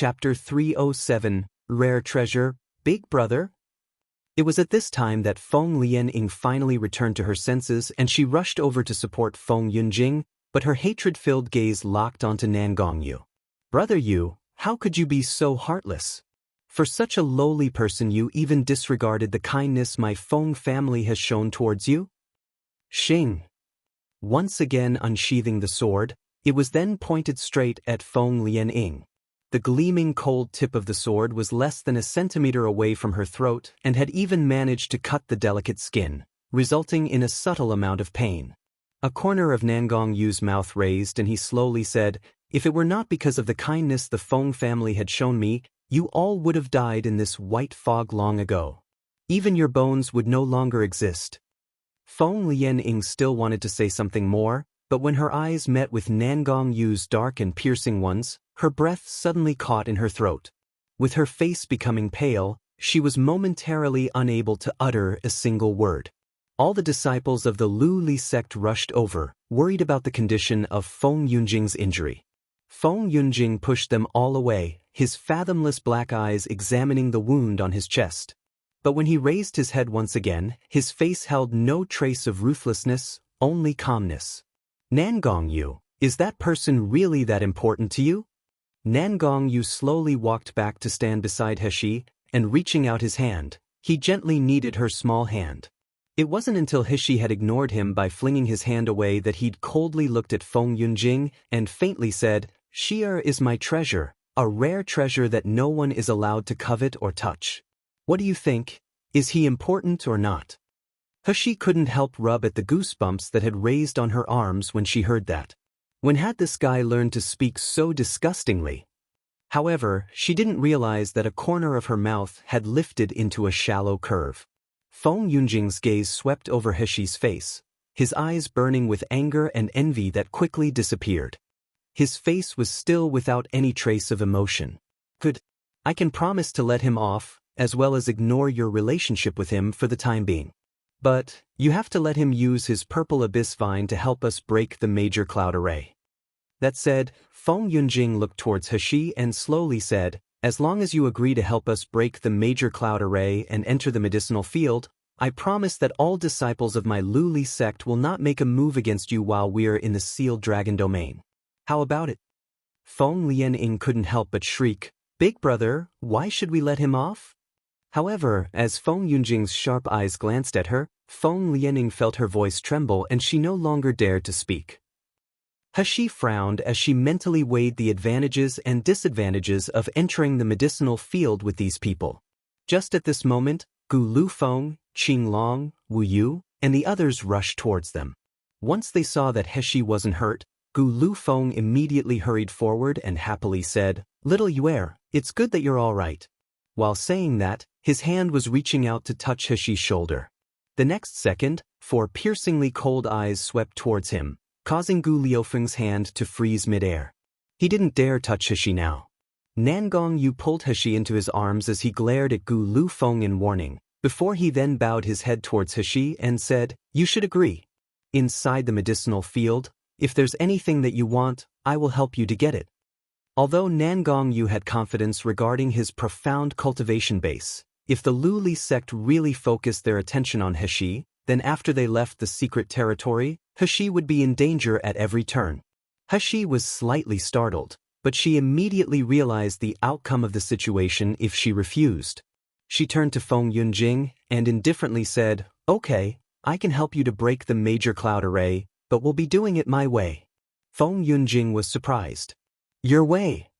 Chapter 307, Rare Treasure, Big Brother? It was at this time that Feng Lianying finally returned to her senses and she rushed over to support Feng Yunjing, but her hatred-filled gaze locked onto Nan Gongyu. Brother Yu, how could you be so heartless? For such a lowly person you even disregarded the kindness my Feng family has shown towards you? Xing. Once again unsheathing the sword, it was then pointed straight at Feng Lianying. The gleaming cold tip of the sword was less than a centimeter away from her throat and had even managed to cut the delicate skin, resulting in a subtle amount of pain. A corner of Nan Gongyu's mouth raised and he slowly said, "If it were not because of the kindness the Feng family had shown me, you all would have died in this white fog long ago. Even your bones would no longer exist." Feng Lianying still wanted to say something more, but when her eyes met with Nan Gongyu's dark and piercing ones, her breath suddenly caught in her throat. With her face becoming pale, she was momentarily unable to utter a single word. All the disciples of the Lu Li sect rushed over, worried about the condition of Feng Yunjing's injury. Feng Yunjing pushed them all away, his fathomless black eyes examining the wound on his chest. But when he raised his head once again, his face held no trace of ruthlessness, only calmness. "Nan Gongyu, is that person really that important to you?" Nan Gongyu slowly walked back to stand beside Heshi, and reaching out his hand, he gently kneaded her small hand. It wasn't until Heshi had ignored him by flinging his hand away that he'd coldly looked at Feng Yunjing and faintly said, "She is my treasure, a rare treasure that no one is allowed to covet or touch. What do you think? Is he important or not?" Heshi couldn't help rub at the goosebumps that had raised on her arms when she heard that. When had this guy learned to speak so disgustingly? However, she didn't realize that a corner of her mouth had lifted into a shallow curve. Feng Yunjing's gaze swept over Heshi's face, his eyes burning with anger and envy that quickly disappeared. His face was still without any trace of emotion. "Good. I can promise to let him off, as well as ignore your relationship with him for the time being. But you have to let him use his purple abyss vine to help us break the major cloud array." That said, Feng Yunjing looked towards Heshi and slowly said, "As long as you agree to help us break the major cloud array and enter the medicinal field, I promise that all disciples of my Lu Li sect will not make a move against you while we're in the sealed dragon domain. How about it?" Feng Lianying couldn't help but shriek, "Big brother, why should we let him off?" However, as Feng Yunjing's sharp eyes glanced at her, Feng Lianying felt her voice tremble and she no longer dared to speak. Heshi frowned as she mentally weighed the advantages and disadvantages of entering the medicinal field with these people. Just at this moment, Gu Lufeng, Qing Long, Wu Yu, and the others rushed towards them. Once they saw that Heshi wasn't hurt, Gu Lufeng immediately hurried forward and happily said, "Little Yuer, it's good that you're all right." While saying that, his hand was reaching out to touch Heshi's shoulder. The next second, 4 piercingly cold eyes swept towards him, causing Gu Liufeng's hand to freeze midair. He didn't dare touch Heshi now. Nan Gongyu pulled Heshi into his arms as he glared at Gu Lufeng in warning, before he then bowed his head towards Heshi and said, "You should agree. Inside the medicinal field, if there's anything that you want, I will help you to get it." Although Nan Gongyu had confidence regarding his profound cultivation base, if the Lu Li sect really focused their attention on Heshi, then after they left the secret territory, Heshi would be in danger at every turn. Heshi was slightly startled, but she immediately realized the outcome of the situation if she refused. She turned to Feng Yunjing and indifferently said, "Okay, I can help you to break the major cloud array, but we'll be doing it my way." Feng Yunjing was surprised. "Your way?"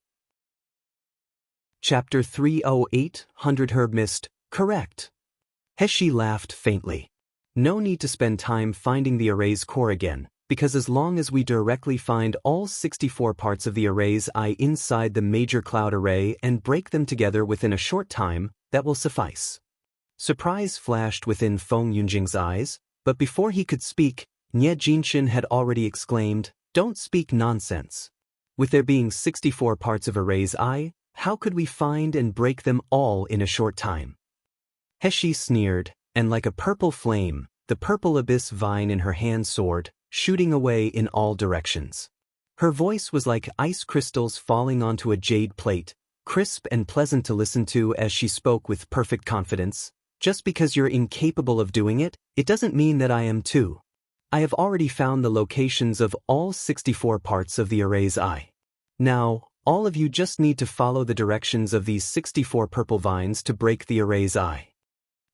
Chapter 308, 100 Herb Mist, correct. Heshi laughed faintly. No need to spend time finding the array's core again, because as long as we directly find all 64 parts of the array's eye inside the major cloud array and break them together within a short time, that will suffice. Surprise flashed within Feng Yunjing's eyes, but before he could speak, Nye Jinshin had already exclaimed, "Don't speak nonsense. With there being 64 parts of array's eye, how could we find and break them all in a short time?" Heshi sneered, and like a purple flame, the purple abyss vine in her hand soared, shooting away in all directions. Her voice was like ice crystals falling onto a jade plate, crisp and pleasant to listen to as she spoke with perfect confidence. Just because you're incapable of doing it, it doesn't mean that I am too. I have already found the locations of all 64 parts of the array's eye. Now, all of you just need to follow the directions of these 64 purple vines to break the array's eye.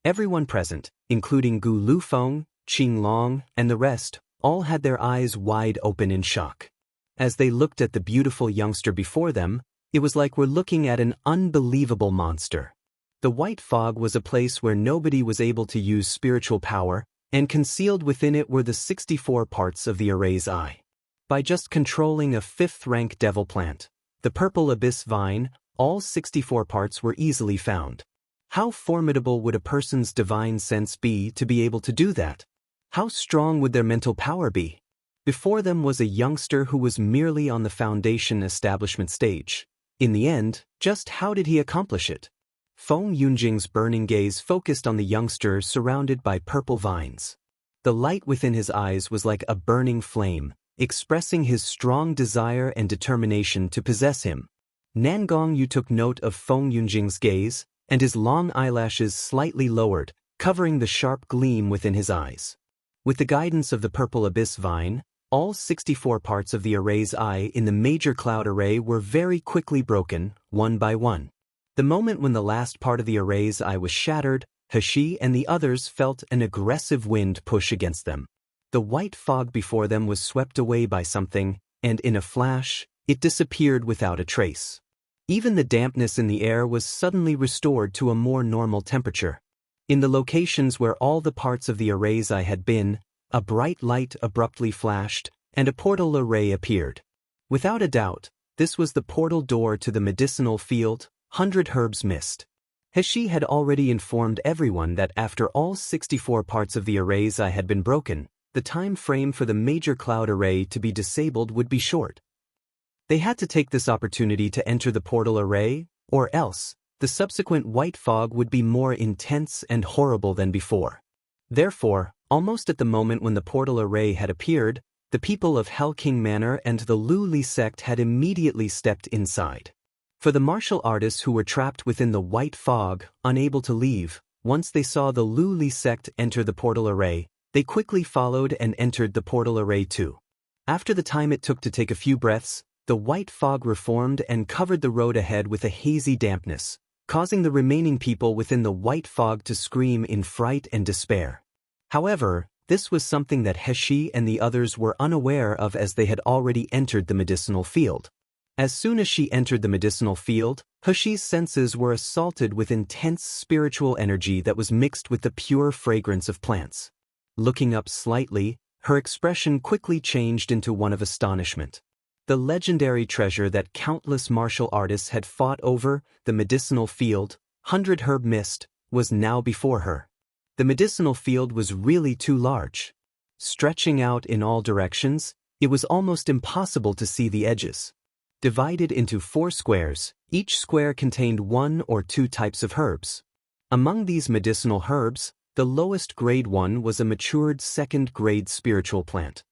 Everyone present, including Gu Lufeng, Qing Long, and the rest, all had their eyes wide open in shock. As they looked at the beautiful youngster before them, it was like we're looking at an unbelievable monster. The white fog was a place where nobody was able to use spiritual power, and concealed within it were the 64 parts of the array's eye. By just controlling a 5th-rank devil plant, the purple abyss vine, all 64 parts were easily found. How formidable would a person's divine sense be to be able to do that? How strong would their mental power be? Before them was a youngster who was merely on the foundation establishment stage. In the end, just how did he accomplish it? Feng Yunjing's burning gaze focused on the youngster surrounded by purple vines. The light within his eyes was like a burning flame, expressing his strong desire and determination to possess him. Nangong Yu took note of Feng Yunjing's gaze, and his long eyelashes slightly lowered, covering the sharp gleam within his eyes. With the guidance of the purple abyss vine, all 64 parts of the array's eye in the major cloud array were very quickly broken, one by one. The moment when the last part of the array's eye was shattered, He and the others felt an aggressive wind push against them. The white fog before them was swept away by something, and in a flash, it disappeared without a trace. Even the dampness in the air was suddenly restored to a more normal temperature. In the locations where all the parts of the array's eye had been, a bright light abruptly flashed, and a portal array appeared. Without a doubt, this was the portal door to the medicinal field, 100 Herbs Mist. He had already informed everyone that after all 64 parts of the array's eye had been broken, the time frame for the major cloud array to be disabled would be short. They had to take this opportunity to enter the portal array, or else, the subsequent white fog would be more intense and horrible than before. Therefore, almost at the moment when the portal array had appeared, the people of Hell King Manor and the Lu Li sect had immediately stepped inside. For the martial artists who were trapped within the white fog, unable to leave, once they saw the Lu Li sect enter the portal array, they quickly followed and entered the portal array too. After the time it took to take a few breaths, the white fog reformed and covered the road ahead with a hazy dampness, causing the remaining people within the white fog to scream in fright and despair. However, this was something that He and the others were unaware of as they had already entered the medicinal field. As soon as she entered the medicinal field, He's senses were assaulted with intense spiritual energy that was mixed with the pure fragrance of plants. Looking up slightly, her expression quickly changed into one of astonishment. The legendary treasure that countless martial artists had fought over, the medicinal field, 100 Herb Mist, was now before her. The medicinal field was really too large. Stretching out in all directions, it was almost impossible to see the edges. Divided into 4 squares, each square contained 1 or 2 types of herbs. Among these medicinal herbs, the lowest grade one was a matured 2nd grade spiritual plant.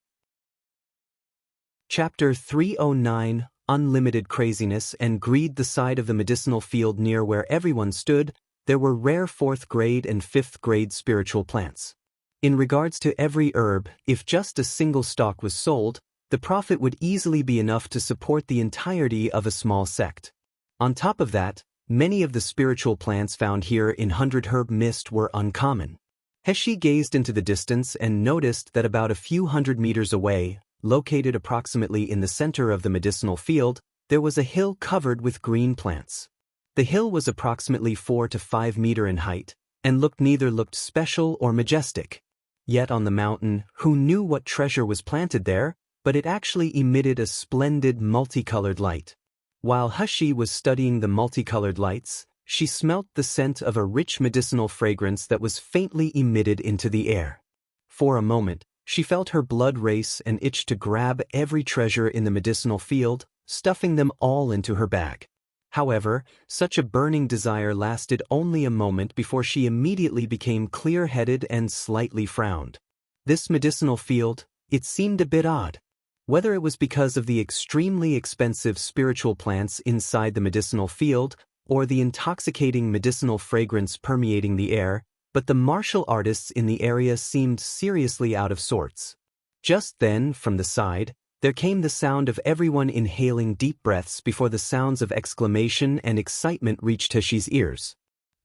Chapter 309, Unlimited Craziness and Greed. The side of the medicinal field near where everyone stood, there were rare 4th grade and 5th grade spiritual plants. In regards to every herb, if just a single stalk was sold, the profit would easily be enough to support the entirety of a small sect. On top of that, many of the spiritual plants found here in 100 Herb Mist were uncommon. He gazed into the distance and noticed that about a few hundred meters away, located approximately in the center of the medicinal field, there was a hill covered with green plants. The hill was approximately 4 to 5 meters in height, and neither looked special or majestic. Yet on the mountain, who knew what treasure was planted there, but it actually emitted a splendid multicolored light. While He was studying the multicolored lights, she smelt the scent of a rich medicinal fragrance that was faintly emitted into the air. For a moment, she felt her blood race and itched to grab every treasure in the medicinal field, stuffing them all into her bag. However, such a burning desire lasted only a moment before she immediately became clear-headed and slightly frowned. This medicinal field, it seemed a bit odd. Whether it was because of the extremely expensive spiritual plants inside the medicinal field, or the intoxicating medicinal fragrance permeating the air, but the martial artists in the area seemed seriously out of sorts. Just then, from the side, there came the sound of everyone inhaling deep breaths before the sounds of exclamation and excitement reached Teshi's ears.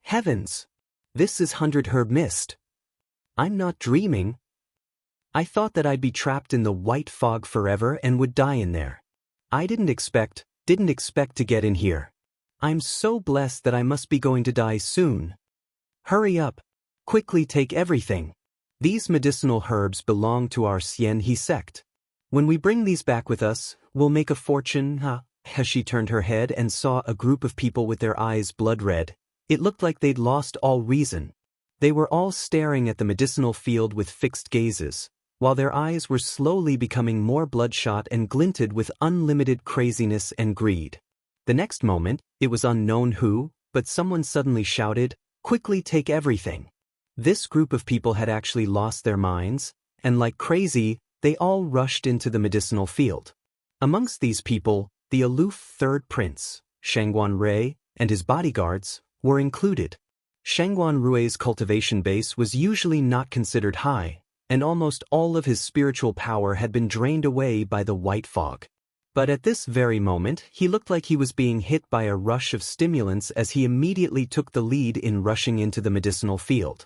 Heavens! This is 100 Herb Mist. I'm not dreaming. I thought that I'd be trapped in the white fog forever and would die in there. I didn't expect to get in here. I'm so blessed that I must be going to die soon. Hurry up. Quickly take everything. These medicinal herbs belong to our Xianhe sect. When we bring these back with us, we'll make a fortune, huh? As she turned her head and saw a group of people with their eyes blood red, it looked like they'd lost all reason. They were all staring at the medicinal field with fixed gazes, while their eyes were slowly becoming more bloodshot and glinted with unlimited craziness and greed. The next moment, it was unknown who, but someone suddenly shouted, "Quickly take everything." This group of people had actually lost their minds, and like crazy, they all rushed into the medicinal field. Amongst these people, the aloof third prince, Shangguan Rui, and his bodyguards, were included. Shangguan Rui's cultivation base was usually not considered high, and almost all of his spiritual power had been drained away by the white fog. But at this very moment, he looked like he was being hit by a rush of stimulants as he immediately took the lead in rushing into the medicinal field.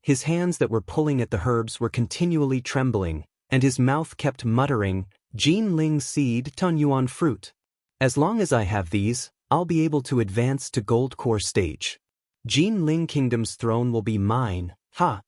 His hands that were pulling at the herbs were continually trembling, and his mouth kept muttering, "Jin Ling seed, Tun Yuan fruit. As long as I have these, I'll be able to advance to Gold Core stage. Jin Ling Kingdom's throne will be mine, ha!"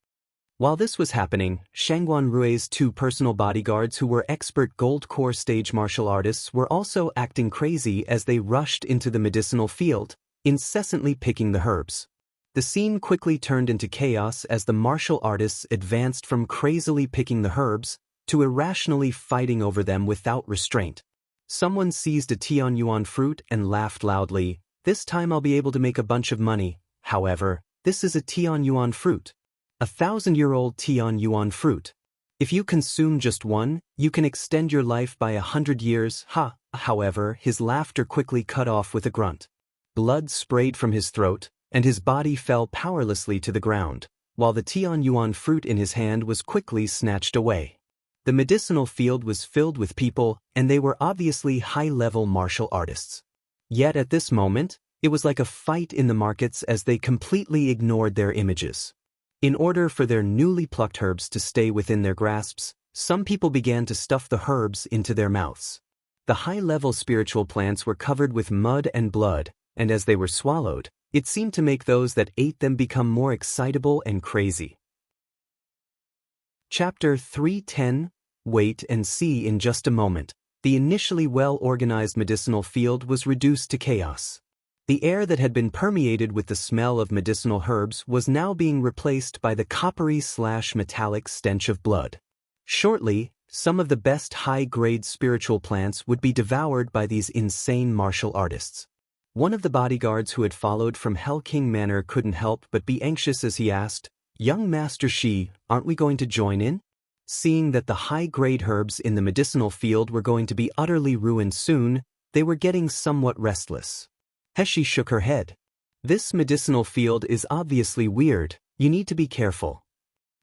While this was happening, Shangguan Rui's two personal bodyguards who were expert Gold Core stage martial artists were also acting crazy as they rushed into the medicinal field, incessantly picking the herbs. The scene quickly turned into chaos as the martial artists advanced from crazily picking the herbs to irrationally fighting over them without restraint. Someone seized a Tian Yuan fruit and laughed loudly, "This time I'll be able to make a bunch of money. However, this is a Tian Yuan fruit. 1,000-year-old Tian Yuan fruit. If you consume just one, you can extend your life by 100 years, ha!" However, his laughter quickly cut off with a grunt. Blood sprayed from his throat, and his body fell powerlessly to the ground, while the Tian Yuan fruit in his hand was quickly snatched away. The medicinal field was filled with people, and they were obviously high-level martial artists. Yet at this moment, it was like a fight in the markets as they completely ignored their images. In order for their newly plucked herbs to stay within their grasps, some people began to stuff the herbs into their mouths. The high-level spiritual plants were covered with mud and blood, and as they were swallowed, it seemed to make those that ate them become more excitable and crazy. Chapter 310. Wait and see. In just a moment, the initially well-organized medicinal field was reduced to chaos. The air that had been permeated with the smell of medicinal herbs was now being replaced by the coppery/metallic stench of blood. Shortly, some of the best high-grade spiritual plants would be devoured by these insane martial artists. One of the bodyguards who had followed from Hell King Manor couldn't help but be anxious as he asked, "Young Master Shi, aren't we going to join in?" Seeing that the high-grade herbs in the medicinal field were going to be utterly ruined soon, they were getting somewhat restless. Heshi shook her head. "This medicinal field is obviously weird, you need to be careful."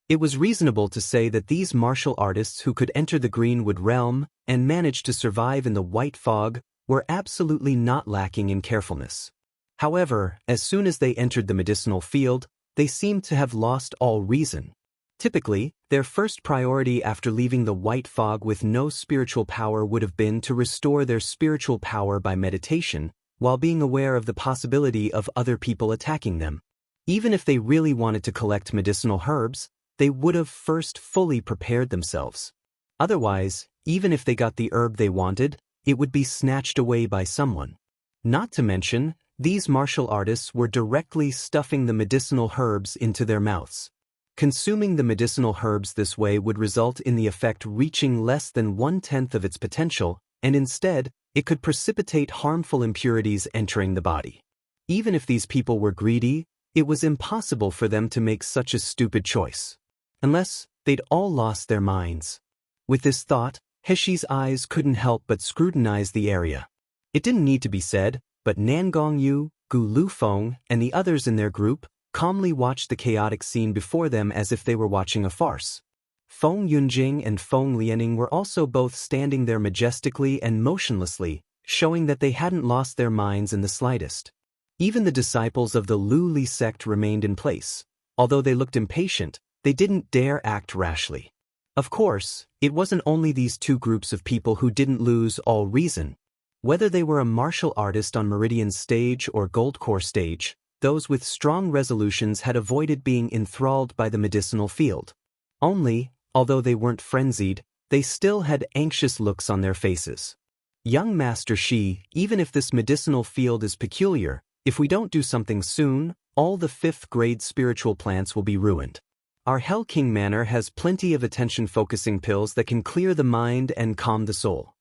It was reasonable to say that these martial artists who could enter the Greenwood realm and manage to survive in the white fog were absolutely not lacking in carefulness. However, as soon as they entered the medicinal field, they seemed to have lost all reason. Typically, their first priority after leaving the white fog with no spiritual power would have been to restore their spiritual power by meditation, while being aware of the possibility of other people attacking them. Even if they really wanted to collect medicinal herbs, they would have first fully prepared themselves. Otherwise, even if they got the herb they wanted, it would be snatched away by someone. Not to mention, these martial artists were directly stuffing the medicinal herbs into their mouths. Consuming the medicinal herbs this way would result in the effect reaching less than 1/10 of its potential, and instead, it could precipitate harmful impurities entering the body. Even if these people were greedy, it was impossible for them to make such a stupid choice. Unless they'd all lost their minds. With this thought, Heshi's eyes couldn't help but scrutinize the area. It didn't need to be said, but Nangongyu, Gu Lufeng, and the others in their group calmly watched the chaotic scene before them as if they were watching a farce. Feng Yunjing and Feng Lianing were also both standing there majestically and motionlessly, showing that they hadn't lost their minds in the slightest. Even the disciples of the Lu Li sect remained in place. Although they looked impatient, they didn't dare act rashly. Of course, it wasn't only these two groups of people who didn't lose all reason. Whether they were a martial artist on Meridian's stage or Goldcore stage, those with strong resolutions had avoided being enthralled by the medicinal field. Only, although they weren't frenzied, they still had anxious looks on their faces. Young Master Shi, even if this medicinal field is peculiar, if we don't do something soon, all the 5th grade spiritual plants will be ruined. Our Hell King Manor has plenty of attention-focusing pills that can clear the mind and calm the soul.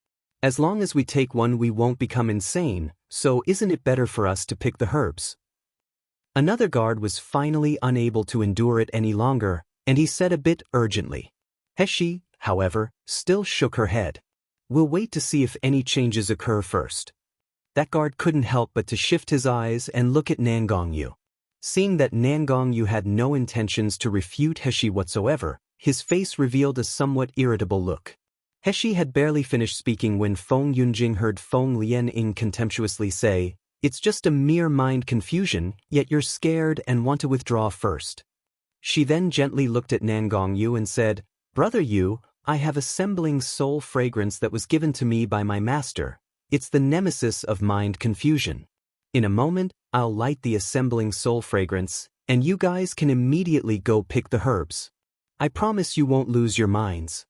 As long as we take one, we won't become insane, so isn't it better for us to pick the herbs? Another guard was finally unable to endure it any longer, and he said a bit urgently. Heshi, however, still shook her head. We'll wait to see if any changes occur first. That guard couldn't help but to shift his eyes and look at Nangongyu. Seeing that Nangongyu had no intentions to refute Heshi whatsoever, his face revealed a somewhat irritable look. Heshi had barely finished speaking when Feng Yunjing heard Feng Lianing contemptuously say, "It's just a mere mind confusion, yet you're scared and want to withdraw first." She then gently looked at Nangongyu and said, "Brother Yu, I have assembling soul fragrance that was given to me by my master. It's the nemesis of mind confusion. In a moment, I'll light the assembling soul fragrance, and you guys can immediately go pick the herbs. I promise you won't lose your minds."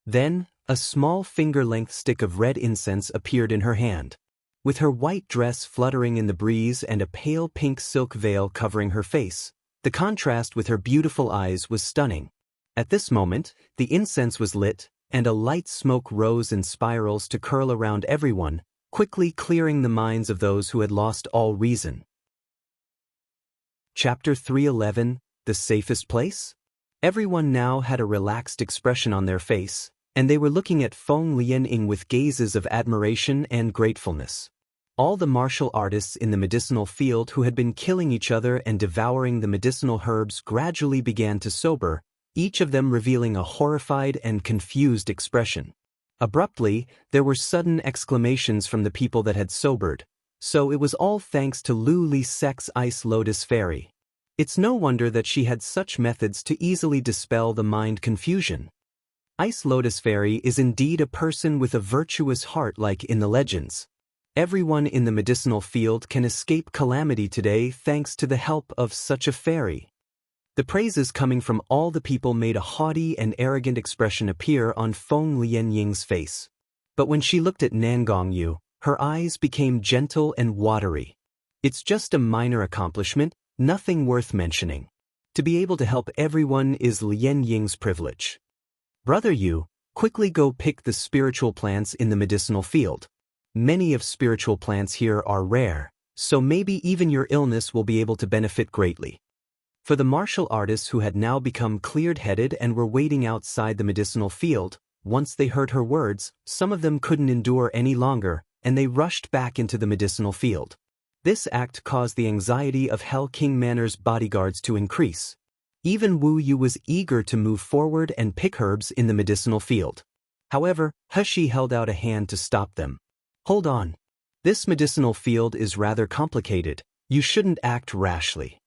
Then, a small finger-length stick of red incense appeared in her hand. With her white dress fluttering in the breeze and a pale pink silk veil covering her face, the contrast with her beautiful eyes was stunning. At this moment, the incense was lit, and a light smoke rose in spirals to curl around everyone, quickly clearing the minds of those who had lost all reason. Chapter 311, The Safest Place? Everyone now had a relaxed expression on their face, and they were looking at Feng Lianing with gazes of admiration and gratefulness. All the martial artists in the medicinal field who had been killing each other and devouring the medicinal herbs gradually began to sober, each of them revealing a horrified and confused expression. Abruptly, there were sudden exclamations from the people that had sobered, so it was all thanks to Lu Li Sec's Ice Lotus Fairy. It's no wonder that she had such methods to easily dispel the mind confusion. Ice Lotus Fairy is indeed a person with a virtuous heart like in the legends. Everyone in the medicinal field can escape calamity today thanks to the help of such a fairy. The praises coming from all the people made a haughty and arrogant expression appear on Feng Lianying's face. But when she looked at Nangongyu, her eyes became gentle and watery. It's just a minor accomplishment, nothing worth mentioning. To be able to help everyone is Lian Ying's privilege. Brother Yu, quickly go pick the spiritual plants in the medicinal field. Many of spiritual plants here are rare, so maybe even your illness will be able to benefit greatly. For the martial artists who had now become cleared-headed and were waiting outside the medicinal field, once they heard her words, some of them couldn't endure any longer, and they rushed back into the medicinal field. This act caused the anxiety of Hell King Manor's bodyguards to increase. Even Wu Yu was eager to move forward and pick herbs in the medicinal field. However, Heshi held out a hand to stop them. "Hold on. This medicinal field is rather complicated. You shouldn't act rashly."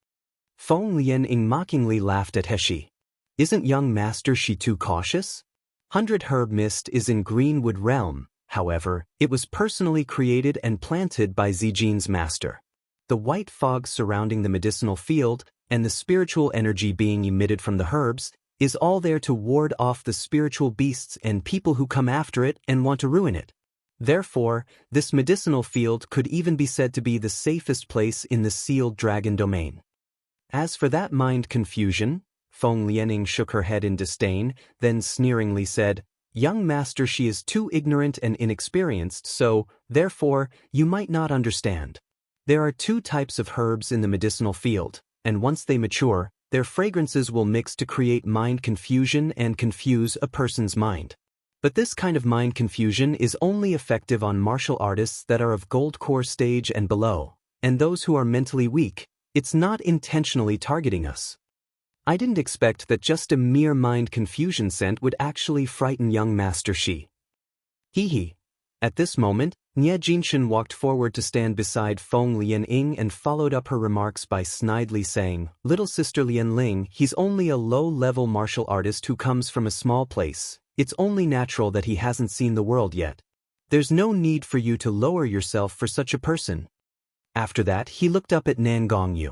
Feng Lianing mockingly laughed at Heshi. "Isn't young Master Shi too cautious? 100 Herb Mist is in Greenwood Realm, however, it was personally created and planted by Zijin's master. The white fog surrounding the medicinal field, and the spiritual energy being emitted from the herbs, is all there to ward off the spiritual beasts and people who come after it and want to ruin it. Therefore, this medicinal field could even be said to be the safest place in the sealed dragon domain." As for that mind confusion, Feng Lianing shook her head in disdain, then sneeringly said, "Young Master, she is too ignorant and inexperienced, so, therefore, you might not understand. There are 2 types of herbs in the medicinal field, and once they mature, their fragrances will mix to create mind confusion and confuse a person's mind. But this kind of mind confusion is only effective on martial artists that are of gold core stage and below, and those who are mentally weak. It's not intentionally targeting us. I didn't expect that just a mere mind confusion scent would actually frighten young Master Shi. Hee hee. At this moment, Nie Jinshin walked forward to stand beside Feng Lianying and followed up her remarks by snidely saying, "Little sister Lianling, he's only a low-level martial artist who comes from a small place. It's only natural that he hasn't seen the world yet. There's no need for you to lower yourself for such a person." After that, he looked up at Nangong Yu.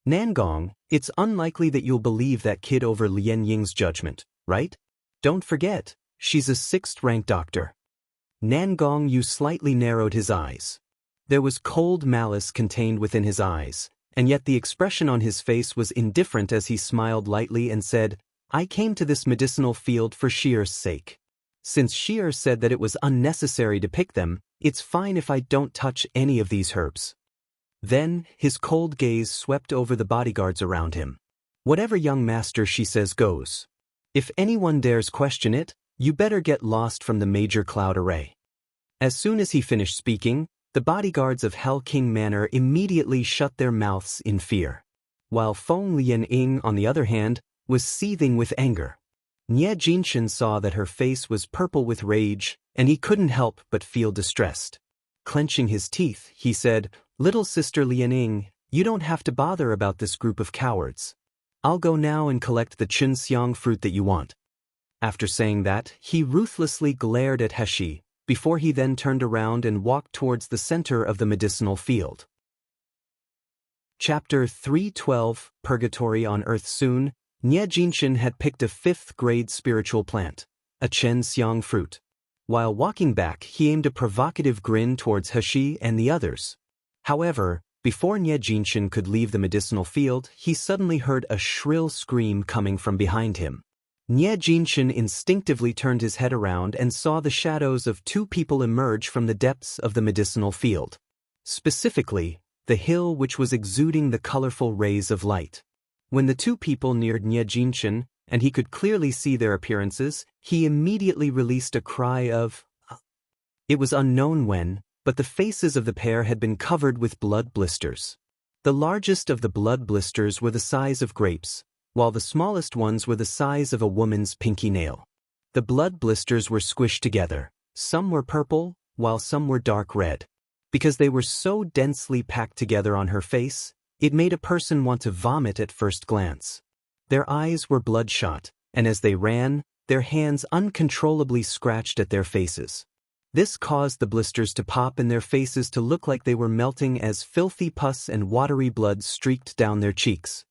"Nangong, it's unlikely that you'll believe that kid over Lian Ying's judgment, right? Don't forget, she's a 6th-rank doctor." Nangong Yu slightly narrowed his eyes. There was cold malice contained within his eyes, and yet the expression on his face was indifferent as he smiled lightly and said, "I came to this medicinal field for Shier's sake. Since Shier said that it was unnecessary to pick them, it's fine if I don't touch any of these herbs." Then, his cold gaze swept over the bodyguards around him. "Whatever young Master Shi says goes. If anyone dares question it, you better get lost from the major cloud array." As soon as he finished speaking, the bodyguards of Hell King Manor immediately shut their mouths in fear. While Feng Lianying, on the other hand, was seething with anger. Nie Jinshin saw that her face was purple with rage, and he couldn't help but feel distressed. Clenching his teeth, he said, "Little sister Lianying, you don't have to bother about this group of cowards. I'll go now and collect the Chunxiang fruit that you want." After saying that, he ruthlessly glared at Heshi, before he then turned around and walked towards the center of the medicinal field. Chapter 312, Purgatory on Earth. Soon, Nie Jinshin had picked a 5th-grade spiritual plant, a Chunxiang fruit. While walking back, he aimed a provocative grin towards Heshi and the others. However, before Nie Jinshin could leave the medicinal field, he suddenly heard a shrill scream coming from behind him. Nie Jinshin instinctively turned his head around and saw the shadows of 2 people emerge from the depths of the medicinal field. Specifically, the hill which was exuding the colorful rays of light. When the 2 people neared Nie Jinshin, and he could clearly see their appearances, he immediately released a cry of It was unknown when, but the faces of the pair had been covered with blood blisters. The largest of the blood blisters were the size of grapes, while the smallest ones were the size of a woman's pinky nail. The blood blisters were squished together. Some were purple, while some were dark red. Because they were so densely packed together on her face, it made a person want to vomit at first glance. Their eyes were bloodshot, and as they ran, their hands uncontrollably scratched at their faces. This caused the blisters to pop and their faces to look like they were melting as filthy pus and watery blood streaked down their cheeks.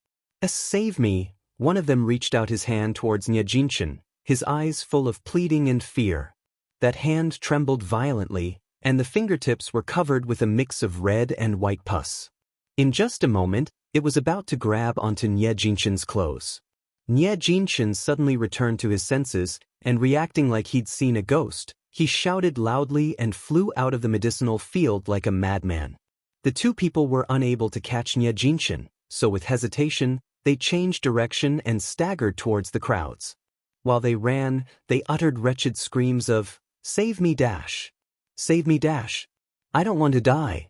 "Save me!" One of them reached out his hand towards Nie Jinshin, his eyes full of pleading and fear. That hand trembled violently, and the fingertips were covered with a mix of red and white pus. In just a moment, it was about to grab onto Nie Jinshin's clothes. Nie Jinshin suddenly returned to his senses, and reacting like he'd seen a ghost, he shouted loudly and flew out of the medicinal field like a madman. The 2 people were unable to catch Nie Jinshin, so with hesitation, they changed direction and staggered towards the crowds. While they ran, they uttered wretched screams of, "Save me dash! Save me dash! I don't want to die!"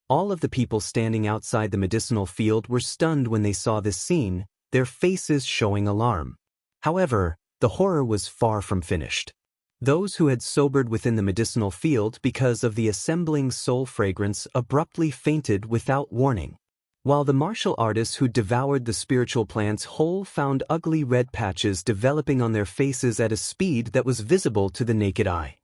All of the people standing outside the medicinal field were stunned when they saw this scene, their faces showing alarm. However, the horror was far from finished. Those who had sobered within the medicinal field because of the assembling soul fragrance abruptly fainted without warning. While the martial artists who devoured the spiritual plants whole found ugly red patches developing on their faces at a speed that was visible to the naked eye.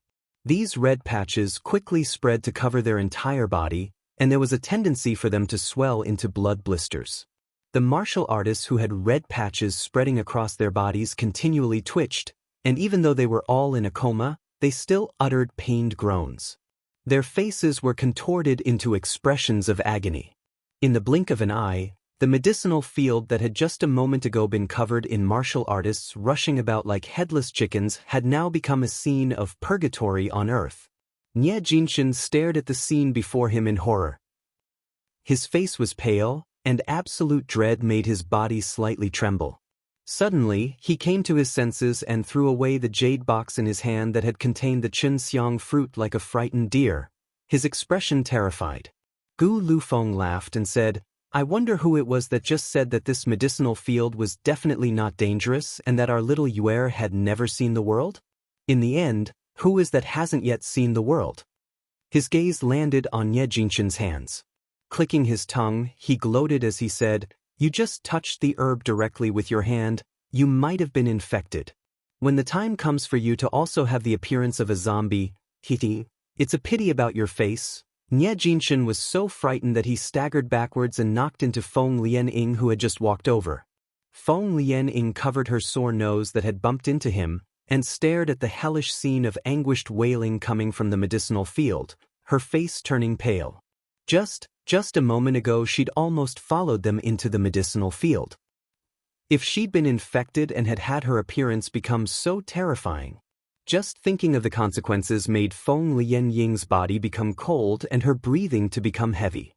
These red patches quickly spread to cover their entire body, and there was a tendency for them to swell into blood blisters. The martial artists who had red patches spreading across their bodies continually twitched, and even though they were all in a coma, they still uttered pained groans. Their faces were contorted into expressions of agony. In the blink of an eye, the medicinal field that had just a moment ago been covered in martial artists rushing about like headless chickens had now become a scene of purgatory on earth. Nie Jinshin stared at the scene before him in horror. His face was pale, and absolute dread made his body slightly tremble. Suddenly, he came to his senses and threw away the jade box in his hand that had contained the Qinxiang fruit like a frightened deer, his expression terrified. Gu Lufeng laughed and said, I wonder who it was that just said that this medicinal field was definitely not dangerous and that our little Yuer had never seen the world? In the end, who is that hasn't yet seen the world? His gaze landed on Ye Jinshan's hands. Clicking his tongue, he gloated as he said, You just touched the herb directly with your hand, you might have been infected. When the time comes for you to also have the appearance of a zombie, it's a pity about your face. Nye Jinshan was so frightened that he staggered backwards and knocked into Feng Lianying, who had just walked over. Feng Lianying covered her sore nose that had bumped into him, and stared at the hellish scene of anguished wailing coming from the medicinal field, her face turning pale. Just a moment ago she'd almost followed them into the medicinal field. If she'd been infected and had had her appearance become so terrifying. Just thinking of the consequences made Feng Lianying's body become cold and her breathing to become heavy.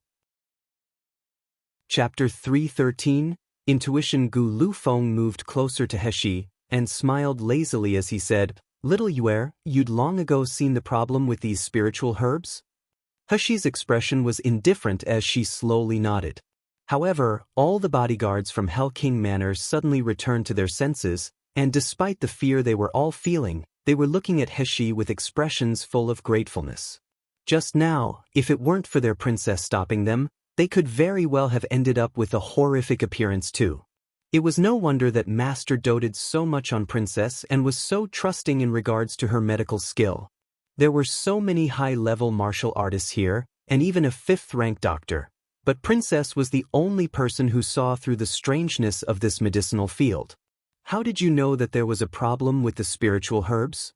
Chapter 313, Intuition. Gu Lufeng moved closer to Heshi and smiled lazily as he said, Little Yuer, you'd long ago seen the problem with these spiritual herbs? Heshi's expression was indifferent as she slowly nodded. However, all the bodyguards from Hell King Manor suddenly returned to their senses, and despite the fear they were all feeling, they were looking at Heshi with expressions full of gratefulness. Just now, if it weren't for their princess stopping them, they could very well have ended up with a horrific appearance too. It was no wonder that Master doted so much on Princess and was so trusting in regards to her medical skill. There were so many high-level martial artists here, and even a 5th-rank doctor. But Princess was the only person who saw through the strangeness of this medicinal field. How did you know that there was a problem with the spiritual herbs?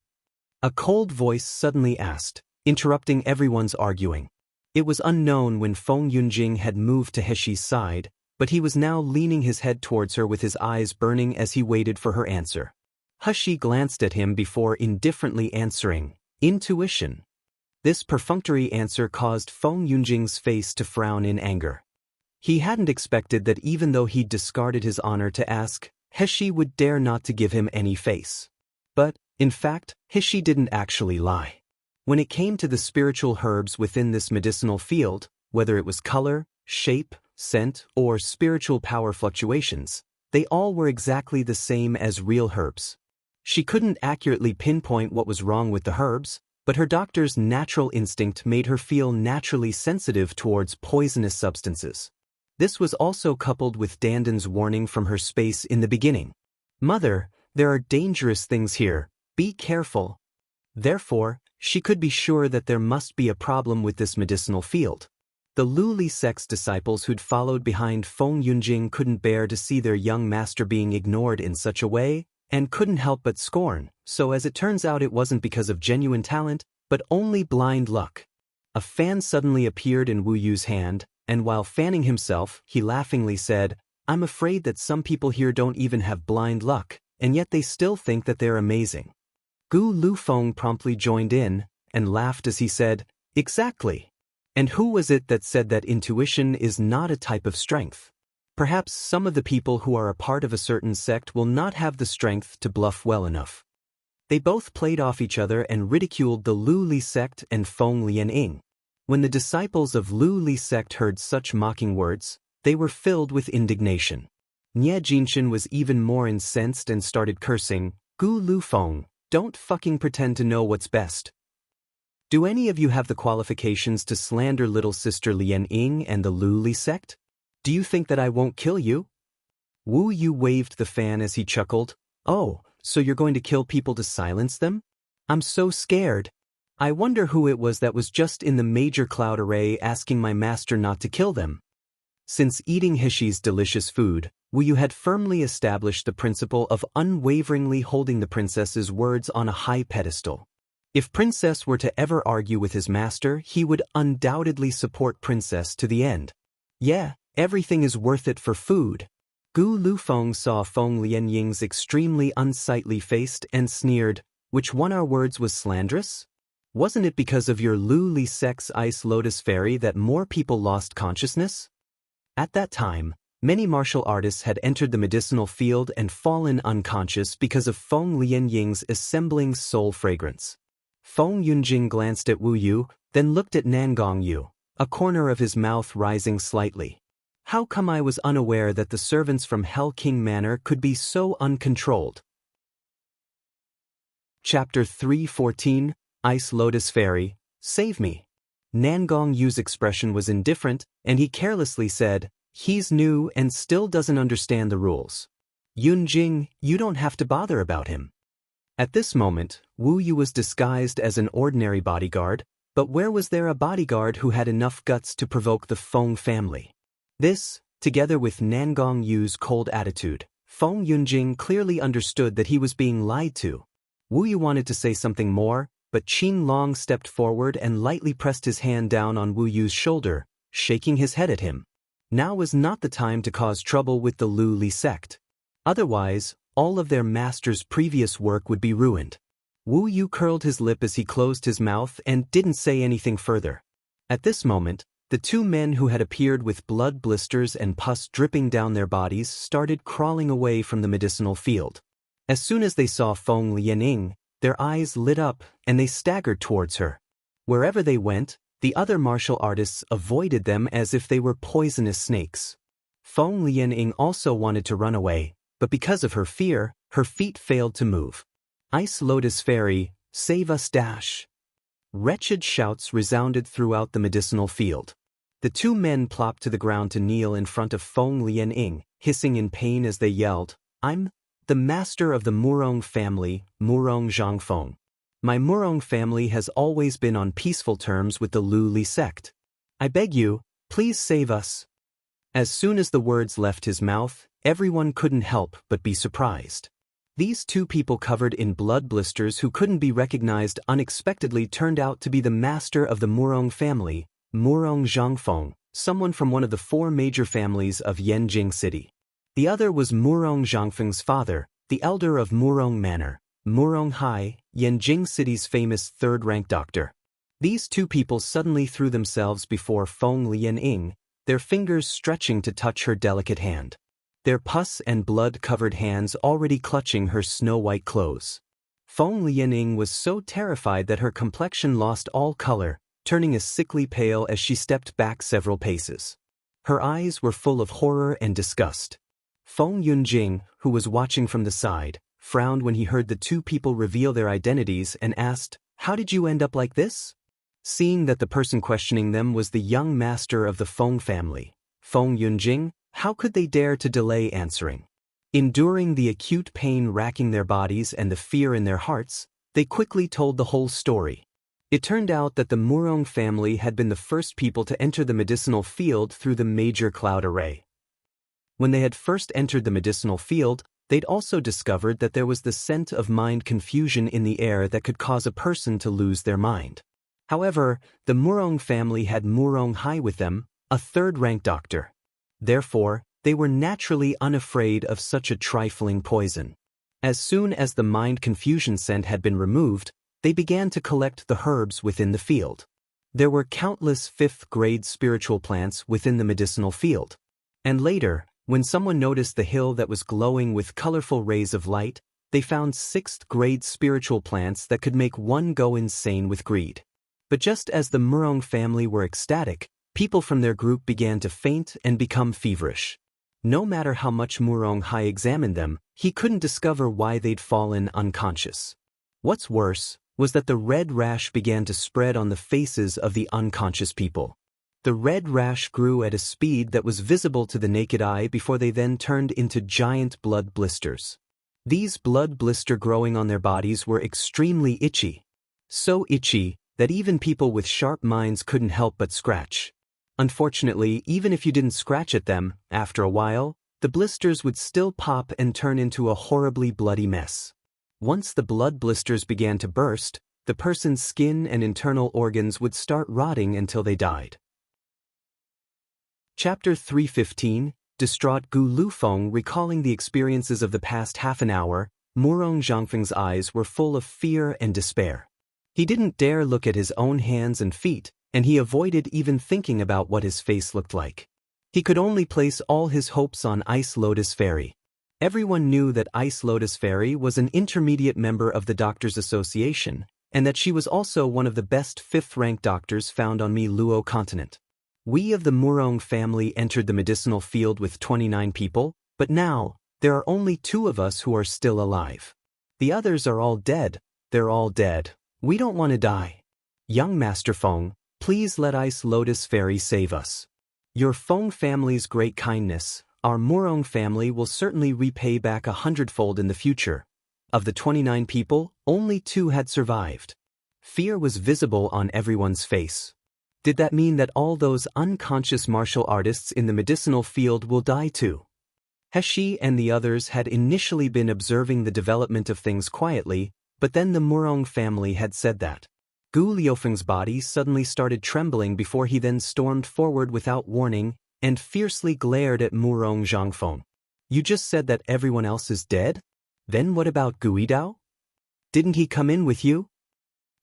A cold voice suddenly asked, interrupting everyone's arguing. It was unknown when Feng Yunjing had moved to Heshi's side, but he was now leaning his head towards her with his eyes burning as he waited for her answer. Heshi glanced at him before indifferently answering, Intuition. This perfunctory answer caused Feng Yunjing's face to frown in anger. He hadn't expected that even though he'd discarded his honor to ask, Heshi would dare not to give him any face. But, in fact, Heshi didn't actually lie. When it came to the spiritual herbs within this medicinal field, whether it was color, shape, scent, or spiritual power fluctuations, they all were exactly the same as real herbs. She couldn't accurately pinpoint what was wrong with the herbs, but her doctor's natural instinct made her feel naturally sensitive towards poisonous substances. This was also coupled with Dandan's warning from her space in the beginning. Mother, there are dangerous things here, be careful. Therefore, she could be sure that there must be a problem with this medicinal field. The Lu Li sect's disciples who'd followed behind Feng Yunjing couldn't bear to see their young master being ignored in such a way, and couldn't help but scorn, so as it turns out it wasn't because of genuine talent, but only blind luck. A fan suddenly appeared in Wu Yu's hand, and while fanning himself, he laughingly said, I'm afraid that some people here don't even have blind luck, and yet they still think that they're amazing. Gu Lufeng promptly joined in, and laughed as he said, Exactly. And who was it that said that intuition is not a type of strength? Perhaps some of the people who are a part of a certain sect will not have the strength to bluff well enough. They both played off each other and ridiculed the Lu Li sect and Feng Lianying. When the disciples of Lu Li sect heard such mocking words, they were filled with indignation. Nye Jinshan was even more incensed and started cursing, Gu Lufeng, don't fucking pretend to know what's best. Do any of you have the qualifications to slander little sister Lianying and the Lu Li sect? Do you think that I won't kill you? Wu Yu waved the fan as he chuckled, Oh, so you're going to kill people to silence them? I'm so scared. I wonder who it was that was just in the major cloud array asking my master not to kill them. Since eating Hishi's delicious food, Wu Yu had firmly established the principle of unwaveringly holding the princess's words on a high pedestal. If Princess were to ever argue with his master, he would undoubtedly support Princess to the end. Yeah, everything is worth it for food. Gu Lufeng saw Feng Lianying's extremely unsightly face and sneered, Which one our words was slanderous? Wasn't it because of your Lu Li sect's ice lotus fairy that more people lost consciousness? At that time, Many martial artists had entered the medicinal field and fallen unconscious because of Feng Lianying's assembling soul fragrance. Feng Yunjing glanced at Wu Yu, then looked at Nangong Yu, a corner of his mouth rising slightly. How come I was unaware that the servants from Hell King Manor could be so uncontrolled? Chapter 3:14, Ice Lotus Fairy, Save Me. Nangong Yu's expression was indifferent, and he carelessly said, "He's new and still doesn't understand the rules. Yunjing, you don't have to bother about him." At this moment, Wu Yu was disguised as an ordinary bodyguard, but where was there a bodyguard who had enough guts to provoke the Feng family? This, together with Nangong Yu's cold attitude, Feng Yunjing clearly understood that he was being lied to. Wu Yu wanted to say something more, but Qin Long stepped forward and lightly pressed his hand down on Wu Yu's shoulder, shaking his head at him. Now was not the time to cause trouble with the Lu Li sect. Otherwise, all of their master's previous work would be ruined. Wu Yu curled his lip as he closed his mouth and didn't say anything further. At this moment, the two men who had appeared with blood blisters and pus dripping down their bodies started crawling away from the medicinal field. As soon as they saw Feng Lianying, their eyes lit up and they staggered towards her. Wherever they went, the other martial artists avoided them as if they were poisonous snakes. Feng Lianying also wanted to run away, but because of her fear, her feet failed to move. Ice Lotus Fairy, save us dash. Wretched shouts resounded throughout the medicinal field. The two men plopped to the ground to kneel in front of Feng Lianying, hissing in pain as they yelled, "I'm the master of the Murong family, Murong Zhangfeng. My Murong family has always been on peaceful terms with the Lu Li sect. I beg you, please save us." As soon as the words left his mouth, everyone couldn't help but be surprised. These two people covered in blood blisters who couldn't be recognized unexpectedly turned out to be the master of the Murong family, Murong Zhangfeng, someone from one of the four major families of Yanjing City. The other was Murong Zhangfeng's father, the elder of Murong Manor, Murong Hai, Yanjing City's famous third-rank doctor. These two people suddenly threw themselves before Feng Lianying, their fingers stretching to touch her delicate hand. Their pus and blood-covered hands already clutching her snow-white clothes. Feng Lianying was so terrified that her complexion lost all color, turning a sickly pale as she stepped back several paces. Her eyes were full of horror and disgust. Feng Yunjing, who was watching from the side, frowned when he heard the two people reveal their identities and asked, "How did you end up like this?" Seeing that the person questioning them was the young master of the Feng family, Feng Yunjing, how could they dare to delay answering? Enduring the acute pain racking their bodies and the fear in their hearts, they quickly told the whole story. It turned out that the Murong family had been the first people to enter the medicinal field through the major cloud array. When they had first entered the medicinal field, they'd also discovered that there was the scent of mind confusion in the air that could cause a person to lose their mind. However, the Murong family had Murong Hai with them, a third-rank doctor. Therefore, they were naturally unafraid of such a trifling poison. As soon as the mind confusion scent had been removed, they began to collect the herbs within the field. There were countless fifth-grade spiritual plants within the medicinal field. And later, when someone noticed the hill that was glowing with colorful rays of light, they found sixth-grade spiritual plants that could make one go insane with greed. But just as the Murong family were ecstatic, people from their group began to faint and become feverish. No matter how much Murong Hai examined them, he couldn't discover why they'd fallen unconscious. What's worse was that the red rash began to spread on the faces of the unconscious people. The red rash grew at a speed that was visible to the naked eye before they then turned into giant blood blisters. These blood blisters growing on their bodies were extremely itchy. So itchy that even people with sharp minds couldn't help but scratch. Unfortunately, even if you didn't scratch at them, after a while, the blisters would still pop and turn into a horribly bloody mess. Once the blood blisters began to burst, the person's skin and internal organs would start rotting until they died. Chapter 3:15, Distraught Gu Lufeng recalling the experiences of the past half an hour, Murong Zhangfeng's eyes were full of fear and despair. He didn't dare look at his own hands and feet, and he avoided even thinking about what his face looked like. He could only place all his hopes on Ice Lotus Fairy. Everyone knew that Ice Lotus Fairy was an intermediate member of the Doctors Association, and that she was also one of the best 5th-rank doctors found on Mi Luo continent. We of the Murong family entered the medicinal field with 29 people, but now, there are only 2 of us who are still alive. The others are all dead. They're all dead. We don't want to die. Young Master Feng, please let Ice Lotus Fairy save us. Your Feng family's great kindness, our Murong family will certainly repay back 100-fold in the future. Of the 29 people, only 2 had survived. Fear was visible on everyone's face. Did that mean that all those unconscious martial artists in the medicinal field will die too? Heshi and the others had initially been observing the development of things quietly, but then the Murong family had said that. Gu Liufeng's body suddenly started trembling before he then stormed forward without warning and fiercely glared at Murong Zhangfeng. You just said that everyone else is dead? Then what about Guidao? Didn't he come in with you?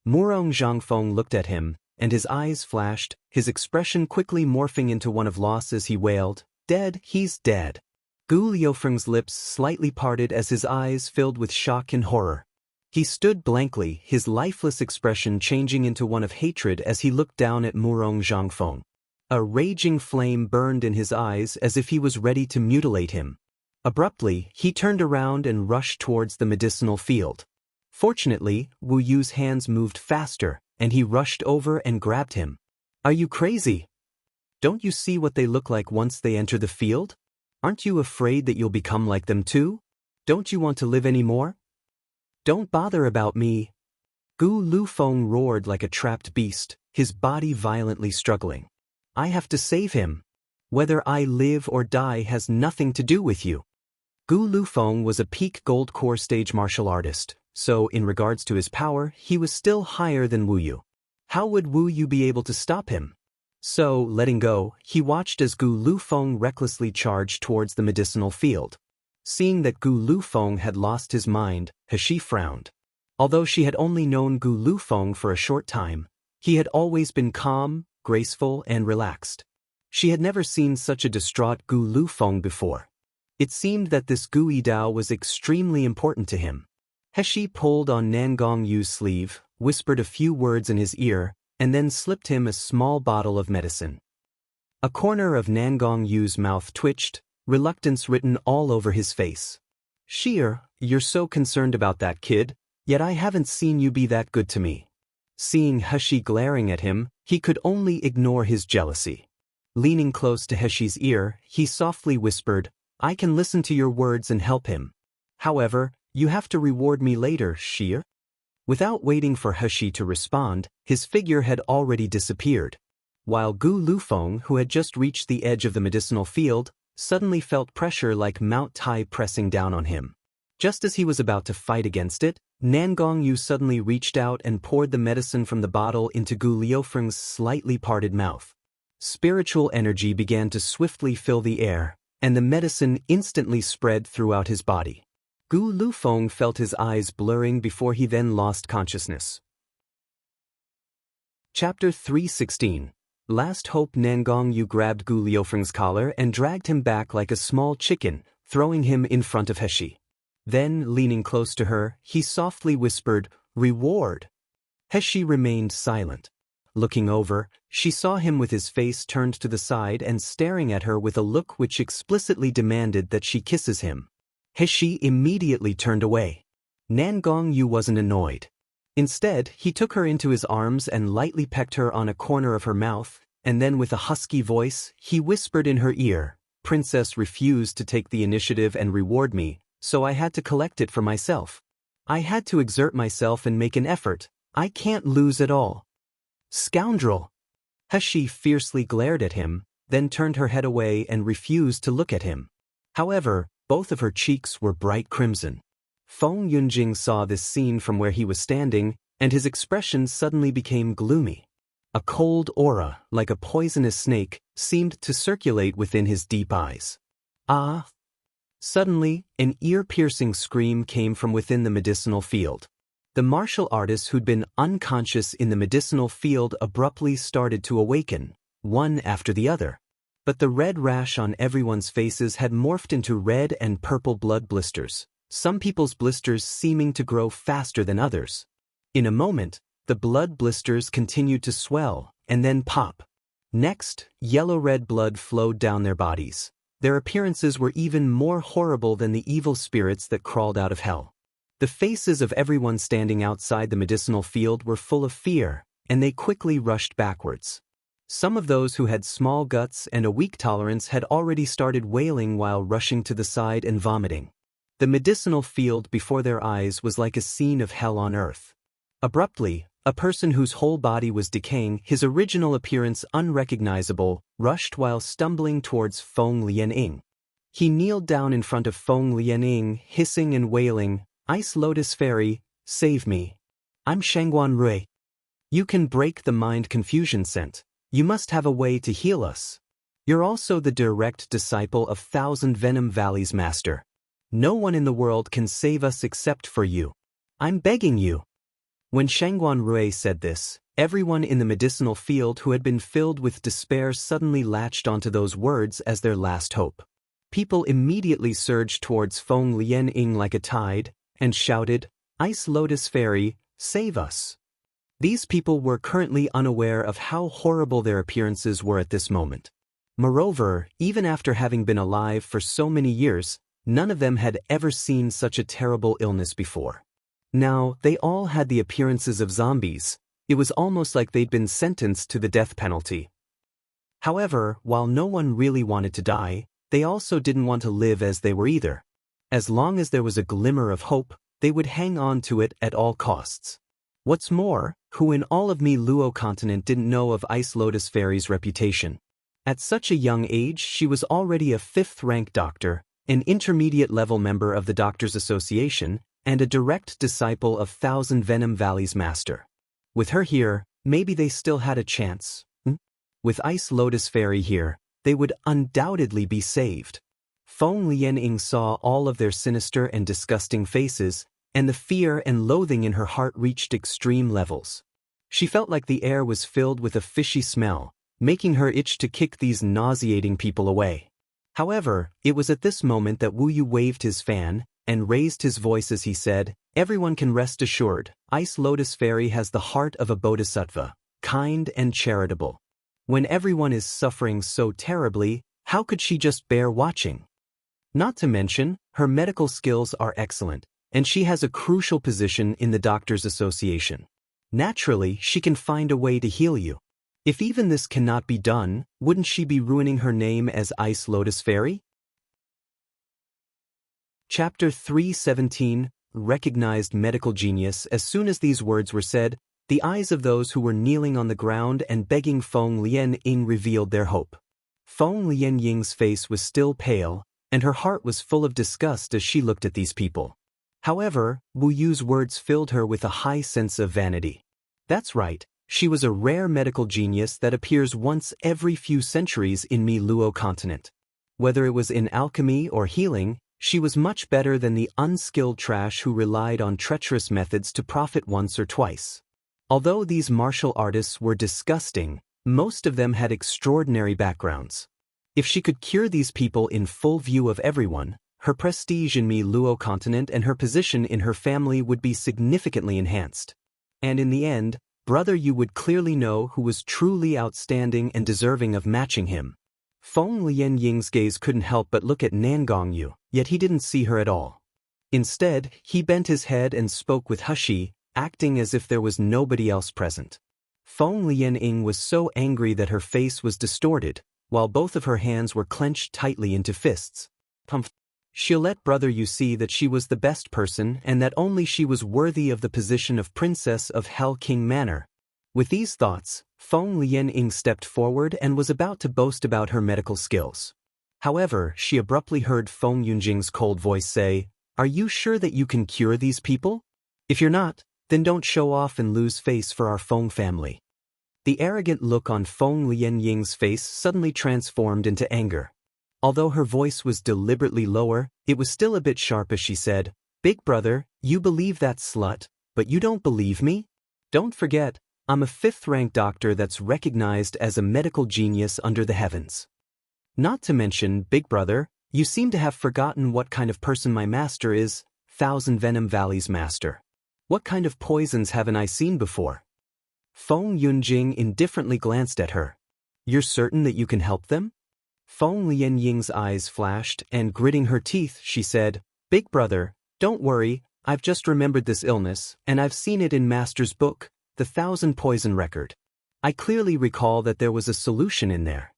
Murong Zhangfeng looked at him, and his eyes flashed, his expression quickly morphing into one of loss as he wailed, "Dead, he's dead." Gu Liufeng's lips slightly parted as his eyes filled with shock and horror. He stood blankly, his lifeless expression changing into one of hatred as he looked down at Murong Zhangfeng. A raging flame burned in his eyes as if he was ready to mutilate him. Abruptly, he turned around and rushed towards the medicinal field. Fortunately, Wu Yu's hands moved faster, and he rushed over and grabbed him. "Are you crazy? Don't you see what they look like once they enter the field? Aren't you afraid that you'll become like them too? Don't you want to live anymore? Don't bother about me." Gu Lufeng roared like a trapped beast, his body violently struggling. "I have to save him. Whether I live or die has nothing to do with you." Gu Lufeng was a peak gold core stage martial artist, so in regards to his power, he was still higher than Wu Yu. How would Wu Yu be able to stop him? So, letting go, he watched as Gu Lufeng recklessly charged towards the medicinal field. Seeing that Gu Lufeng had lost his mind, Heshi frowned. Although she had only known Gu Lufeng for a short time, he had always been calm, graceful, and relaxed. She had never seen such a distraught Gu Lufeng before. It seemed that this Gu Yidao was extremely important to him. Heshi pulled on Nangong Yu's sleeve, whispered a few words in his ear, and then slipped him a small bottle of medicine. A corner of Nangong Yu's mouth twitched, reluctance written all over his face. "Sheer, you're so concerned about that kid, yet I haven't seen you be that good to me." Seeing Heshi glaring at him, he could only ignore his jealousy. Leaning close to Heshi's ear, he softly whispered, "I can listen to your words and help him. However, you have to reward me later, Sheer." Without waiting for Heshi to respond, his figure had already disappeared. While Gu Lufeng, who had just reached the edge of the medicinal field, suddenly felt pressure like Mount Tai pressing down on him. Just as he was about to fight against it, Nangong Yu suddenly reached out and poured the medicine from the bottle into Gu Liufeng's slightly parted mouth. Spiritual energy began to swiftly fill the air, and the medicine instantly spread throughout his body. Gu Lufeng felt his eyes blurring before he then lost consciousness. Chapter 316. Last Hope. Nangong Yu grabbed Gu Liufeng's collar and dragged him back like a small chicken, throwing him in front of Heshi. Then, leaning close to her, he softly whispered, "Reward." Heshi remained silent. Looking over, she saw him with his face turned to the side and staring at her with a look which explicitly demanded that she kisses him. Heshi immediately turned away. Nangong Yu wasn't annoyed. Instead, he took her into his arms and lightly pecked her on a corner of her mouth, and then with a husky voice, he whispered in her ear, "Princess refused to take the initiative and reward me, so I had to collect it for myself. I had to exert myself and make an effort. I can't lose at all." "Scoundrel!" Heshi fiercely glared at him, then turned her head away and refused to look at him. However, both of her cheeks were bright crimson. Feng Yunjing saw this scene from where he was standing, and his expression suddenly became gloomy. A cold aura, like a poisonous snake, seemed to circulate within his deep eyes. "Ah!" Suddenly, an ear-piercing scream came from within the medicinal field. The martial artists who'd been unconscious in the medicinal field abruptly started to awaken, one after the other. But the red rash on everyone's faces had morphed into red and purple blood blisters, some people's blisters seeming to grow faster than others. In a moment, the blood blisters continued to swell, and then pop. Next, yellow-red blood flowed down their bodies. Their appearances were even more horrible than the evil spirits that crawled out of hell. The faces of everyone standing outside the medicinal field were full of fear, and they quickly rushed backwards. Some of those who had small guts and a weak tolerance had already started wailing while rushing to the side and vomiting. The medicinal field before their eyes was like a scene of hell on earth. Abruptly, a person whose whole body was decaying, his original appearance unrecognizable, rushed while stumbling towards Feng Lianying. He kneeled down in front of Feng Lianying, hissing and wailing, "Ice Lotus Fairy, save me. I'm Shangguan Rui. You can break the mind confusion scent. You must have a way to heal us. You're also the direct disciple of Thousand Venom Valley's master. No one in the world can save us except for you. I'm begging you." When Shangguan Rui said this, everyone in the medicinal field who had been filled with despair suddenly latched onto those words as their last hope. People immediately surged towards Feng Lianying like a tide, and shouted, "Ice Lotus Fairy, save us." These people were currently unaware of how horrible their appearances were at this moment. Moreover, even after having been alive for so many years, none of them had ever seen such a terrible illness before. Now, they all had the appearances of zombies. It was almost like they'd been sentenced to the death penalty. However, while no one really wanted to die, they also didn't want to live as they were either. As long as there was a glimmer of hope, they would hang on to it at all costs. What's more, who in all of Luo continent didn't know of Ice Lotus Fairy's reputation? At such a young age, she was already a 5th-rank doctor, an intermediate-level member of the Doctors Association, and a direct disciple of Thousand Venom Valley's master. With her here, maybe they still had a chance. With Ice Lotus Fairy here, they would undoubtedly be saved. Feng Lianying saw all of their sinister and disgusting faces, and the fear and loathing in her heart reached extreme levels. She felt like the air was filled with a fishy smell, making her itch to kick these nauseating people away. However, it was at this moment that Wu Yu waved his fan and raised his voice as he said, "Everyone can rest assured, Ice Lotus Fairy has the heart of a bodhisattva, kind and charitable. When everyone is suffering so terribly, how could she just bear watching? Not to mention, her medical skills are excellent, and she has a crucial position in the Doctors Association. Naturally, she can find a way to heal you. If even this cannot be done, wouldn't she be ruining her name as Ice Lotus Fairy?" Chapter 317, Recognized Medical Genius. As soon as these words were said, the eyes of those who were kneeling on the ground and begging Feng Lianying revealed their hope. Feng Lianying's face was still pale, and her heart was full of disgust as she looked at these people. However, Wu Yu's words filled her with a high sense of vanity. That's right, she was a rare medical genius that appears once every few centuries in Luo continent. Whether it was in alchemy or healing, she was much better than the unskilled trash who relied on treacherous methods to profit once or twice. Although these martial artists were disgusting, most of them had extraordinary backgrounds. If she could cure these people in full view of everyone, her prestige in Luo continent and her position in her family would be significantly enhanced. And in the end, Brother Yu would clearly know who was truly outstanding and deserving of matching him. Feng Lianying's gaze couldn't help but look at Nangong Yu, yet he didn't see her at all. Instead, he bent his head and spoke with Hushi, acting as if there was nobody else present. Feng Lianying was so angry that her face was distorted, while both of her hands were clenched tightly into fists. She'll let Brother Yu see that she was the best person and that only she was worthy of the position of Princess of Hell King Manor. With these thoughts, Feng Lianying stepped forward and was about to boast about her medical skills. However, she abruptly heard Feng Yunjing's cold voice say, "Are you sure that you can cure these people? If you're not, then don't show off and lose face for our Feng family." The arrogant look on Feng Lianying's face suddenly transformed into anger. Although her voice was deliberately lower, it was still a bit sharp as she said, "Big brother, you believe that slut, but you don't believe me? Don't forget, I'm a 5th-rank doctor that's recognized as a medical genius under the heavens. Not to mention, big brother, you seem to have forgotten what kind of person my master is, Thousand Venom Valley's master. What kind of poisons haven't I seen before? Feng Yunjing indifferently glanced at her. You're certain that you can help them? Feng Lianying's eyes flashed, and gritting her teeth, she said, Big brother, don't worry, I've just remembered this illness, and I've seen it in Master's book, The Thousand Poison Record. I clearly recall that there was a solution in there.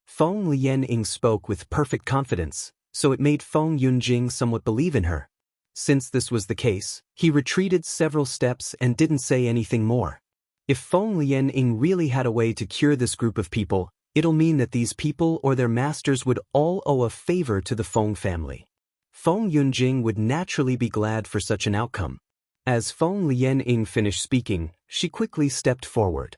Feng Lianying spoke with perfect confidence, so it made Feng Yunjing somewhat believe in her. Since this was the case, he retreated several steps and didn't say anything more. If Feng Lianying really had a way to cure this group of people, it'll mean that these people or their masters would all owe a favor to the Feng family. Feng Yunjing would naturally be glad for such an outcome. As Feng Lianying finished speaking, she quickly stepped forward.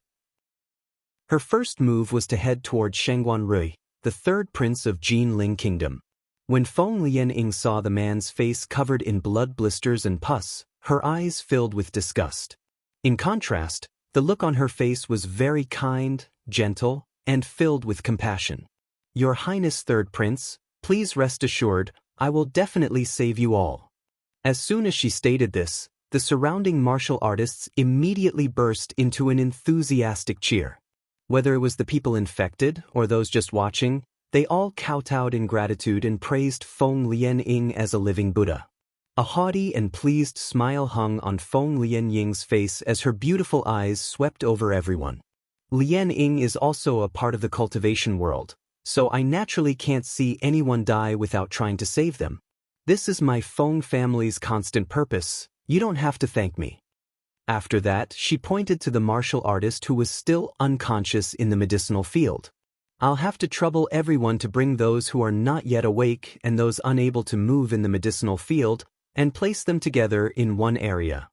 Her first move was to head toward Shengguan Rui, the third prince of Jinling Kingdom. When Feng Lianying saw the man's face covered in blood blisters and pus, her eyes filled with disgust. In contrast, the look on her face was very kind, gentle, and filled with compassion. Your Highness Third Prince, please rest assured, I will definitely save you all. As soon as she stated this, the surrounding martial artists immediately burst into an enthusiastic cheer. Whether it was the people infected or those just watching, they all kowtowed in gratitude and praised Feng Lianying as a living Buddha. A haughty and pleased smile hung on Feng Lianying's face as her beautiful eyes swept over everyone. Lianying is also a part of the cultivation world, so I naturally can't see anyone die without trying to save them. This is my Feng family's constant purpose. You don't have to thank me. After that, she pointed to the martial artist who was still unconscious in the medicinal field. I'll have to trouble everyone to bring those who are not yet awake and those unable to move in the medicinal field and place them together in one area.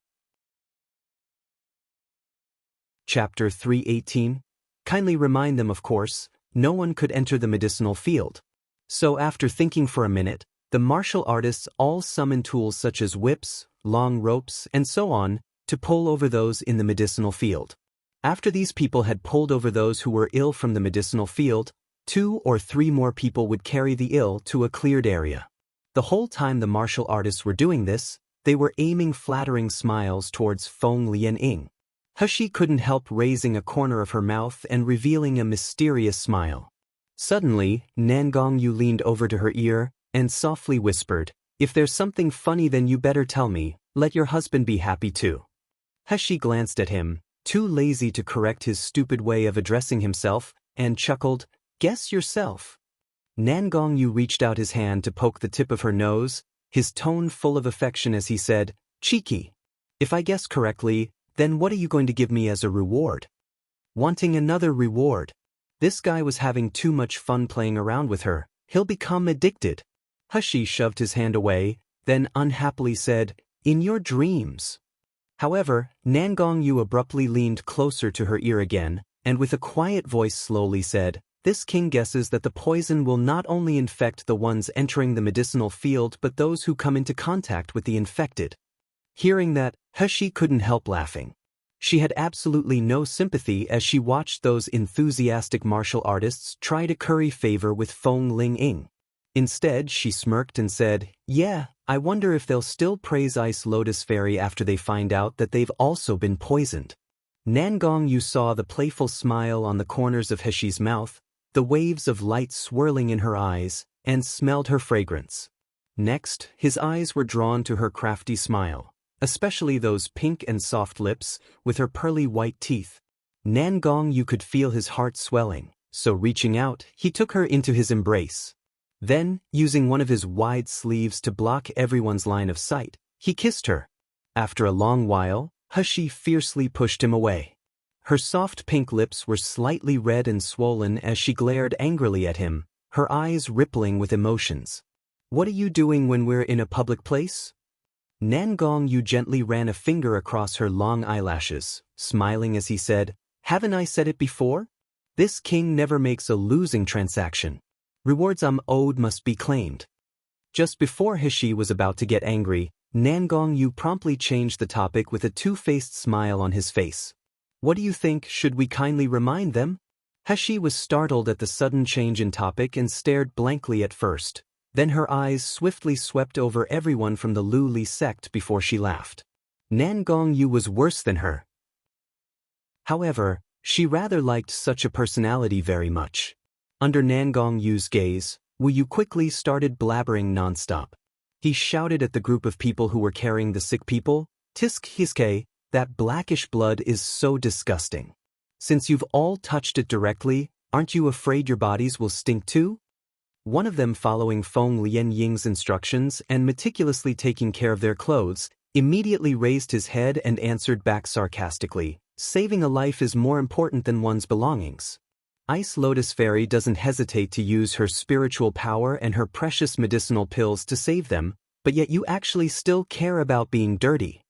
Chapter 318. Kindly remind them, of course, no one could enter the medicinal field. So after thinking for a minute, the martial artists all summoned tools such as whips, long ropes, and so on to pull over those in the medicinal field. After these people had pulled over those who were ill from the medicinal field, 2 or 3 more people would carry the ill to a cleared area. The whole time the martial artists were doing this, they were aiming flattering smiles towards Feng Lianying. He couldn't help raising a corner of her mouth and revealing a mysterious smile. Suddenly, Nangongyu leaned over to her ear and softly whispered, If there's something funny then you better tell me, let your husband be happy too. He glanced at him, too lazy to correct his stupid way of addressing himself, and chuckled, Guess yourself. Nangongyu reached out his hand to poke the tip of her nose, his tone full of affection as he said, Cheeky. If I guess correctly, then what are you going to give me as a reward? Wanting another reward. This guy was having too much fun playing around with her. He'll become addicted. He shoved his hand away, then unhappily said, In your dreams. However, Nangongyu abruptly leaned closer to her ear again, and with a quiet voice slowly said, This king guesses that the poison will not only infect the ones entering the medicinal field but those who come into contact with the infected. Hearing that, He couldn't help laughing. She had absolutely no sympathy as she watched those enthusiastic martial artists try to curry favor with Feng Lianying. Instead, she smirked and said, Yeah, I wonder if they'll still praise Ice Lotus Fairy after they find out that they've also been poisoned. Nangongyu saw the playful smile on the corners of Heshi's mouth, the waves of light swirling in her eyes, and smelled her fragrance. Next, his eyes were drawn to her crafty smile, especially those pink and soft lips with her pearly white teeth. Nangongyu could feel his heart swelling, so reaching out, he took her into his embrace. Then, using one of his wide sleeves to block everyone's line of sight, he kissed her. After a long while, He fiercely pushed him away. Her soft pink lips were slightly red and swollen as she glared angrily at him, her eyes rippling with emotions. What are you doing when we're in a public place? Nangongyu gently ran a finger across her long eyelashes, smiling as he said, Haven't I said it before? This king never makes a losing transaction. Rewards I'm owed must be claimed. Just before He was about to get angry, Nangongyu promptly changed the topic with a two-faced smile on his face. What do you think, should we kindly remind them? Heshi was startled at the sudden change in topic and stared blankly at first. Then her eyes swiftly swept over everyone from the Lu Li sect before she laughed. Nan Gongyu was worse than her. However, she rather liked such a personality very much. Under Nan Gongyu's gaze, Wu Yu quickly started blabbering nonstop. He shouted at the group of people who were carrying the sick people, "Tisk hiske, that blackish blood is so disgusting. Since you've all touched it directly, aren't you afraid your bodies will stink too?" One of them, following Feng Lianying's instructions and meticulously taking care of their clothes, immediately raised his head and answered back sarcastically, "Saving a life is more important than one's belongings." Ice Lotus Fairy doesn't hesitate to use her spiritual power and her precious medicinal pills to save them, but yet you actually still care about being dirty.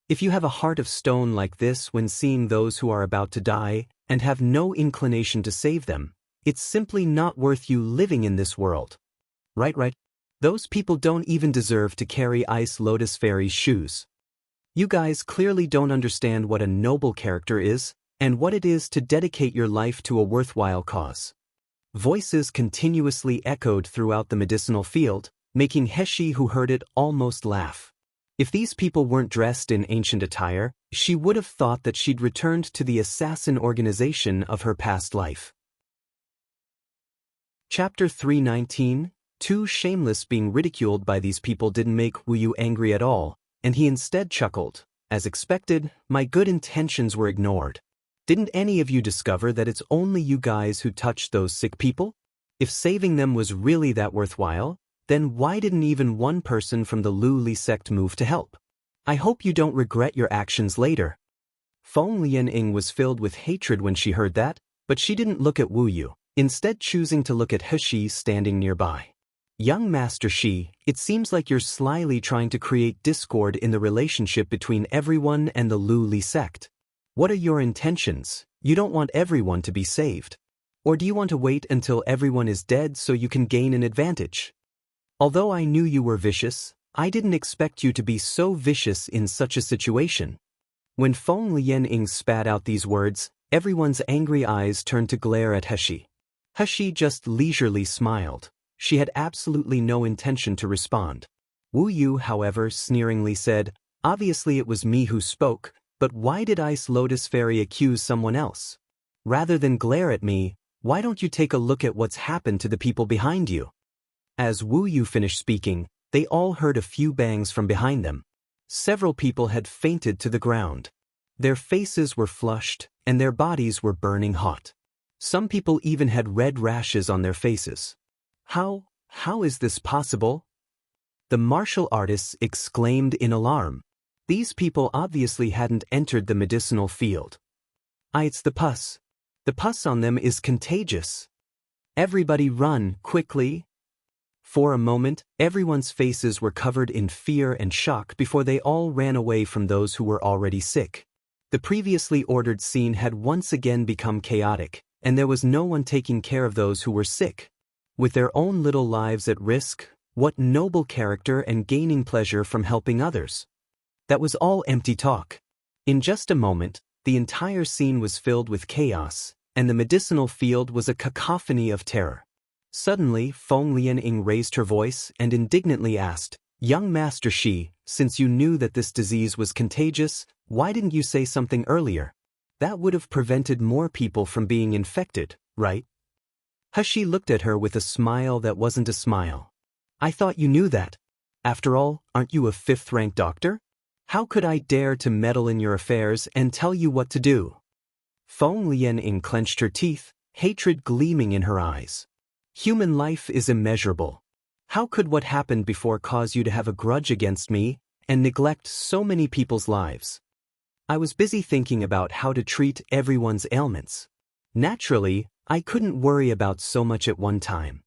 If you have a heart of stone like this when seeing those who are about to die and have no inclination to save them, it's simply not worth you living in this world. Right. Those people don't even deserve to carry Ice Lotus Fairy's shoes. You guys clearly don't understand what a noble character is, and what it is to dedicate your life to a worthwhile cause. Voices continuously echoed throughout the medicinal field, making Heshi, who heard it, almost laugh. If these people weren't dressed in ancient attire, she would have thought that she'd returned to the assassin organization of her past life. Chapter 319. Too shameless. Being ridiculed by these people didn't make Wu Yu angry at all, and he instead chuckled. As expected, my good intentions were ignored. Didn't any of you discover that it's only you guys who touched those sick people? If saving them was really that worthwhile, then why didn't even one person from the Lu Li sect move to help? I hope you don't regret your actions later. Feng Lianying was filled with hatred when she heard that, but she didn't look at Wu Yu, instead choosing to look at Heshi standing nearby. Young Master Shi, it seems like you're slyly trying to create discord in the relationship between everyone and the Lu Li sect. What are your intentions? You don't want everyone to be saved. Or do you want to wait until everyone is dead so you can gain an advantage? Although I knew you were vicious, I didn't expect you to be so vicious in such a situation. When Feng Lianying spat out these words, everyone's angry eyes turned to glare at Heshi. Heshi just leisurely smiled. She had absolutely no intention to respond. Wu Yu, however, sneeringly said, "Obviously it was me who spoke, but why did Ice Lotus Fairy accuse someone else? Rather than glare at me, why don't you take a look at what's happened to the people behind you?" As Wu Yu finished speaking, they all heard a few bangs from behind them. Several people had fainted to the ground. Their faces were flushed, and their bodies were burning hot. Some people even had red rashes on their faces. How is this possible? The martial artists exclaimed in alarm. These people obviously hadn't entered the medicinal field. It's the pus. The pus on them is contagious. Everybody run, quickly. For a moment, everyone's faces were covered in fear and shock before they all ran away from those who were already sick. The previously ordered scene had once again become chaotic, and there was no one taking care of those who were sick. With their own little lives at risk, what noble character and gaining pleasure from helping others. That was all empty talk. In just a moment, the entire scene was filled with chaos, and the medicinal field was a cacophony of terror. Suddenly, Feng Lianying raised her voice and indignantly asked, "Young Master Shi, since you knew that this disease was contagious, why didn't you say something earlier? That would have prevented more people from being infected, right?" Heshi looked at her with a smile that wasn't a smile. "I thought you knew that. After all, aren't you a fifth-rank doctor? How could I dare to meddle in your affairs and tell you what to do?" Feng Lianying clenched her teeth, hatred gleaming in her eyes. "Human life is immeasurable. How could what happened before cause you to have a grudge against me and neglect so many people's lives? I was busy thinking about how to treat everyone's ailments. Naturally, I couldn't worry about so much at one time."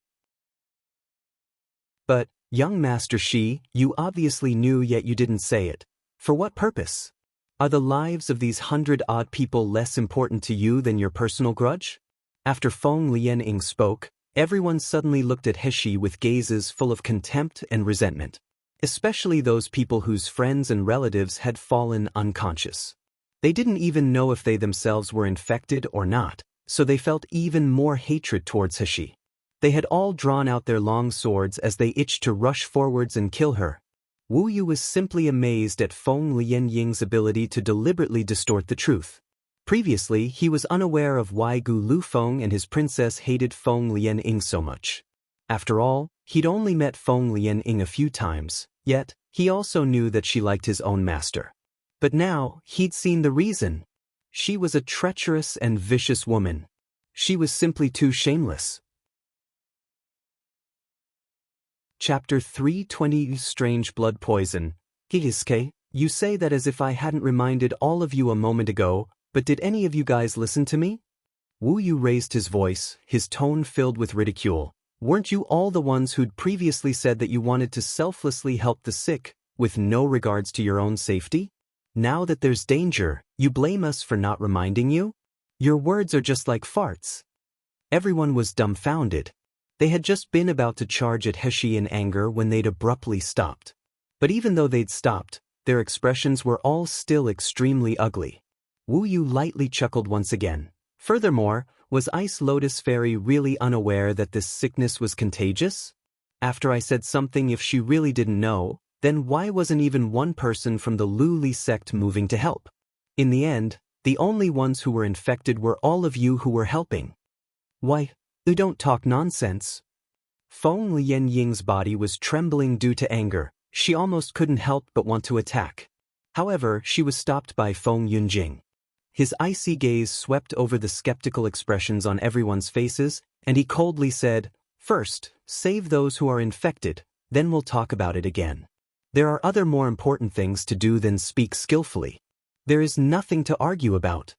"But, young Master Shi, you obviously knew yet you didn't say it. For what purpose? Are the lives of these 100-odd people less important to you than your personal grudge?" After Feng Lianying spoke, everyone suddenly looked at Heshi with gazes full of contempt and resentment. Especially those people whose friends and relatives had fallen unconscious. They didn't even know if they themselves were infected or not, so they felt even more hatred towards Heshi. They had all drawn out their long swords as they itched to rush forwards and kill her. Wu Yu was simply amazed at Feng Lianying's ability to deliberately distort the truth. Previously, he was unaware of why Gu Lufeng and his princess hated Feng Lianying so much. After all, he'd only met Feng Lianying a few times, yet he also knew that she liked his own master. But now, he'd seen the reason. She was a treacherous and vicious woman. She was simply too shameless. Chapter 320 Strange Blood Poison. Gihiske, you say that as if I hadn't reminded all of you a moment ago, but did any of you guys listen to me? Wu Yu raised his voice, his tone filled with ridicule. Weren't you all the ones who'd previously said that you wanted to selflessly help the sick, with no regards to your own safety? Now that there's danger, you blame us for not reminding you? Your words are just like farts. Everyone was dumbfounded. They had just been about to charge at Heshi in anger when they'd abruptly stopped. But even though they'd stopped, their expressions were all still extremely ugly. Wu Yu lightly chuckled once again. Furthermore, was Ice Lotus Fairy really unaware that this sickness was contagious? After I said something if she really didn't know, then why wasn't even one person from the Lu Li sect moving to help? In the end, the only ones who were infected were all of you who were helping. Why, you don't talk nonsense. Feng Lianying's body was trembling due to anger. She almost couldn't help but want to attack. However, she was stopped by Feng Yunjing. His icy gaze swept over the skeptical expressions on everyone's faces, and he coldly said, "First, save those who are infected, then we'll talk about it again. There are other more important things to do than speak skillfully. There is nothing to argue about."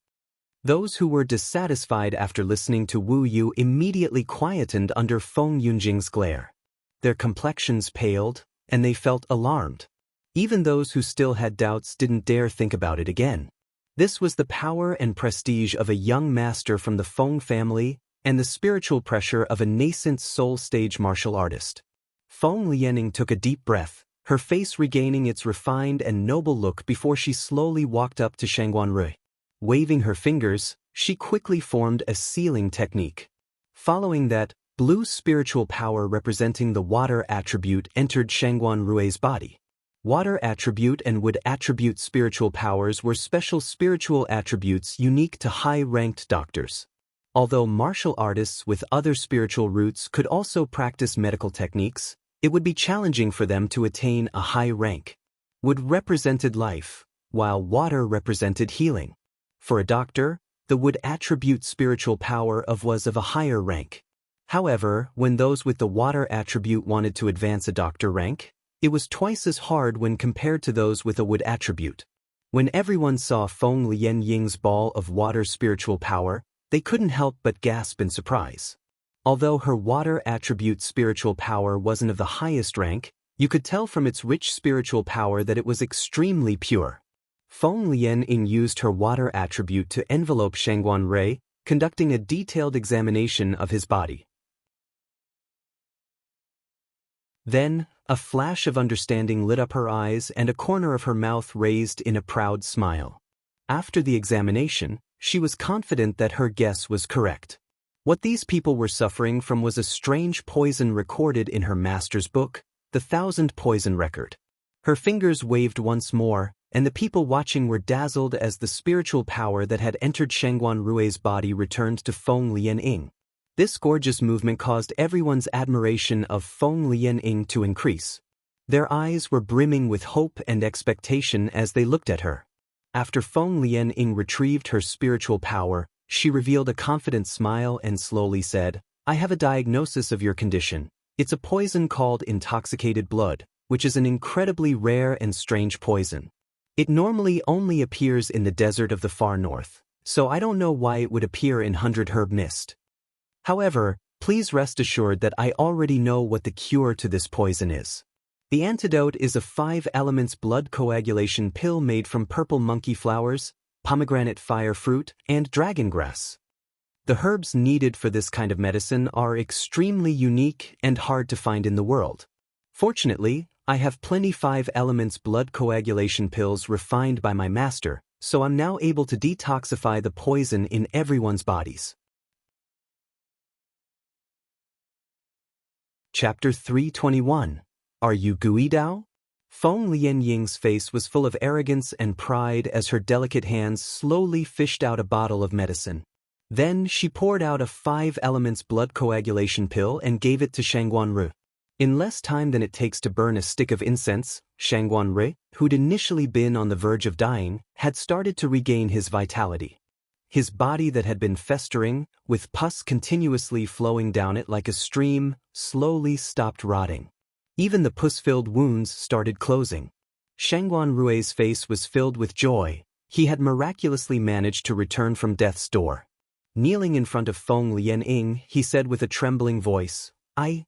Those who were dissatisfied after listening to Wu Yu immediately quietened under Feng Yunjing's glare. Their complexions paled, and they felt alarmed. Even those who still had doubts didn't dare think about it again. This was the power and prestige of a young master from the Feng family, and the spiritual pressure of a nascent soul-stage martial artist. Feng Lianying took a deep breath, her face regaining its refined and noble look before she slowly walked up to Shangguan Rui. Waving her fingers, she quickly formed a sealing technique. Following that, blue spiritual power representing the water attribute entered Shangguan Rui's body. Water attribute and wood attribute spiritual powers were special spiritual attributes unique to high-ranked doctors. Although martial artists with other spiritual roots could also practice medical techniques, it would be challenging for them to attain a high rank. Wood represented life, while water represented healing. For a doctor, the wood attribute spiritual power was of a higher rank. However, when those with the water attribute wanted to advance a doctor rank, it was twice as hard when compared to those with a wood attribute. When everyone saw Feng Lianying's ball of water spiritual power, they couldn't help but gasp in surprise. Although her water attribute spiritual power wasn't of the highest rank, you could tell from its rich spiritual power that it was extremely pure. Feng Lianying used her water attribute to envelope Shangguan Rui, conducting a detailed examination of his body. Then, a flash of understanding lit up her eyes and a corner of her mouth raised in a proud smile. After the examination, she was confident that her guess was correct. What these people were suffering from was a strange poison recorded in her master's book, the 1000 Poison Record. Her fingers waved once more, and the people watching were dazzled as the spiritual power that had entered Shangguan Rui's body returned to Feng Lianying. This gorgeous movement caused everyone's admiration of Feng Lianying to increase. Their eyes were brimming with hope and expectation as they looked at her. After Feng Lianying retrieved her spiritual power, she revealed a confident smile and slowly said, "I have a diagnosis of your condition. It's a poison called intoxicated blood, which is an incredibly rare and strange poison. It normally only appears in the desert of the far north, so I don't know why it would appear in 100 Herb Mist. However, please rest assured that I already know what the cure to this poison is. The antidote is a 5 elements blood coagulation pill made from purple monkey flowers, pomegranate fire fruit, and dragon grass. The herbs needed for this kind of medicine are extremely unique and hard to find in the world. Fortunately, I have plenty 5 elements blood coagulation pills refined by my master, so I'm now able to detoxify the poison in everyone's bodies. Chapter 321. Are you Guidao? Feng Lianying's face was full of arrogance and pride as her delicate hands slowly fished out a bottle of medicine. Then she poured out a 5 elements blood coagulation pill and gave it to Shangguanru. In less time than it takes to burn a stick of incense, Shangguanru, who'd initially been on the verge of dying, had started to regain his vitality. His body that had been festering, with pus continuously flowing down it like a stream, slowly stopped rotting. Even the pus-filled wounds started closing. Shangguanru's face was filled with joy. He had miraculously managed to return from death's door. Kneeling in front of Feng Lianying, he said with a trembling voice, I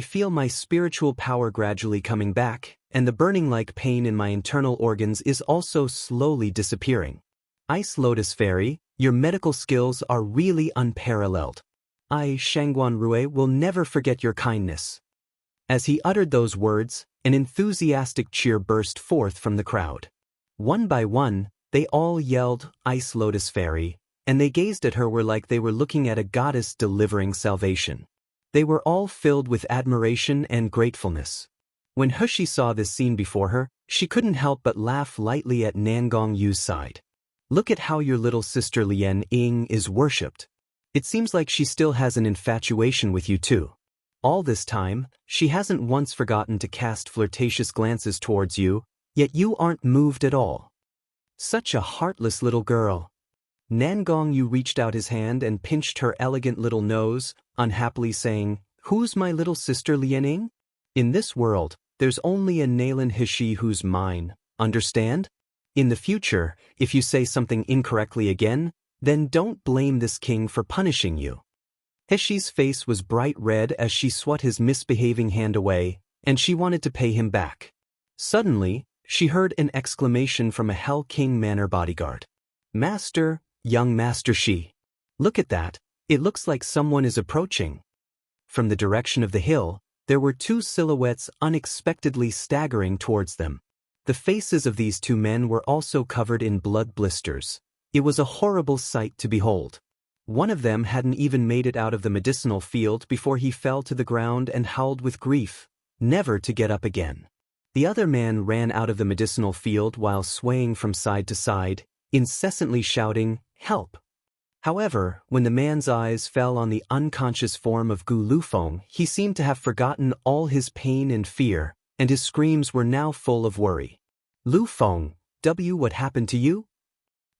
feel my spiritual power gradually coming back, and the burning-like pain in my internal organs is also slowly disappearing. Ice Lotus Fairy, your medical skills are really unparalleled. I, Shangguanru, will never forget your kindness. As he uttered those words, an enthusiastic cheer burst forth from the crowd. One by one, they all yelled, Ice Lotus Fairy, and they gazed at her like they were looking at a goddess delivering salvation. They were all filled with admiration and gratefulness. When Hushi saw this scene before her, she couldn't help but laugh lightly at Nangong Yu's side. Look at how your little sister Lian Ying is worshipped. It seems like she still has an infatuation with you too. All this time, she hasn't once forgotten to cast flirtatious glances towards you, yet you aren't moved at all. Such a heartless little girl. Nangong Yu reached out his hand and pinched her elegant little nose, unhappily saying, Who's my little sister Lianing? In this world, there's only a Nalan Hishi who's mine, understand? In the future, if you say something incorrectly again, then don't blame this king for punishing you. Hishi's face was bright red as she swat his misbehaving hand away, and she wanted to pay him back. Suddenly, she heard an exclamation from a Hell King Manor bodyguard. Master, young Master Shi. Look at that, it looks like someone is approaching. From the direction of the hill, there were 2 silhouettes unexpectedly staggering towards them. The faces of these 2 men were also covered in blood blisters. It was a horrible sight to behold. One of them hadn't even made it out of the medicinal field before he fell to the ground and howled with grief, never to get up again. The other man ran out of the medicinal field while swaying from side to side, incessantly shouting, Help! However, when the man's eyes fell on the unconscious form of Gu Lufeng, he seemed to have forgotten all his pain and fear, and his screams were now full of worry. Lufeng, what happened to you?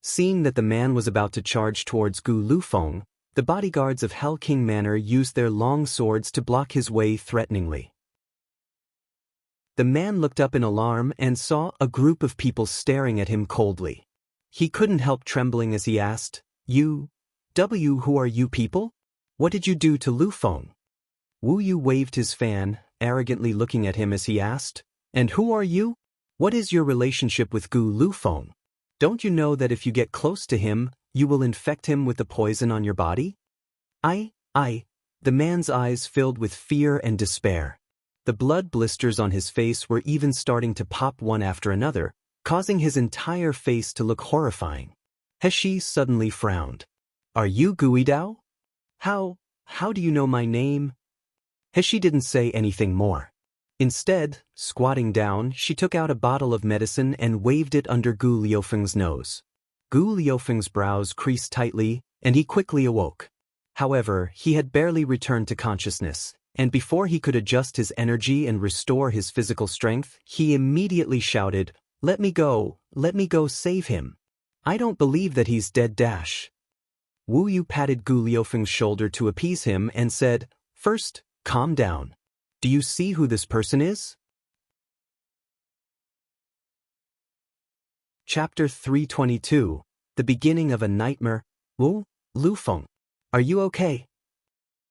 Seeing that the man was about to charge towards Gu Lufeng, the bodyguards of Hell King Manor used their long swords to block his way threateningly. The man looked up in alarm and saw a group of people staring at him coldly. He couldn't help trembling as he asked, Who are you people? What did you do to Lufeng? Wu Yu waved his fan, arrogantly looking at him as he asked, And who are you? What is your relationship with Gu Lufeng? Don't you know that if you get close to him, you will infect him with the poison on your body? The man's eyes filled with fear and despair. The blood blisters on his face were even starting to pop one after another, causing his entire face to look horrifying. Heshi suddenly frowned. Are you Guidao? How do you know my name? Heshi didn't say anything more. Instead, squatting down, she took out a bottle of medicine and waved it under Gu Liufeng's nose. Gu Liufeng's brows creased tightly, and he quickly awoke. However, he had barely returned to consciousness, and before he could adjust his energy and restore his physical strength, he immediately shouted, Let me go, save him. I don't believe that he's dead. Wu Yu patted Gu Liufeng's shoulder to appease him and said, First, calm down. Do you see who this person is? Chapter 322, The Beginning of a Nightmare. Wu Lufeng, are you okay?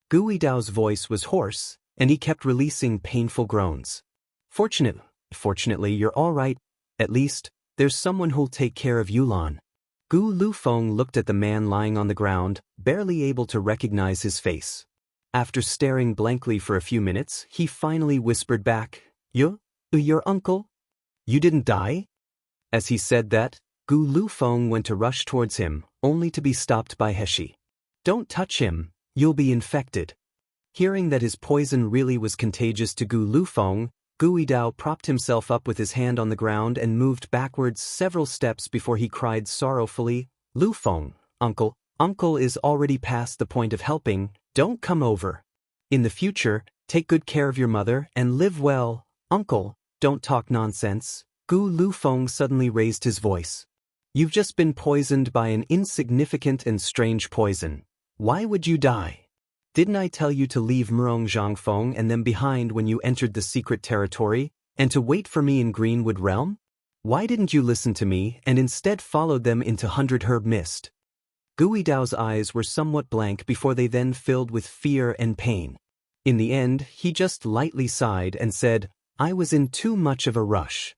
Guidao's voice was hoarse, and he kept releasing painful groans. Fortunately, you're all right. At least, there's someone who'll take care of Yulan. Gu Lufeng looked at the man lying on the ground, barely able to recognize his face. After staring blankly for a few minutes, he finally whispered back, Your uncle? You didn't die? As he said that, Gu Lufeng went to rush towards him, only to be stopped by Heshi. Don't touch him, you'll be infected. Hearing that his poison really was contagious to Gu Lufeng, Gu Yidao propped himself up with his hand on the ground and moved backwards several steps before he cried sorrowfully, "Lufeng, Uncle is already past the point of helping, don't come over. In the future, take good care of your mother and live well. Uncle, don't talk nonsense." Gu Lufeng suddenly raised his voice. "You've just been poisoned by an insignificant and strange poison. Why would you die? Didn't I tell you to leave Murong Zhangfeng and them behind when you entered the secret territory, and to wait for me in Greenwood Realm? Why didn't you listen to me and instead followed them into Hundred Herb Mist?" Gu Yidao's eyes were somewhat blank before they then filled with fear and pain. In the end, he just lightly sighed and said, "I was in too much of a rush."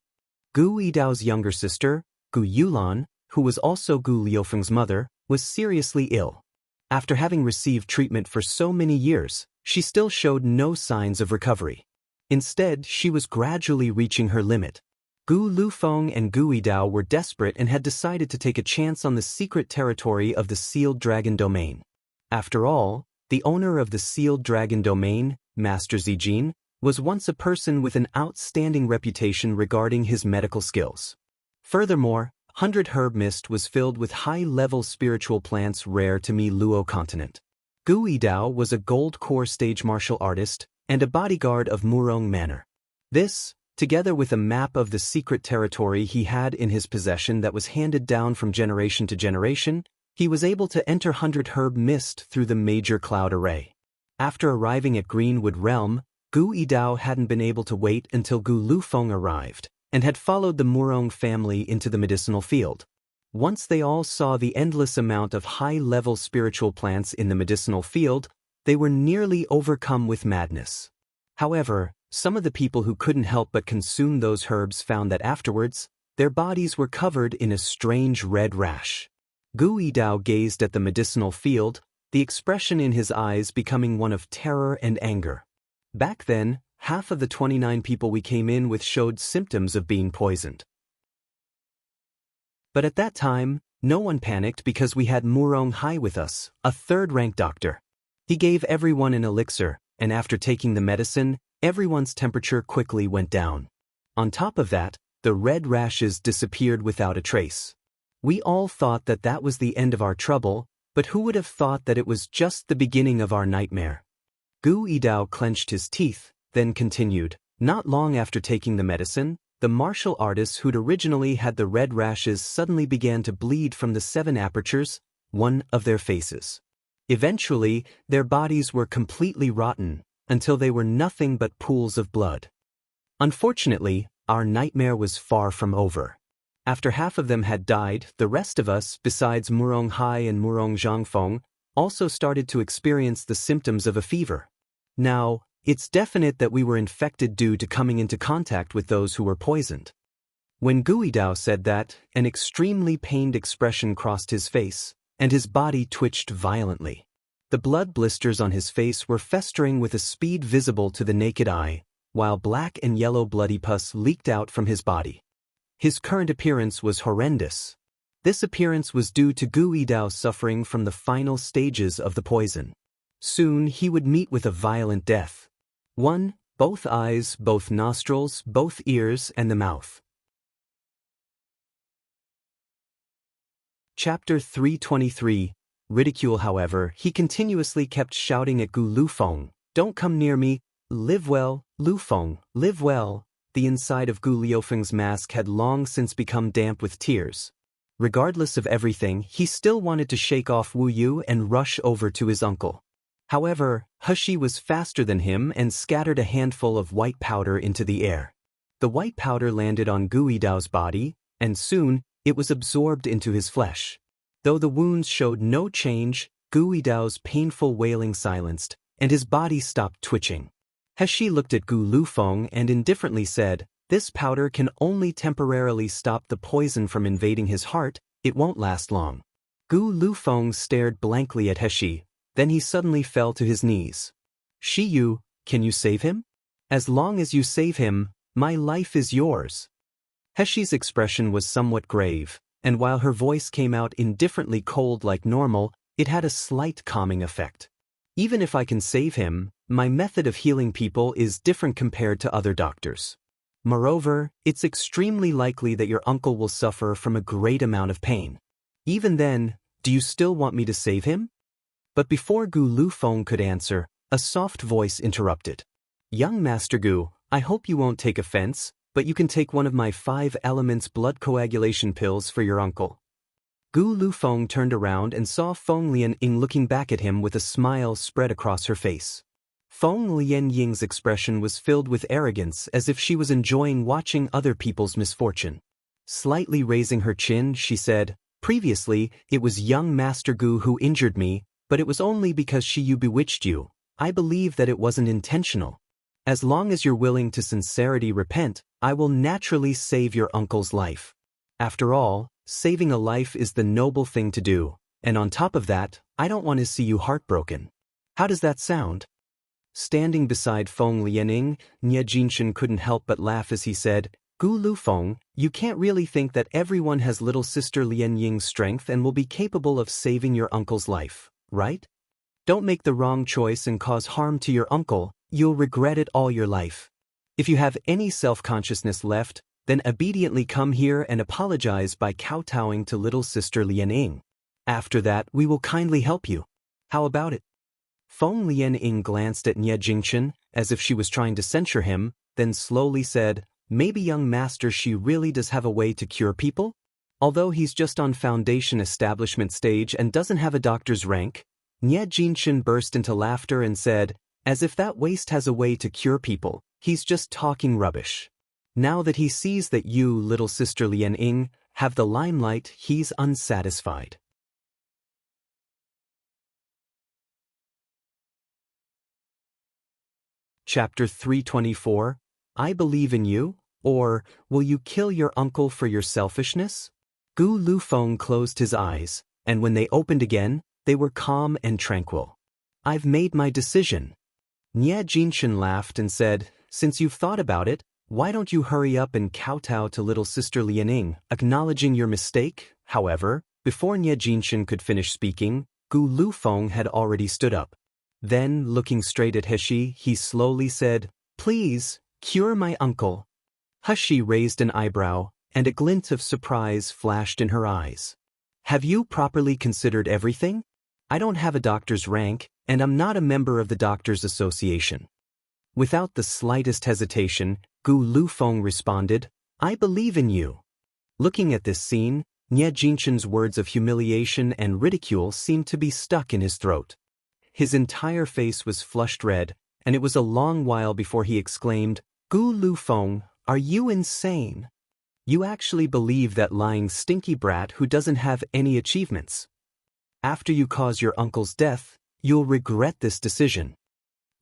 Gu Yidao's younger sister, Gu Yulan, who was also Gu Liufeng's mother, was seriously ill. After having received treatment for so many years, she still showed no signs of recovery. Instead, she was gradually reaching her limit. Gu Lufeng and Gu Yidao were desperate and had decided to take a chance on the secret territory of the Sealed Dragon Domain. After all, the owner of the Sealed Dragon Domain, Master Zijin, was once a person with an outstanding reputation regarding his medical skills. Furthermore, Hundred Herb Mist was filled with high-level spiritual plants rare to Mi Luo continent. Gu Yidao was a gold core stage martial artist and a bodyguard of Murong Manor. This, together with a map of the secret territory he had in his possession that was handed down from generation to generation, he was able to enter Hundred Herb Mist through the major cloud array. After arriving at Greenwood Realm, Gu Yidao hadn't been able to wait until Gu Lufeng arrived, and had followed the Murong family into the medicinal field. Once they all saw the endless amount of high-level spiritual plants in the medicinal field, they were nearly overcome with madness. However, some of the people who couldn't help but consume those herbs found that afterwards, their bodies were covered in a strange red rash. Gu Yidao gazed at the medicinal field, the expression in his eyes becoming one of terror and anger. Back then, half of the 29 people we came in with showed symptoms of being poisoned. But at that time, no one panicked because we had Murong Hai with us, a third-rank doctor. He gave everyone an elixir, and after taking the medicine, everyone's temperature quickly went down. On top of that, the red rashes disappeared without a trace. We all thought that that was the end of our trouble, but who would have thought that it was just the beginning of our nightmare? Gu Yidao clenched his teeth, then continued, "Not long after taking the medicine, the martial artists who'd originally had the red rashes suddenly began to bleed from the 7 apertures, one of their faces. Eventually, their bodies were completely rotten, until they were nothing but pools of blood. Unfortunately, our nightmare was far from over. After half of them had died, the rest of us, besides Murong Hai and Murong Zhangfeng, also started to experience the symptoms of a fever. Now, it's definite that we were infected due to coming into contact with those who were poisoned." When Gu Yidao said that, an extremely pained expression crossed his face, and his body twitched violently. The blood blisters on his face were festering with a speed visible to the naked eye, while black and yellow bloody pus leaked out from his body. His current appearance was horrendous. This appearance was due to Gu Yidao suffering from the final stages of the poison. Soon he would meet with a violent death. Both eyes, both nostrils, both ears, and the mouth. Chapter 323. Ridicule. However, he continuously kept shouting at Gu Lufeng, "Don't come near me, live well, Lufeng, live well." The inside of Gu Liufeng's mask had long since become damp with tears. Regardless of everything, he still wanted to shake off Wu Yu and rush over to his uncle. However, He was faster than him and scattered a handful of white powder into the air. The white powder landed on Gu Yidao's body, and soon, it was absorbed into his flesh. Though the wounds showed no change, Gu Yidao's painful wailing silenced, and his body stopped twitching. He looked at Gu Lufeng and indifferently said, "This powder can only temporarily stop the poison from invading his heart, it won't last long." Gu Lufeng stared blankly at He. Then he suddenly fell to his knees. "Shiyu, can you save him? As long as you save him, my life is yours." He's expression was somewhat grave, and while her voice came out indifferently cold like normal, it had a slight calming effect. "Even if I can save him, My method of healing people is different compared to other doctors. Moreover, it's extremely likely that your uncle will suffer from a great amount of pain. Even then, do you still want me to save him? But before Gu Lufeng could answer, a soft voice interrupted. Young Master Gu, I hope you won't take offense, but you can take one of my 5 elements blood coagulation pills for your uncle. Gu Lufeng turned around and saw Feng Lianying looking back at him with a smile spread across her face. Feng Lianying's expression was filled with arrogance, as if she was enjoying watching other people's misfortune. Slightly raising her chin, she said, "Previously, it was young Master Gu who injured me, but it was only because she bewitched you. I believe that it wasn't intentional. As long as you're willing to sincerely repent, I will naturally save your uncle's life. After all, saving a life is the noble thing to do, and on top of that, I don't want to see you heartbroken. How does that sound?" Standing beside Feng Lianying, Nie Jinshan couldn't help but laugh as he said, "Gu Lufeng, you can't really think that everyone has little sister Lianying's strength and will be capable of saving your uncle's life, right? Don't make the wrong choice and cause harm to your uncle, you'll regret it all your life. If you have any self-consciousness left, then obediently come here and apologize by kowtowing to little sister Lianying. After that, we will kindly help you. How about it?" Feng Lianying glanced at Nie Jingshan, as if she was trying to censure him, then slowly said, "Maybe young master she really does have a way to cure people? Although he's just on foundation establishment stage and doesn't have a doctor's rank." Nie Jinshan burst into laughter and said, "As if that waste has a way to cure people, he's just talking rubbish. Now that he sees that you, little sister Lianying, have the limelight, he's unsatisfied." Chapter 324, I Believe in You, or Will You Kill Your Uncle for Your Selfishness? Gu Lufeng closed his eyes, and when they opened again, they were calm and tranquil. "I've made my decision." Nie Jinshan laughed and said, "Since you've thought about it, why don't you hurry up and kowtow to little sister Lianying, acknowledging your mistake?" However, before Nie Jinshan could finish speaking, Gu Lufeng had already stood up. Then, looking straight at Heshi, he slowly said, "Please, cure my uncle." Heshi raised an eyebrow, and a glint of surprise flashed in her eyes. "Have you properly considered everything? I don't have a doctor's rank, and I'm not a member of the Doctors' Association." Without the slightest hesitation, Gu Lufeng responded, "I believe in you." Looking at this scene, Nie Jinshan's words of humiliation and ridicule seemed to be stuck in his throat. His entire face was flushed red, and it was a long while before he exclaimed, "Gu Lufeng, are you insane? You actually believe that lying stinky brat who doesn't have any achievements? After you cause your uncle's death, you'll regret this decision."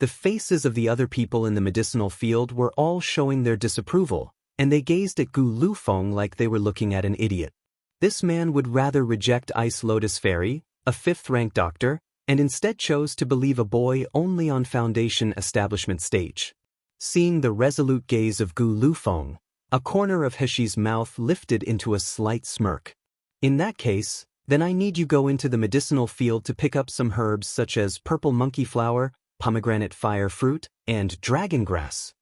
The faces of the other people in the medicinal field were all showing their disapproval, and they gazed at Gu Lufeng like they were looking at an idiot. This man would rather reject Ice Lotus Fairy, a 5th-rank doctor, and instead chose to believe a boy only on foundation establishment stage. Seeing the resolute gaze of Gu Lufeng, a corner of Heshi's mouth lifted into a slight smirk. "In that case, then I need you go into the medicinal field to pick up some herbs such as purple monkey flower, pomegranate fire fruit, and dragon grass."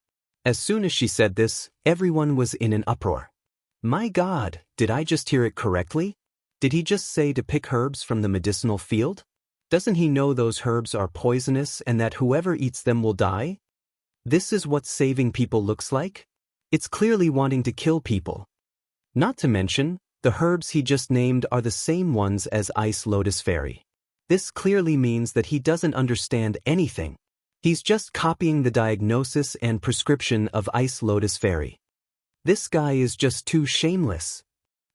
As soon as she said this, everyone was in an uproar. My God, did I just hear it correctly? Did he just say to pick herbs from the medicinal field? Doesn't he know those herbs are poisonous and that whoever eats them will die? This is what saving people looks like? It's clearly wanting to kill people. Not to mention, the herbs he just named are the same ones as Ice Lotus Fairy. This clearly means that he doesn't understand anything. He's just copying the diagnosis and prescription of Ice Lotus Fairy. This guy is just too shameless.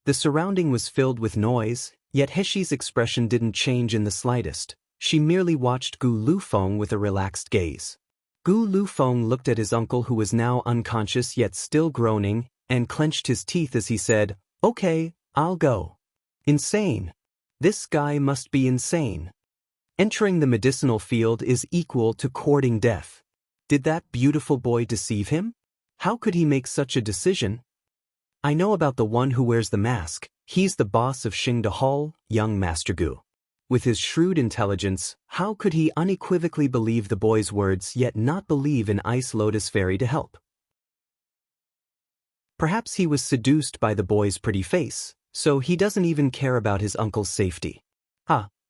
The surrounding was filled with noise, yet Heshi's expression didn't change in the slightest. She merely watched Gu Lufeng with a relaxed gaze. Gu Lufeng looked at his uncle who was now unconscious yet still groaning, and clenched his teeth as he said, "Okay, I'll go." Insane. This guy must be insane. Entering the medicinal field is equal to courting death. Did that beautiful boy deceive him? How could he make such a decision? I know about the one who wears the mask. He's the boss of Xingda Hall, young Master Gu. With his shrewd intelligence, how could he unequivocally believe the boy's words yet not believe in Ice Lotus Fairy to help? Perhaps he was seduced by the boy's pretty face, so he doesn't even care about his uncle's safety.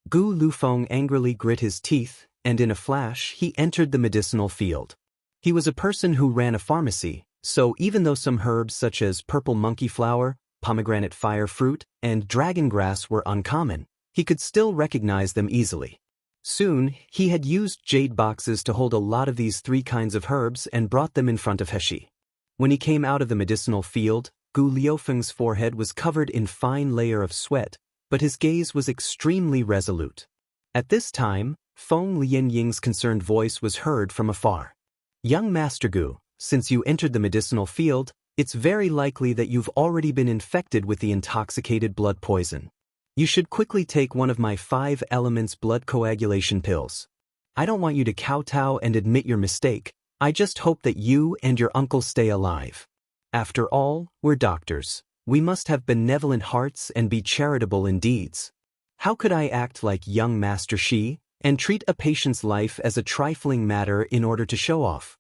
Gu Lufeng angrily grit his teeth, and in a flash he entered the medicinal field. He was a person who ran a pharmacy, so even though some herbs such as purple monkey flower, pomegranate fire fruit, and dragon grass were uncommon, he could still recognize them easily. Soon, he had used jade boxes to hold a lot of these 3 kinds of herbs and brought them in front of Heshi. When he came out of the medicinal field, Gu Liufeng's forehead was covered in fine layer of sweat, but his gaze was extremely resolute. At this time, Feng Lianying's concerned voice was heard from afar. Young Master Gu, since you entered the medicinal field, it's very likely that you've already been infected with the intoxicated blood poison. You should quickly take one of my 5 elements blood coagulation pills. I don't want you to kowtow and admit your mistake, I just hope that you and your uncle stay alive. After all, we're doctors. We must have benevolent hearts and be charitable in deeds. How could I act like young Master Shi, and treat a patient's life as a trifling matter in order to show off?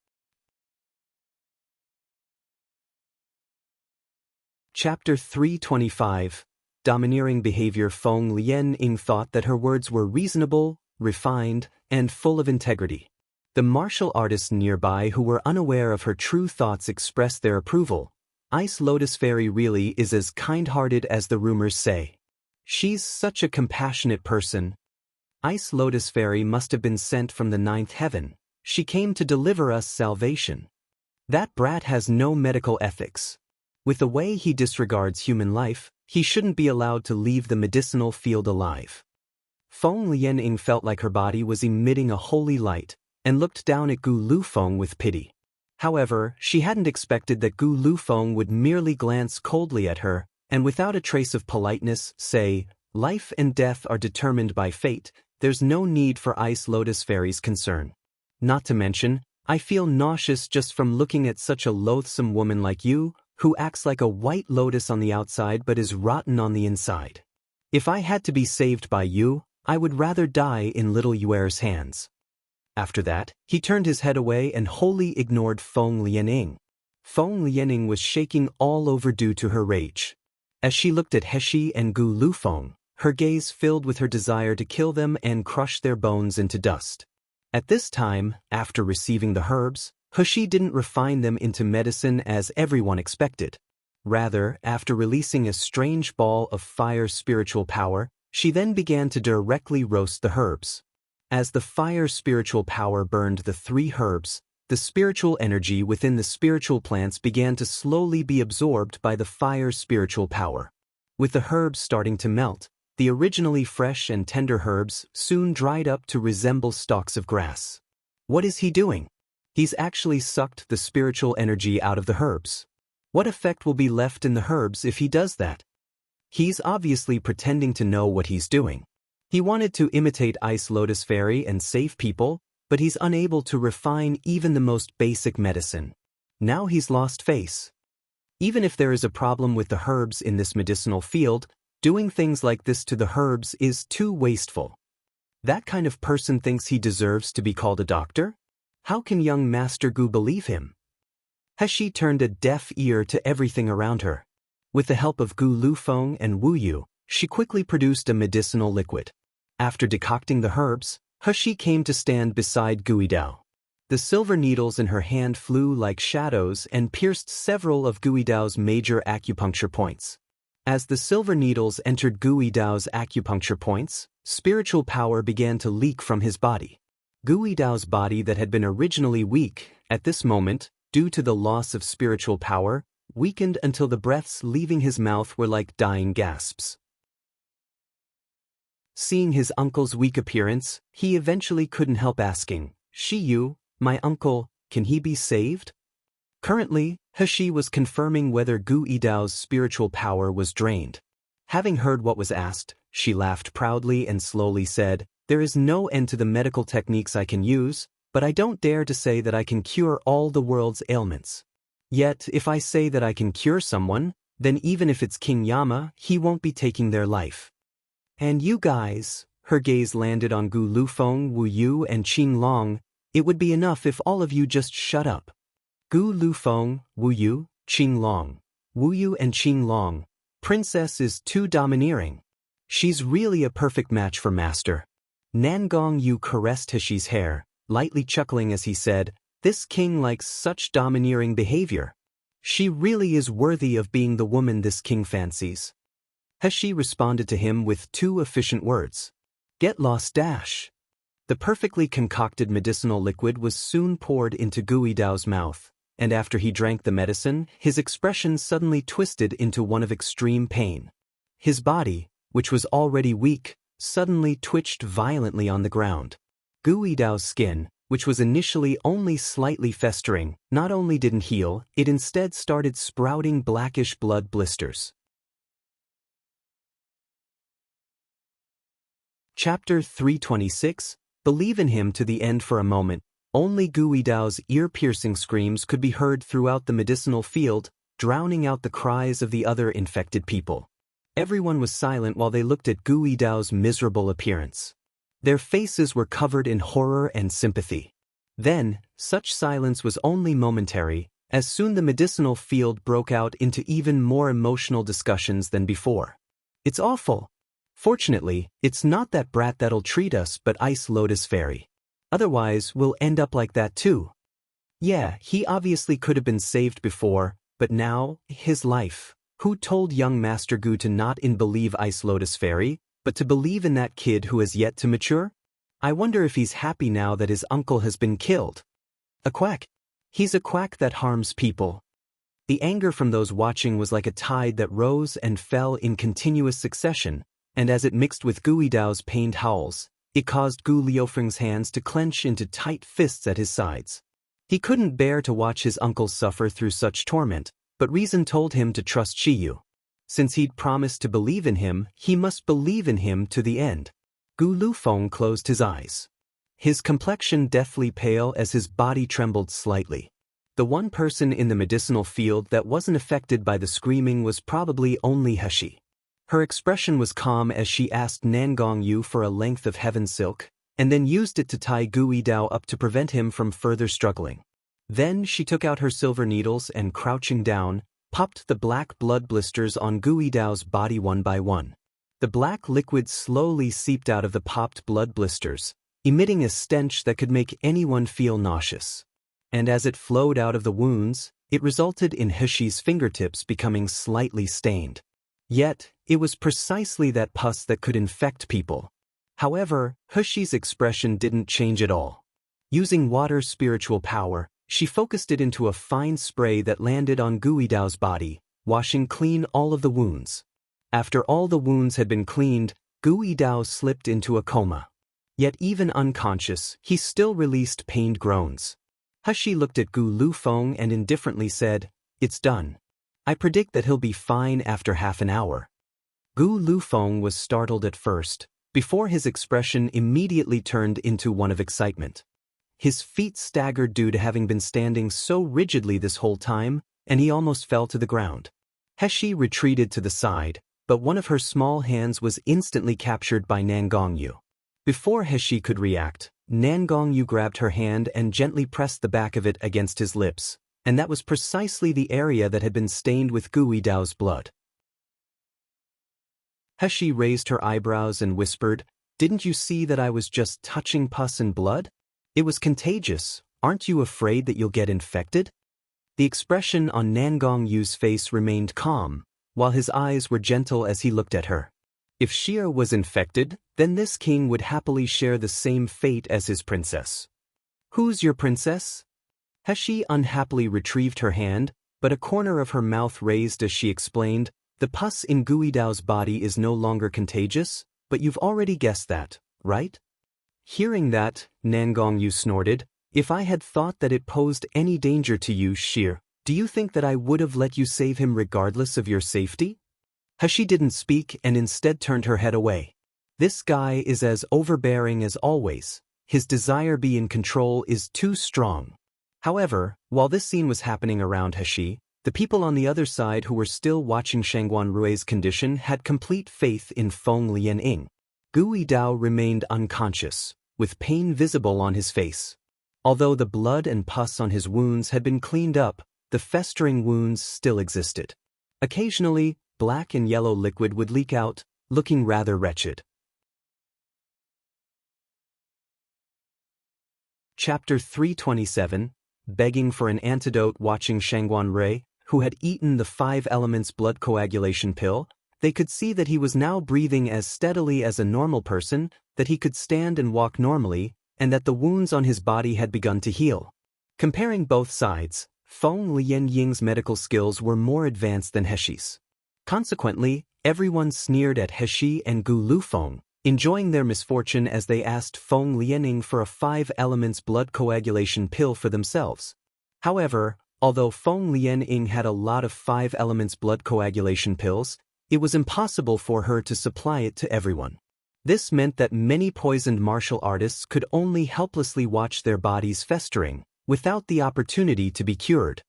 Chapter 325. Domineering Behavior. Feng Lianying thought that her words were reasonable, refined, and full of integrity. The martial artists nearby who were unaware of her true thoughts expressed their approval. Ice Lotus Fairy really is as kind-hearted as the rumors say. She's such a compassionate person. Ice Lotus Fairy must have been sent from the 9th heaven. She came to deliver us salvation. That brat has no medical ethics. With the way he disregards human life, he shouldn't be allowed to leave the medicinal field alive. Feng Lianying felt like her body was emitting a holy light, and looked down at Gu Lufeng with pity. However, she hadn't expected that Gu Lufeng would merely glance coldly at her, and without a trace of politeness, say, "Life and death are determined by fate, there's no need for Ice Lotus Fairy's concern. Not to mention, I feel nauseous just from looking at such a loathsome woman like you, who acts like a white lotus on the outside but is rotten on the inside. If I had to be saved by you, I would rather die in little Yuer's hands." After that, he turned his head away and wholly ignored Feng Lianying. Feng Lianying was shaking all over due to her rage. As she looked at Heshi and Gu Lufeng, her gaze filled with her desire to kill them and crush their bones into dust. At this time, after receiving the herbs, Heshi didn't refine them into medicine as everyone expected. Rather, after releasing a strange ball of fire spiritual power, she then began to directly roast the herbs. As the fire spiritual power burned the 3 herbs, the spiritual energy within the spiritual plants began to slowly be absorbed by the fire spiritual power. With the herbs starting to melt, the originally fresh and tender herbs soon dried up to resemble stalks of grass. What is he doing? He's actually sucked the spiritual energy out of the herbs. What effect will be left in the herbs if he does that? He's obviously pretending to know what he's doing. He wanted to imitate Ice Lotus Fairy and save people, but he's unable to refine even the most basic medicine. Now he's lost face. Even if there is a problem with the herbs in this medicinal field, doing things like this to the herbs is too wasteful. That kind of person thinks he deserves to be called a doctor? How can young Master Gu believe him? Heshi turned a deaf ear to everything around her. With the help of Gu Lufeng and Wu Yu, she quickly produced a medicinal liquid. After decocting the herbs, Heshi came to stand beside Guidao. The silver needles in her hand flew like shadows and pierced several of Guidao's major acupuncture points. As the silver needles entered Guidao's acupuncture points, spiritual power began to leak from his body. Guidao's body that had been originally weak, at this moment, due to the loss of spiritual power, weakened until the breaths leaving his mouth were like dying gasps. Seeing his uncle's weak appearance, he eventually couldn't help asking, "Shiyu, my uncle, can he be saved?" Currently, Heshi was confirming whether Guidao's spiritual power was drained. Having heard what was asked, she laughed proudly and slowly said, "There is no end to the medical techniques I can use, but I don't dare to say that I can cure all the world's ailments. Yet, if I say that I can cure someone, then even if it's King Yama, he won't be taking their life. And you guys, Her gaze landed on Gu Lufeng, Wu Yu, and Qin Long. It would be enough if all of you just shut up. Gu Lufeng, Wu Yu, Qin Long. Wu Yu and Qin Long. Princess is too domineering. She's really a perfect match for Master. Nangong Yu caressed Heshi's hair, lightly chuckling as he said, "This king likes such domineering behavior. She really is worthy of being the woman this king fancies." Heshi responded to him with 2 efficient words. "Get lost dash." The perfectly concocted medicinal liquid was soon poured into Gui Dao's mouth, and after he drank the medicine, his expression suddenly twisted into one of extreme pain. His body, which was already weak, suddenly twitched violently on the ground. Gui Dao's skin, which was initially only slightly festering, not only didn't heal, it instead started sprouting blackish blood blisters. Chapter 326, Believe in him to the end. For a moment, only Gui Dao's ear-piercing screams could be heard throughout the medicinal field, drowning out the cries of the other infected people. Everyone was silent while they looked at Gui Dao's miserable appearance. Their faces were covered in horror and sympathy. Then, such silence was only momentary, as soon the medicinal field broke out into even more emotional discussions than before. "It's awful. Fortunately, it's not that brat that'll treat us but Ice Lotus Fairy. Otherwise, we'll end up like that too. Yeah, he obviously could have been saved before, but now, his life. Who told young Master Gu to not believe Ice Lotus Fairy, but to believe in that kid who has yet to mature? I wonder if he's happy now that his uncle has been killed. A quack. He's a quack that harms people." The anger from those watching was like a tide that rose and fell in continuous succession, and as it mixed with Gui Dao's pained howls, it caused Gu Liufeng's hands to clench into tight fists at his sides. He couldn't bear to watch his uncle suffer through such torment, but reason told him to trust Shiyu. Since he'd promised to believe in him, he must believe in him to the end. Gu Lufeng closed his eyes. His complexion deathly pale as his body trembled slightly. The one person in the medicinal field that wasn't affected by the screaming was probably only Heshi. Her expression was calm as she asked Nangong Yu for a length of heaven silk, and then used it to tie Gui Dao up to prevent him from further struggling. Then she took out her silver needles and, crouching down, popped the black blood blisters on Gui Dao's body one by one. The black liquid slowly seeped out of the popped blood blisters, emitting a stench that could make anyone feel nauseous. And as it flowed out of the wounds, it resulted in Heshi's fingertips becoming slightly stained. Yet, it was precisely that pus that could infect people. However, Heshi's expression didn't change at all. Using water's spiritual power, she focused it into a fine spray that landed on Gui Dao's body, washing clean all of the wounds. After all the wounds had been cleaned, Gui Dao slipped into a coma. Yet even unconscious, he still released pained groans. Heshi looked at Gu Lufeng and indifferently said, "It's done. I predict that he'll be fine after half an hour." Gu Lufeng was startled at first, before his expression immediately turned into one of excitement. His feet staggered due to having been standing so rigidly this whole time, and he almost fell to the ground. Heshi retreated to the side, but one of her small hands was instantly captured by Nangong Yu. Before Heshi could react, Nangong Yu grabbed her hand and gently pressed the back of it against his lips, and that was precisely the area that had been stained with Gui Dao's blood. Heshi raised her eyebrows and whispered, "Didn't you see that I was just touching pus and blood? It was contagious. Aren't you afraid that you'll get infected?" The expression on Nangong Yu's face remained calm, while his eyes were gentle as he looked at her. If Xia was infected, then this king would happily share the same fate as his princess. "Who's your princess?" Heshi unhappily retrieved her hand, but a corner of her mouth raised as she explained, "The pus in Gui Dao's body is no longer contagious, but you've already guessed that, right?" Hearing that, Nangong Yu snorted, "If I had thought that it posed any danger to you, Xia, do you think that I would have let you save him regardless of your safety?" Heshi didn't speak and instead turned her head away. This guy is as overbearing as always. His desire to be in control is too strong. However, while this scene was happening around Heshi, the people on the other side who were still watching Shangguan Rui's condition had complete faith in Feng Lianying. Gui Dao remained unconscious, with pain visible on his face. Although the blood and pus on his wounds had been cleaned up, the festering wounds still existed. Occasionally, black and yellow liquid would leak out, looking rather wretched. Chapter 327, Begging for an Antidote. Watching Shangguan Rui, who had eaten the 5 elements blood coagulation pill, they could see that he was now breathing as steadily as a normal person, that he could stand and walk normally, and that the wounds on his body had begun to heal. Comparing both sides, Feng Lianying's medical skills were more advanced than Heshi's. Consequently, everyone sneered at Heshi and Gu Lufeng, enjoying their misfortune as they asked Feng Lianying for a 5 elements blood coagulation pill for themselves. However, although Feng Lianying had a lot of 5 elements blood coagulation pills, it was impossible for her to supply it to everyone. This meant that many poisoned martial artists could only helplessly watch their bodies festering, without the opportunity to be cured.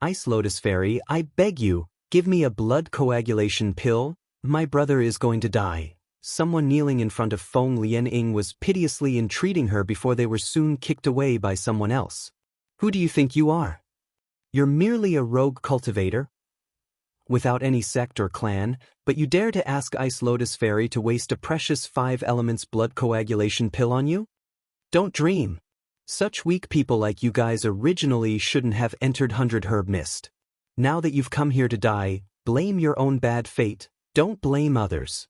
Ice Lotus Fairy, I beg you, give me a blood coagulation pill, my brother is going to die. Someone kneeling in front of Feng Lianying was piteously entreating her before they were soon kicked away by someone else. Who do you think you are? You're merely a rogue cultivator, without any sect or clan, but you dare to ask Ice Lotus Fairy to waste a precious 5 elements blood coagulation pill on you? Don't dream. Such weak people like you guys originally shouldn't have entered 100 Herb Mist. Now that you've come here to die, blame your own bad fate, don't blame others.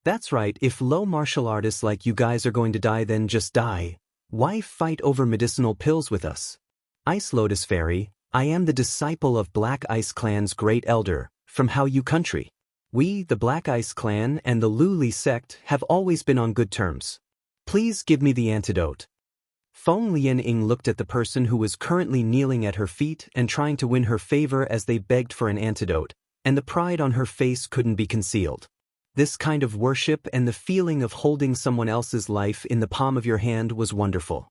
That's right, if low martial artists like you guys are going to die, then just die. Why fight over medicinal pills with us? Ice Lotus Fairy, I am the disciple of Black Ice Clan's great elder, from Hao Yu country. We, the Black Ice Clan and the Lu Li sect, have always been on good terms. Please give me the antidote. Feng Lianying looked at the person who was currently kneeling at her feet and trying to win her favor as they begged for an antidote, and the pride on her face couldn't be concealed. This kind of worship and the feeling of holding someone else's life in the palm of your hand was wonderful.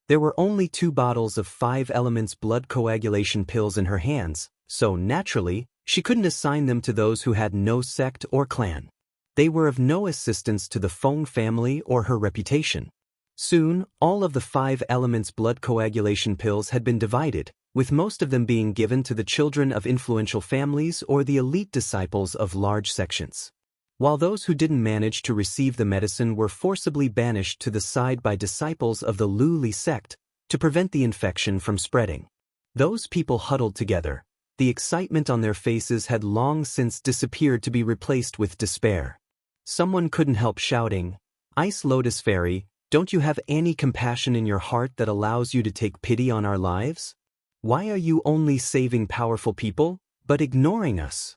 There were only 2 bottles of 5 elements blood coagulation pills in her hands, so naturally, she couldn't assign them to those who had no sect or clan. They were of no assistance to the Feng family or her reputation. Soon, all of the 5 elements blood coagulation pills had been divided, with most of them being given to the children of influential families or the elite disciples of large sections. While those who didn't manage to receive the medicine were forcibly banished to the side by disciples of the Lu Li sect to prevent the infection from spreading. Those people huddled together. The excitement on their faces had long since disappeared to be replaced with despair. Someone couldn't help shouting, Ice Lotus Fairy, don't you have any compassion in your heart that allows you to take pity on our lives? Why are you only saving powerful people, but ignoring us?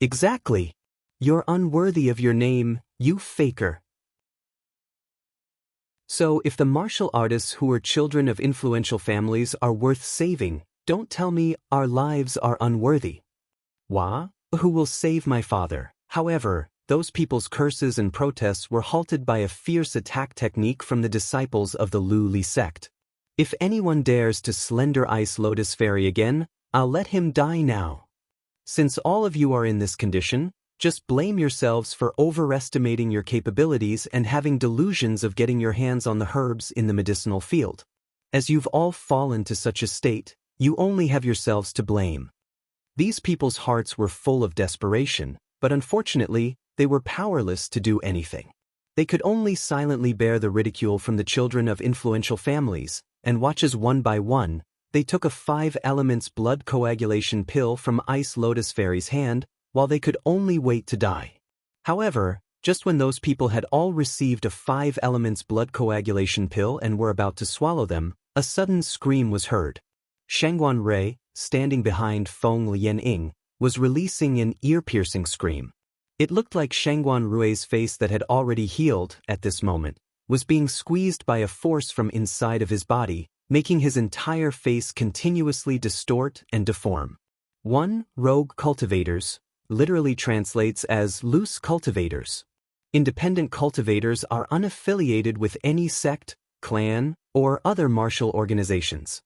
Exactly. You're unworthy of your name, you faker. So if the martial artists who are children of influential families are worth saving, don't tell me our lives are unworthy. Wah? Who will save my father? However, those people's curses and protests were halted by a fierce attack technique from the disciples of the Lu Li sect. If anyone dares to slender Ice Lotus Fairy again, I'll let him die now. Since all of you are in this condition, just blame yourselves for overestimating your capabilities and having delusions of getting your hands on the herbs in the medicinal field. As you've all fallen to such a state, you only have yourselves to blame. These people's hearts were full of desperation, but unfortunately, they were powerless to do anything. They could only silently bear the ridicule from the children of influential families, and watch as one by one, they took a 5 elements blood coagulation pill from Ice Lotus Fairy's hand, while they could only wait to die. However, just when those people had all received a 5 elements blood coagulation pill and were about to swallow them, a sudden scream was heard. Shangguan Rui, standing behind Feng Lianying, was releasing an ear-piercing scream. It looked like Shangguan Rui's face that had already healed, at this moment, was being squeezed by a force from inside of his body, making his entire face continuously distort and deform. 1. Rogue cultivators literally translates as loose cultivators. Independent cultivators are unaffiliated with any sect, clan, or other martial organizations.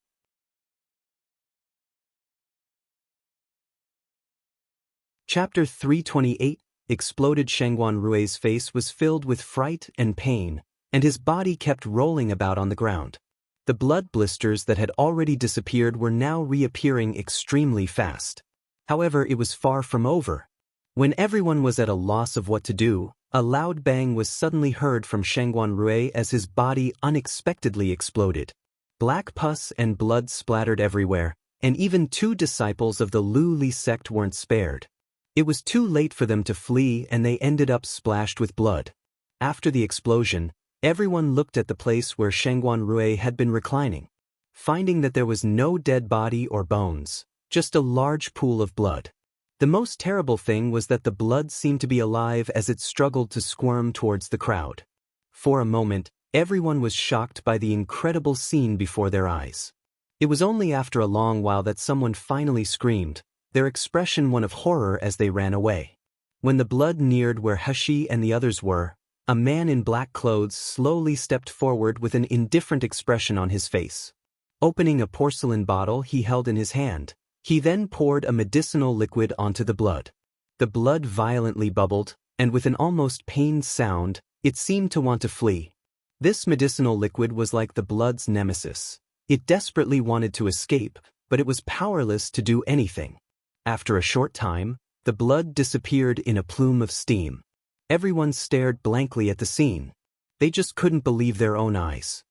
Chapter 328, exploded Shangguan Rui's face was filled with fright and pain, and his body kept rolling about on the ground. The blood blisters that had already disappeared were now reappearing extremely fast. However, it was far from over. When everyone was at a loss of what to do, a loud bang was suddenly heard from Shangguan Rui as his body unexpectedly exploded. Black pus and blood splattered everywhere, and even 2 disciples of the Lu Li sect weren't spared. It was too late for them to flee, and they ended up splashed with blood. After the explosion, everyone looked at the place where Shangguan Rui had been reclining. Finding that there was no dead body or bones, just a large pool of blood. The most terrible thing was that the blood seemed to be alive as it struggled to squirm towards the crowd. For a moment, everyone was shocked by the incredible scene before their eyes. It was only after a long while that someone finally screamed, their expression one of horror as they ran away. When the blood neared where Hashi and the others were, a man in black clothes slowly stepped forward with an indifferent expression on his face. Opening a porcelain bottle he held in his hand, he then poured a medicinal liquid onto the blood. The blood violently bubbled, and with an almost pained sound, it seemed to want to flee. This medicinal liquid was like the blood's nemesis. It desperately wanted to escape, but it was powerless to do anything. After a short time, the blood disappeared in a plume of steam. Everyone stared blankly at the scene. They just couldn't believe their own eyes.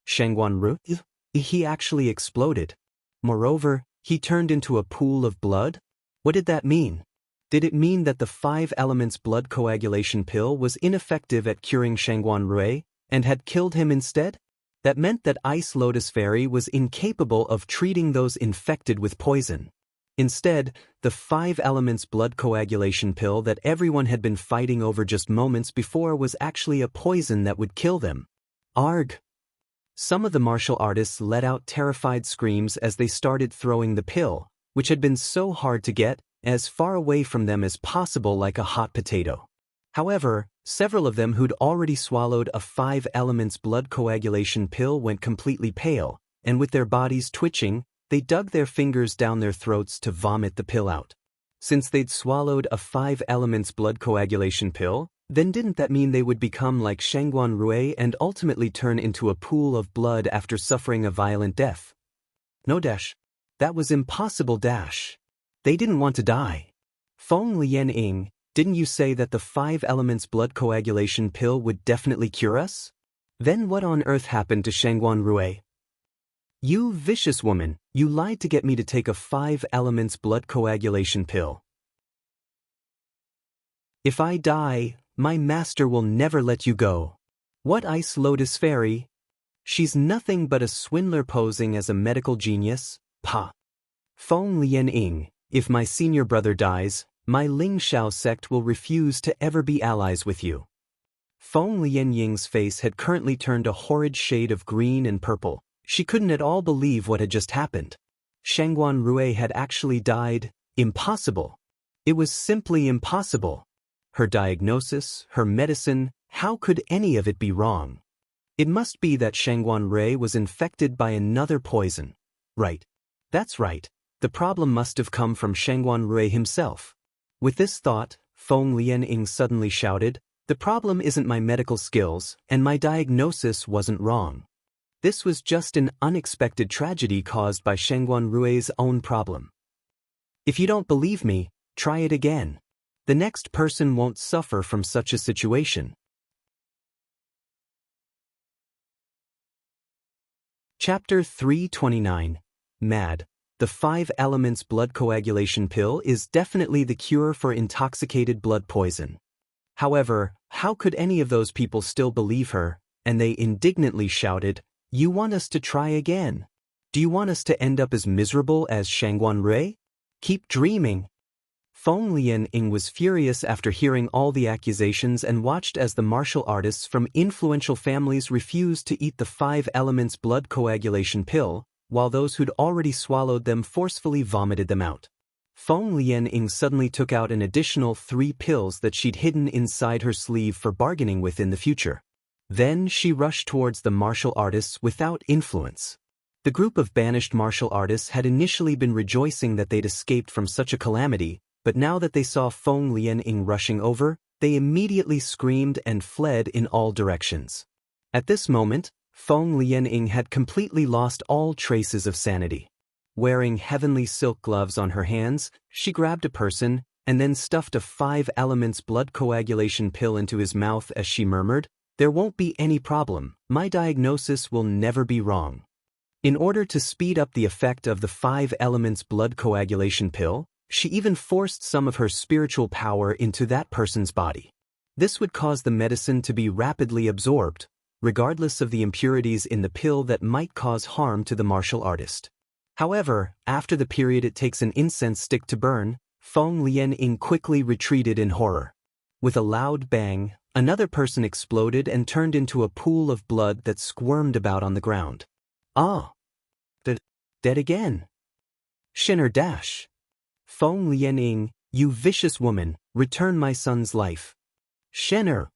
Shangguan Rui? He actually exploded. Moreover, he turned into a pool of blood? What did that mean? Did it mean that the 5 elements blood coagulation pill was ineffective at curing Shangguan Rui, and had killed him instead? That meant that Ice Lotus Fairy was incapable of treating those infected with poison. Instead, the 5 elements blood coagulation pill that everyone had been fighting over just moments before was actually a poison that would kill them. Arg! Some of the martial artists let out terrified screams as they started throwing the pill, which had been so hard to get, as far away from them as possible like a hot potato. However, several of them who'd already swallowed a 5 elements blood coagulation pill went completely pale, and with their bodies twitching, they dug their fingers down their throats to vomit the pill out. Since they'd swallowed a 5 elements blood coagulation pill, then didn't that mean they would become like Shangguan Rui and ultimately turn into a pool of blood after suffering a violent death? No dash. That was impossible dash. They didn't want to die. Feng Lianying, didn't you say that the 5 elements blood coagulation pill would definitely cure us? Then what on earth happened to Shangguan Rui? You vicious woman, you lied to get me to take a 5 elements blood coagulation pill. If I die, my master will never let you go. What Ice Lotus Fairy? She's nothing but a swindler posing as a medical genius, pa. Feng Lianying, if my senior brother dies, my Ling Xiao sect will refuse to ever be allies with you. Feng Lianying's face had currently turned a horrid shade of green and purple. She couldn't at all believe what had just happened. Shangguan Rui had actually died. Impossible. It was simply impossible. Her diagnosis, her medicine, how could any of it be wrong? It must be that Shangguan Rui was infected by another poison. Right. That's right. The problem must have come from Shangguan Rui himself. With this thought, Feng Lianying suddenly shouted, "The problem isn't my medical skills, and my diagnosis wasn't wrong. This was just an unexpected tragedy caused by Shangguan Rui's own problem. If you don't believe me, try it again. The next person won't suffer from such a situation." Chapter 329. Mad. The 5 elements blood coagulation pill is definitely the cure for intoxicated blood poison. However, how could any of those people still believe her? And they indignantly shouted, "You want us to try again? Do you want us to end up as miserable as Shangguan Rui? Keep dreaming." Feng Lianying was furious after hearing all the accusations and watched as the martial artists from influential families refused to eat the 5 elements blood coagulation pill, while those who'd already swallowed them forcefully vomited them out. Feng Lianying suddenly took out an additional 3 pills that she'd hidden inside her sleeve for bargaining with in the future. Then she rushed towards the martial artists without influence. The group of banished martial artists had initially been rejoicing that they'd escaped from such a calamity, but now that they saw Feng Lianying rushing over, they immediately screamed and fled in all directions. At this moment, Feng Lianying had completely lost all traces of sanity. Wearing heavenly silk gloves on her hands, she grabbed a person and then stuffed a 5 elements blood coagulation pill into his mouth as she murmured, "There won't be any problem, my diagnosis will never be wrong." In order to speed up the effect of the 5 elements blood coagulation pill, she even forced some of her spiritual power into that person's body. This would cause the medicine to be rapidly absorbed, regardless of the impurities in the pill that might cause harm to the martial artist. However, after the period it takes an incense stick to burn, Feng Lianying quickly retreated in horror. With a loud bang, another person exploded and turned into a pool of blood that squirmed about on the ground. Ah! Dead again. Shinner dash. Feng Lianying, you vicious woman, return my son's life. Shinner.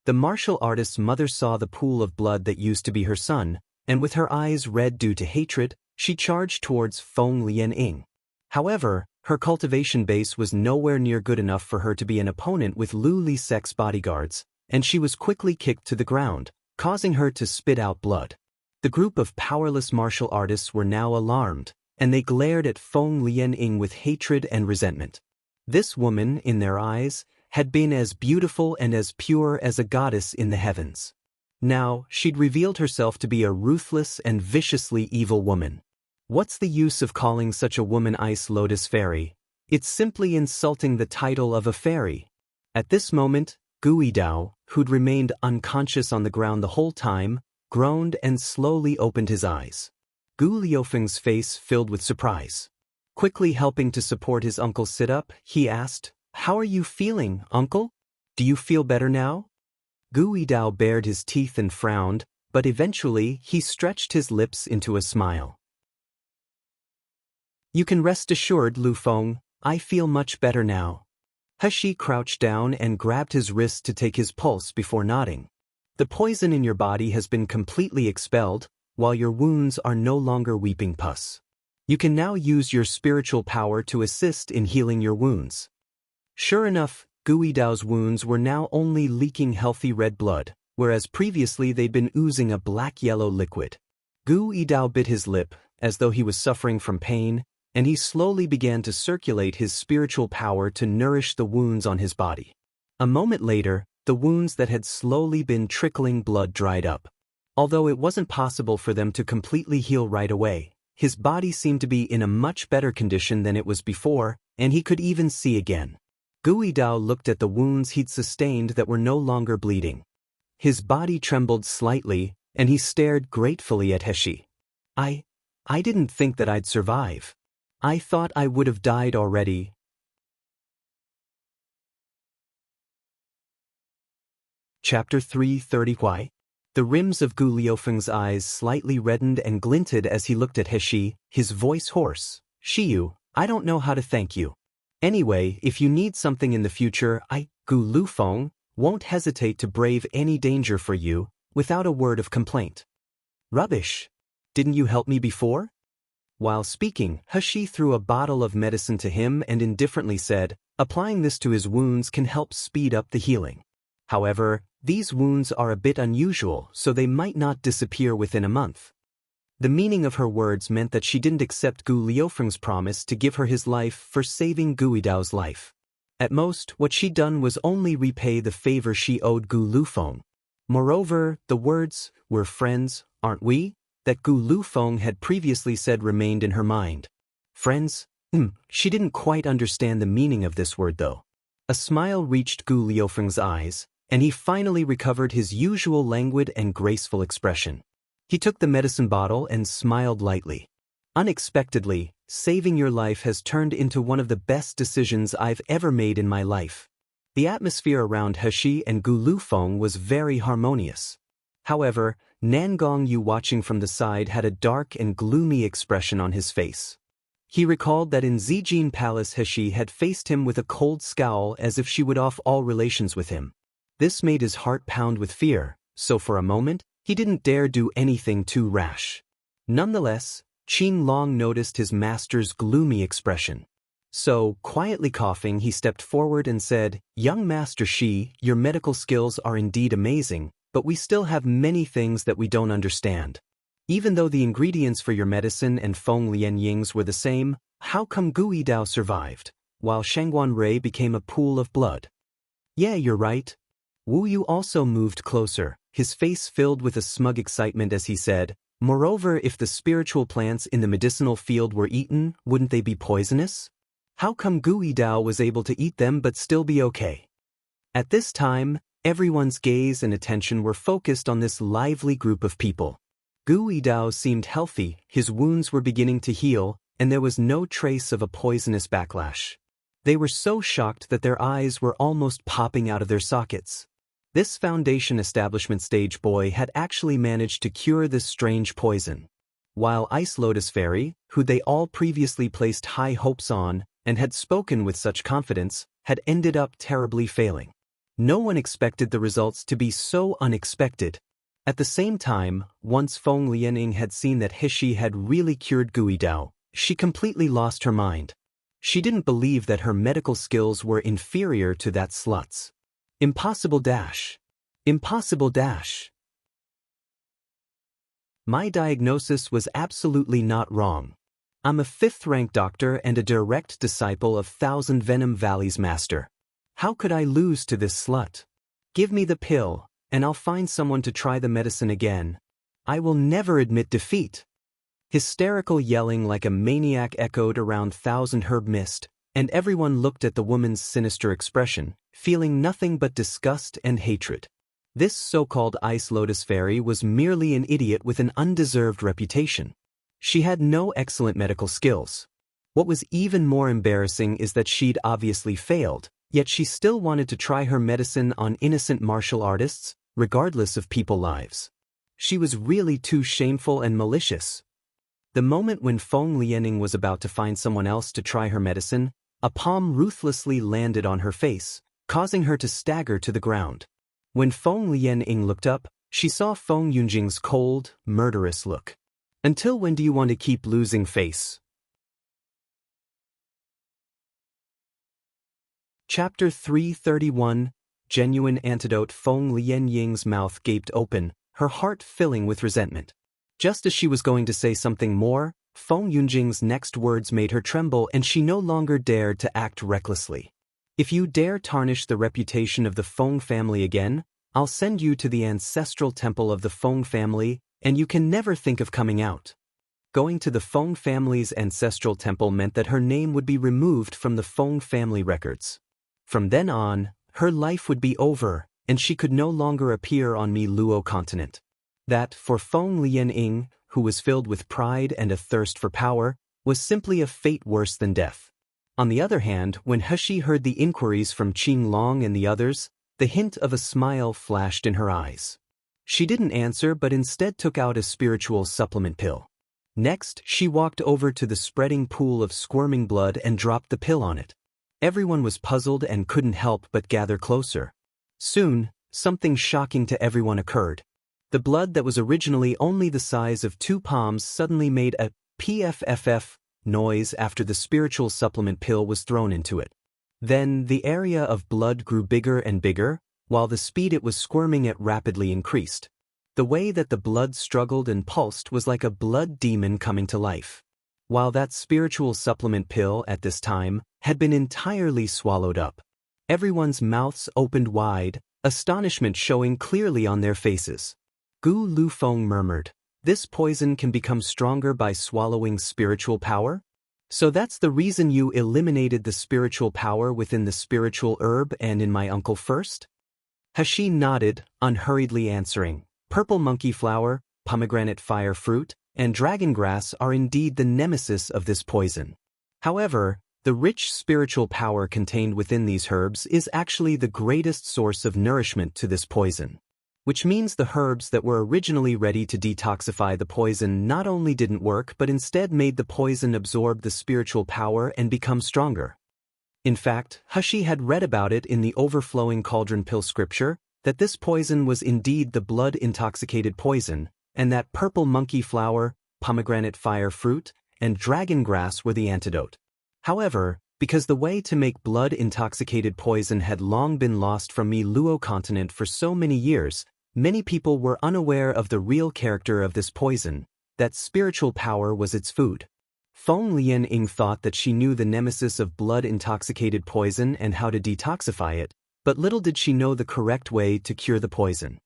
The martial artist's mother saw the pool of blood that used to be her son, and with her eyes red due to hatred, she charged towards Feng Lianying. However, her cultivation base was nowhere near good enough for her to be an opponent with Lu Lisek's bodyguards, and she was quickly kicked to the ground, causing her to spit out blood. The group of powerless martial artists were now alarmed, and they glared at Feng Lianying with hatred and resentment. This woman, in their eyes, had been as beautiful and as pure as a goddess in the heavens. Now, she'd revealed herself to be a ruthless and viciously evil woman. What's the use of calling such a woman Ice Lotus Fairy? It's simply insulting the title of a fairy. At this moment, Guidao, who'd remained unconscious on the ground the whole time, groaned and slowly opened his eyes. Gu Liufeng's face filled with surprise. Quickly helping to support his uncle sit up, he asked, "How are you feeling, uncle? Do you feel better now?" Guidao bared his teeth and frowned, but eventually he stretched his lips into a smile. "You can rest assured, Lu Feng, I feel much better now." Heshi crouched down and grabbed his wrist to take his pulse before nodding. "The poison in your body has been completely expelled, while your wounds are no longer weeping pus. You can now use your spiritual power to assist in healing your wounds." Sure enough, Guidao's wounds were now only leaking healthy red blood, whereas previously they'd been oozing a black-yellow liquid. Guidao bit his lip, as though he was suffering from pain, and he slowly began to circulate his spiritual power to nourish the wounds on his body. A moment later, the wounds that had slowly been trickling blood dried up. Although it wasn't possible for them to completely heal right away, his body seemed to be in a much better condition than it was before, and he could even see again. Guidao looked at the wounds he'd sustained that were no longer bleeding. His body trembled slightly, and he stared gratefully at Heshi. I didn't think that I'd survive. I thought I would have died already." Chapter 330. Why? The rims of Gu Liufeng's eyes slightly reddened and glinted as he looked at Heshi, his voice hoarse. "Shiyu, I don't know how to thank you. Anyway, if you need something in the future, Gu Lufeng, won't hesitate to brave any danger for you, without a word of complaint." "Rubbish. Didn't you help me before?" While speaking, Heshi threw a bottle of medicine to him and indifferently said, "Applying this to his wounds can help speed up the healing. However, these wounds are a bit unusual, so they might not disappear within a month." The meaning of her words meant that she didn't accept Gu Liufeng's promise to give her his life for saving Guidao's life. At most, what she'd done was only repay the favor she owed Gu Lufeng. Moreover, the words, "We're friends, aren't we?" that Gu Lufeng had previously said remained in her mind. Friends? She didn't quite understand the meaning of this word though. A smile reached Gu Liufeng's eyes, and he finally recovered his usual languid and graceful expression. He took the medicine bottle and smiled lightly. "Unexpectedly, saving your life has turned into one of the best decisions I've ever made in my life." The atmosphere around Heshi and Gu Lufeng was very harmonious. However, Nangong Yu watching from the side had a dark and gloomy expression on his face. He recalled that in Zijin Palace Heshi had faced him with a cold scowl as if she would off all relations with him. This made his heart pound with fear, so for a moment, he didn't dare do anything too rash. Nonetheless, Qin Long noticed his master's gloomy expression. So, quietly coughing, he stepped forward and said, "Young Master Shi, your medical skills are indeed amazing, but we still have many things that we don't understand. Even though the ingredients for your medicine and Feng Lianying's were the same, how come Gu Yidao survived, while Shangguan Rui became a pool of blood?" "Yeah, you're right." Wu Yu also moved closer, his face filled with a smug excitement as he said, "Moreover, if the spiritual plants in the medicinal field were eaten, wouldn't they be poisonous? How come Gu Yidao was able to eat them but still be okay?" At this time, everyone's gaze and attention were focused on this lively group of people. Gu Yidao seemed healthy, his wounds were beginning to heal, and there was no trace of a poisonous backlash. They were so shocked that their eyes were almost popping out of their sockets. This Foundation establishment stage boy had actually managed to cure this strange poison. While Ice Lotus Fairy, who they all previously placed high hopes on, and had spoken with such confidence, had ended up terribly failing. No one expected the results to be so unexpected. At the same time, once Feng Lianying had seen that Hishi had really cured Gu Yidao, she completely lost her mind. She didn't believe that her medical skills were inferior to that slut's. Impossible dash. Impossible dash. My diagnosis was absolutely not wrong. I'm a 5th-rank doctor and a direct disciple of Thousand Venom Valley's master. How could I lose to this slut? Give me the pill, and I'll find someone to try the medicine again. I will never admit defeat. Hysterical yelling like a maniac echoed around Thousand Herb Mist, and everyone looked at the woman's sinister expression, feeling nothing but disgust and hatred. This so-called Ice Lotus Fairy was merely an idiot with an undeserved reputation. She had no excellent medical skills. What was even more embarrassing is that she'd obviously failed, yet she still wanted to try her medicine on innocent martial artists, regardless of people's lives. She was really too shameful and malicious. The moment when Feng Lianying was about to find someone else to try her medicine, a palm ruthlessly landed on her face, causing her to stagger to the ground. When Feng Lianying looked up, she saw Feng Yunjing's cold, murderous look. "Until when do you want to keep losing face?" Chapter 331, Genuine Antidote. Feng Lianying's mouth gaped open, her heart filling with resentment. Just as she was going to say something more, Feng Yunjing's next words made her tremble and she no longer dared to act recklessly. "If you dare tarnish the reputation of the Feng family again, I'll send you to the ancestral temple of the Feng family, and you can never think of coming out." Going to the Feng family's ancestral temple meant that her name would be removed from the Feng family records. From then on, her life would be over, and she could no longer appear on Mi Luo continent. That, for Feng Lianying, who was filled with pride and a thirst for power, was simply a fate worse than death. On the other hand, when Heshi heard the inquiries from Qing Long and the others, the hint of a smile flashed in her eyes. She didn't answer but instead took out a spiritual supplement pill. Next, she walked over to the spreading pool of squirming blood and dropped the pill on it. Everyone was puzzled and couldn't help but gather closer. Soon, something shocking to everyone occurred. The blood that was originally only the size of 2 palms suddenly made a pfff noise after the spiritual supplement pill was thrown into it. Then, the area of blood grew bigger and bigger, while the speed it was squirming at rapidly increased. The way that the blood struggled and pulsed was like a blood demon coming to life. While that spiritual supplement pill, at this time, had been entirely swallowed up. Everyone's mouths opened wide, astonishment showing clearly on their faces. Gu Lufeng murmured, "This poison can become stronger by swallowing spiritual power? So that's the reason you eliminated the spiritual power within the spiritual herb and in my uncle first?" Hashi nodded, unhurriedly answering, "Purple monkey flower, pomegranate fire fruit, and dragon grass are indeed the nemesis of this poison. However, the rich spiritual power contained within these herbs is actually the greatest source of nourishment to this poison. Which means the herbs that were originally ready to detoxify the poison not only didn't work but instead made the poison absorb the spiritual power and become stronger." In fact, Hashi had read about it in the overflowing cauldron pill scripture, that this poison was indeed the blood-intoxicated poison, and that purple monkey flower, pomegranate fire fruit, and dragon grass were the antidote. However, Because the way to make blood-intoxicated poison had long been lost from Mi Luo continent for so many years, many people were unaware of the real character of this poison, that spiritual power was its food. Feng Lianying thought that she knew the nemesis of blood-intoxicated poison and how to detoxify it, but little did she know the correct way to cure the poison.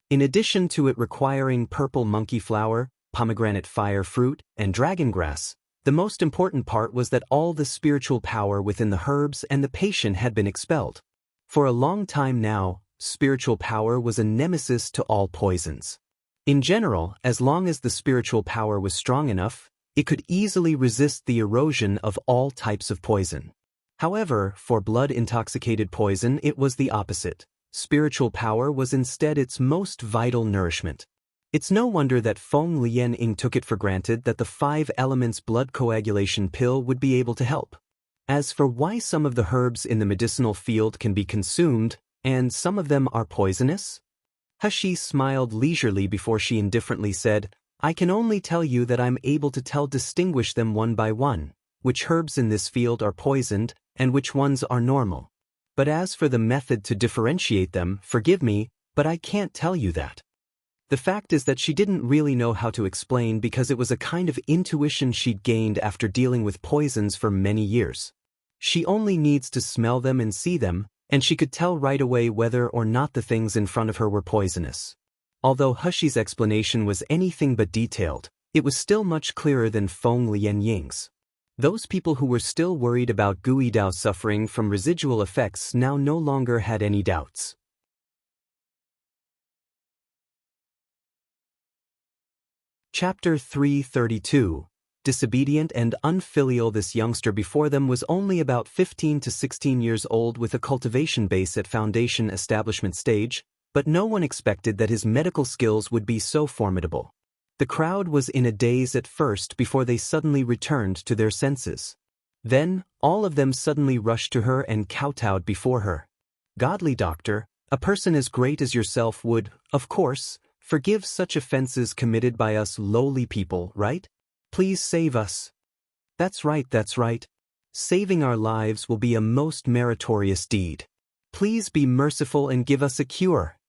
In addition to it requiring purple monkey flower, pomegranate fire fruit, and dragon grass, the most important part was that all the spiritual power within the herbs and the patient had been expelled. For a long time now, spiritual power was a nemesis to all poisons. In general, as long as the spiritual power was strong enough, it could easily resist the erosion of all types of poison. However, for blood-intoxicated poison it was the opposite. Spiritual power was instead its most vital nourishment. It's no wonder that Feng Lianying took it for granted that the 5 elements blood coagulation pill would be able to help. As for why some of the herbs in the medicinal field can be consumed, and some of them are poisonous? Hashi smiled leisurely before she indifferently said, I can only tell you that I'm able to distinguish them one by one, which herbs in this field are poisoned, and which ones are normal. But as for the method to differentiate them, forgive me, but I can't tell you that. The fact is that she didn't really know how to explain because it was a kind of intuition she'd gained after dealing with poisons for many years. She only needs to smell them and see them, and she could tell right away whether or not the things in front of her were poisonous. Although Hushi's explanation was anything but detailed, it was still much clearer than Feng Lianying's. Those people who were still worried about Gui Dao suffering from residual effects now no longer had any doubts. Chapter 332. Disobedient and unfilial. This youngster before them was only about 15 to 16 years old with a cultivation base at foundation establishment stage, but no one expected that his medical skills would be so formidable. The crowd was in a daze at first before they suddenly returned to their senses. Then, all of them suddenly rushed to her and kowtowed before her. Godly doctor, a person as great as yourself would, of course, forgive such offenses committed by us lowly people, right? Please save us. That's right, that's right. Saving our lives will be a most meritorious deed. Please be merciful and give us a cure.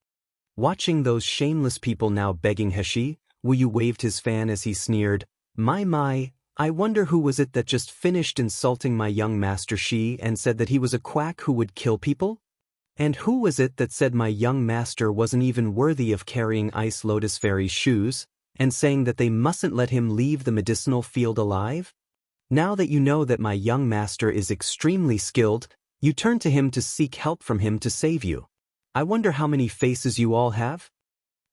Watching those shameless people now begging Hashi, Wu Yu waved his fan as he sneered, My, I wonder who was it that just finished insulting my young master Shi and said that he was a quack who would kill people? And who was it that said my young master wasn't even worthy of carrying Ice Lotus Fairy's shoes, and saying that they mustn't let him leave the medicinal field alive? Now that you know that my young master is extremely skilled, you turn to him to seek help from him to save you. I wonder how many faces you all have?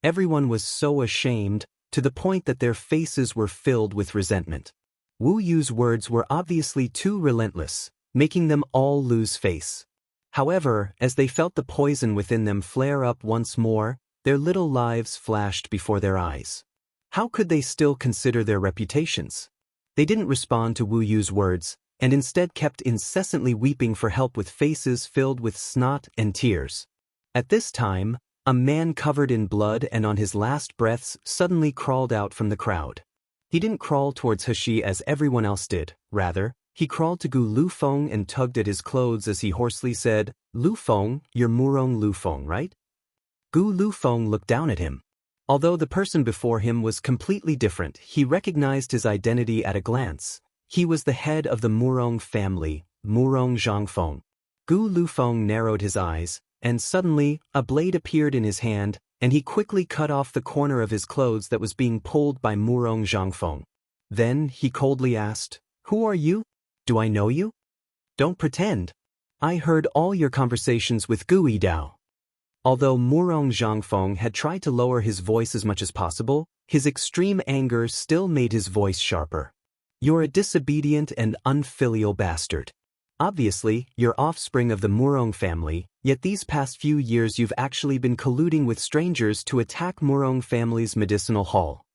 Everyone was so ashamed, to the point that their faces were filled with resentment. Wu Yu's words were obviously too relentless, making them all lose face. However, as they felt the poison within them flare up once more, their little lives flashed before their eyes. How could they still consider their reputations? They didn't respond to Wu Yu's words, and instead kept incessantly weeping for help with faces filled with snot and tears. At this time, a man covered in blood and on his last breaths suddenly crawled out from the crowd. He didn't crawl towards Hashi as everyone else did, rather, he crawled to Gu Lufeng and tugged at his clothes as he hoarsely said, Lufeng, you're Murong Lufeng, right? Gu Lufeng looked down at him. Although the person before him was completely different, he recognized his identity at a glance. He was the head of the Murong family, Murong Zhangfeng. Gu Lufeng narrowed his eyes, and suddenly, a blade appeared in his hand, and he quickly cut off the corner of his clothes that was being pulled by Murong Zhangfeng. Then, he coldly asked, Who are you? Do I know you? Don't pretend. I heard all your conversations with Gui Dao. Although Murong Zhangfeng had tried to lower his voice as much as possible, his extreme anger still made his voice sharper. You're a disobedient and unfilial bastard. Obviously, you're offspring of the Murong family, yet these past few years you've actually been colluding with strangers to attack Murong family's medicinal hall.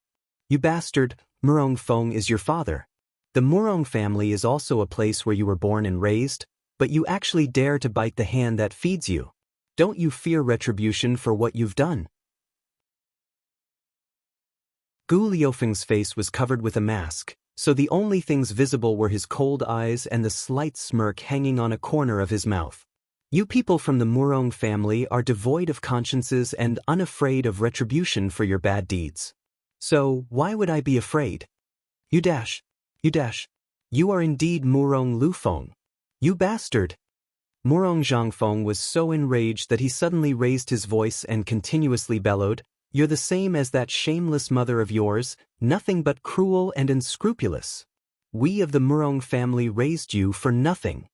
You bastard, Murong Feng is your father. The Murong family is also a place where you were born and raised, but you actually dare to bite the hand that feeds you. Don't you fear retribution for what you've done? Gu Liufeng's face was covered with a mask, so the only things visible were his cold eyes and the slight smirk hanging on a corner of his mouth. You people from the Murong family are devoid of consciences and unafraid of retribution for your bad deeds. So, why would I be afraid? You dash. You are indeed Murong Lufeng. You bastard. Murong Zhangfeng was so enraged that he suddenly raised his voice and continuously bellowed, "You're the same as that shameless mother of yours, nothing but cruel and unscrupulous. We of the Murong family raised you for nothing."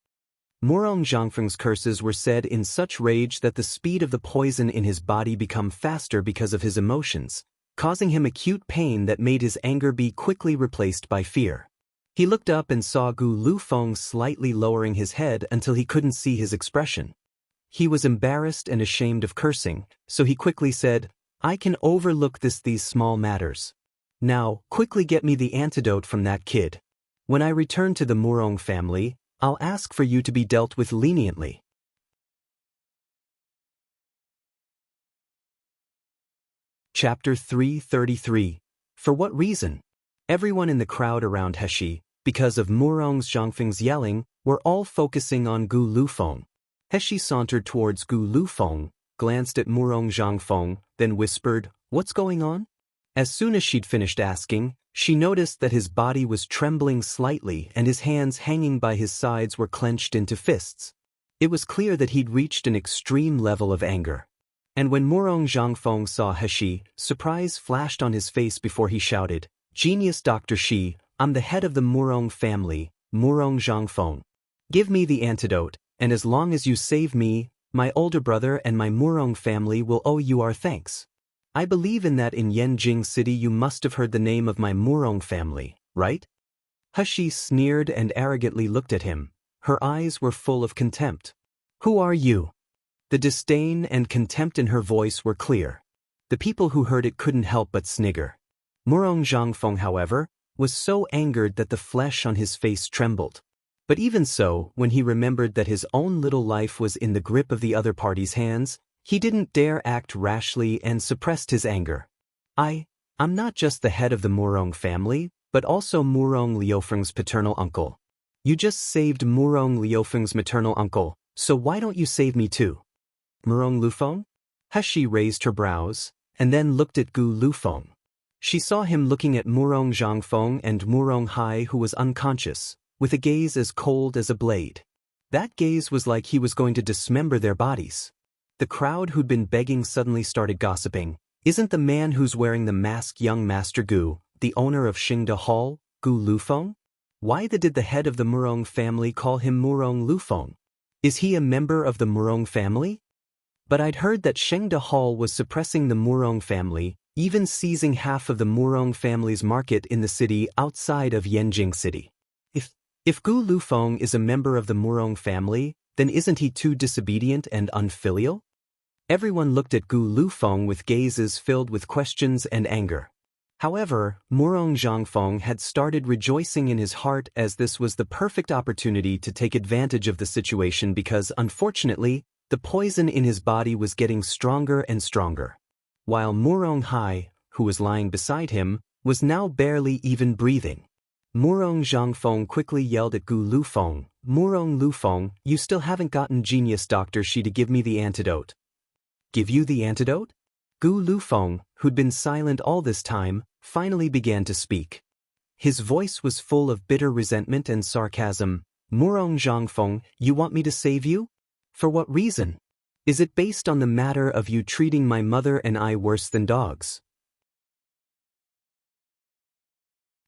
Murong Zhangfeng's curses were said in such rage that the speed of the poison in his body became faster because of his emotions, causing him acute pain that made his anger be quickly replaced by fear. He looked up and saw Gu Lufeng slightly lowering his head until he couldn't see his expression. He was embarrassed and ashamed of cursing, so he quickly said, "I can overlook these small matters. Now, quickly get me the antidote from that kid. When I return to the Murong family, I'll ask for you to be dealt with leniently." Chapter 333. For what reason? Everyone in the crowd around Heshi, because of Murong Zhangfeng's yelling, were all focusing on Gu Lufeng. Heshi sauntered towards Gu Lufeng, glanced at Murong Zhangfeng, then whispered, "What's going on?" As soon as she'd finished asking, she noticed that his body was trembling slightly and his hands hanging by his sides were clenched into fists. It was clear that he'd reached an extreme level of anger. And when Murong Zhangfeng saw Heshi, surprise flashed on his face before he shouted, "Genius Dr. Shi, I'm the head of the Murong family, Murong Zhangfeng. Give me the antidote, and as long as you save me, my older brother and my Murong family will owe you our thanks. I believe in that in Yanjing City you must have heard the name of my Murong family, right?" Heshi sneered and arrogantly looked at him. Her eyes were full of contempt. "Who are you?" The disdain and contempt in her voice were clear. The people who heard it couldn't help but snigger. Murong Zhangfeng, however, was so angered that the flesh on his face trembled. But even so, when he remembered that his own little life was in the grip of the other party's hands, he didn't dare act rashly and suppressed his anger. I'm not just the head of the Murong family, but also Murong Liufeng's paternal uncle. You just saved Murong Liufeng's maternal uncle, so why don't you save me too?" "Murong Lufeng?" Heshi raised her brows, and then looked at Gu Lufeng. She saw him looking at Murong Zhangfeng and Murong Hai, who was unconscious, with a gaze as cold as a blade. That gaze was like he was going to dismember their bodies. The crowd who'd been begging suddenly started gossiping. "Isn't the man who's wearing the mask young Master Gu, the owner of Xingde Hall, Gu Lufeng? Why did the head of the Murong family call him Murong Lufeng? Is he a member of the Murong family? But I'd heard that Xingde Hall was suppressing the Murong family, even seizing half of the Murong family's market in the city outside of Yanjing City. If Gu Lufeng is a member of the Murong family, then isn't he too disobedient and unfilial?" Everyone looked at Gu Lufeng with gazes filled with questions and anger. However, Murong Zhangfeng had started rejoicing in his heart as this was the perfect opportunity to take advantage of the situation because, unfortunately, the poison in his body was getting stronger and stronger. While Murong Hai, who was lying beside him, was now barely even breathing. Murong Zhangfeng quickly yelled at Gu Lufeng, "Murong Lufeng, you still haven't gotten Genius Dr. Shi to give me the antidote." "Give you the antidote?" Gu Lufeng, who'd been silent all this time, finally began to speak. His voice was full of bitter resentment and sarcasm. "Murong Zhangfeng, you want me to save you? For what reason? Is it based on the matter of you treating my mother and I worse than dogs?"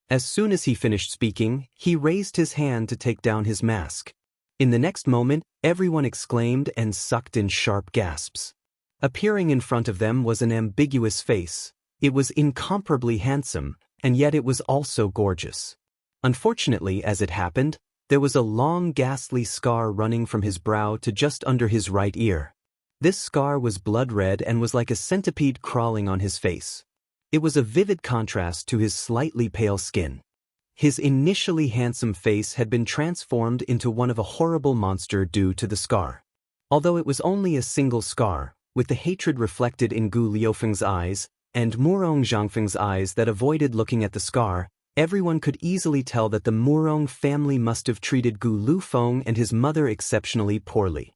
As soon as he finished speaking, he raised his hand to take down his mask. In the next moment, everyone exclaimed and sucked in sharp gasps. Appearing in front of them was an ambiguous face. It was incomparably handsome, and yet it was also gorgeous. Unfortunately, as it happened, there was a long ghastly scar running from his brow to just under his right ear. This scar was blood red and was like a centipede crawling on his face. It was a vivid contrast to his slightly pale skin. His initially handsome face had been transformed into one of a horrible monster due to the scar. Although it was only a single scar, with the hatred reflected in Gu Liufeng's eyes, and Murong Zhangfeng's eyes that avoided looking at the scar, Everyone could easily tell that the Murong family must have treated Gu Lufeng and his mother exceptionally poorly.